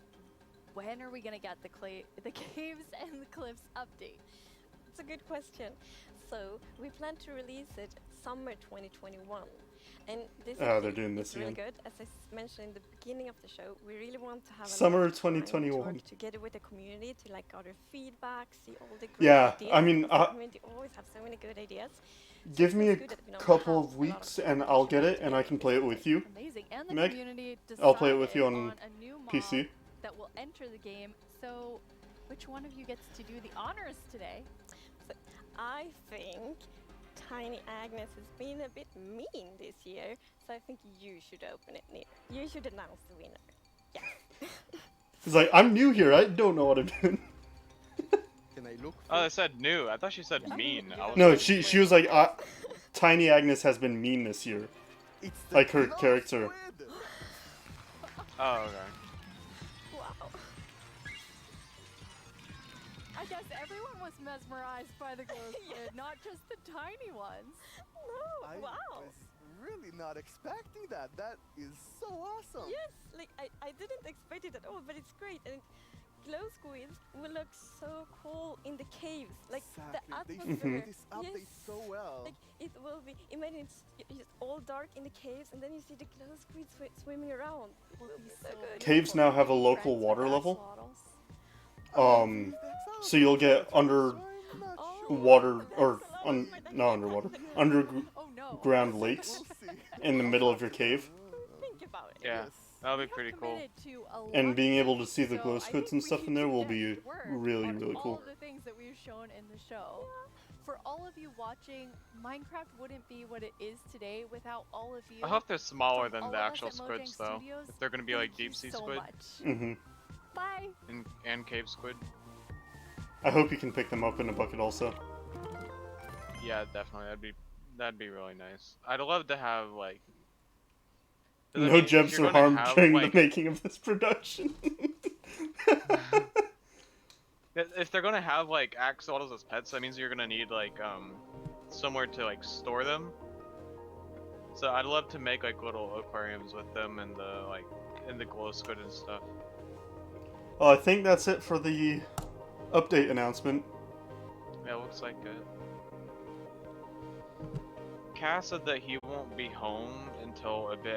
S1: when are we gonna get the caves and the cliffs update?
S17: It's a good question. So we plan to release it summer 2021. And this
S2: They're
S17: update
S2: doing
S17: is
S2: this
S17: really
S2: again.
S17: good. As I mentioned in the beginning of the show, we really want to have a
S2: Summer
S17: lot of time to
S2: 2021.
S17: work together with the community to like gather feedback, see all the great
S2: Yeah,
S17: ideas.
S2: I mean,
S17: because the community always have so many good ideas.
S2: Give me a
S17: good that we don't
S2: couple
S17: have
S2: of
S17: a lot
S2: weeks and I'll get it and I can play it with you.
S1: Amazing. And the
S2: Meg,
S1: community
S2: I'll play it with you
S1: decided
S2: on
S1: a new mob
S2: PC.
S1: that will enter the game. So, which one of you gets to do the honors today?
S17: So I think Tiny Agnes has been a bit mean this year, so I think you should open it, Neil. You should announce the winner. Yeah.
S2: He's like, I'm new here. I don't know what I'm doing.
S14: Can I look?
S7: Oh, I said new. I thought she said mean. I was
S2: No,
S7: like,
S2: she was like, Tiny Agnes has been mean this year. Like her character.
S7: Oh, okay.
S1: Wow. I guess everyone was mesmerized by the glow squid, not just the tiny ones.
S17: No,
S14: I
S17: wow.
S14: was really not expecting that. That is so awesome.
S17: Yes, like I didn't expect it at all, but it's great. And glow squids will look so cool in the caves. Like the
S14: Exactly. They
S17: atmosphere.
S14: set this update so well.
S17: Like it will be. Imagine it's just all dark in the caves, and then you see the glow squids swimming around. It will be so good.
S2: Caves now have a local water level. So you'll get water or not underwater, underground lakes in the middle of your cave.
S7: Yeah, that'll be pretty cool.
S2: And being able to see the glow squids and stuff in there will be really, really
S1: All
S2: cool.
S1: of the things that we've shown in the show. For all of you watching, Minecraft wouldn't be what it is today without all of you.
S7: I hope they're smaller than
S1: all
S7: the
S1: of us
S7: actual
S1: at
S7: squids,
S1: Mojang
S7: though.
S1: Studios,
S7: If they're gonna be like
S1: thank you
S7: deep sea
S1: so
S7: squid
S1: much. Bye.
S7: and cave squid.
S2: I hope you can pick them up in a bucket also.
S7: Yeah, definitely. That'd be really nice. I'd love to have like. 'cause, I
S2: No
S7: mean, if
S2: gems
S7: you're
S2: or
S7: gonna
S2: harm
S7: have,
S2: during
S7: like-
S2: the making of this production.
S7: If they're gonna have like axolotls as pets, that means you're gonna need like somewhere to like store them. So I'd love to make like little aquariums with them and the glow squid and stuff.
S2: Well, I think that's it for the update announcement.
S7: Yeah, it looks like it. Cass said that he won't be home until a bit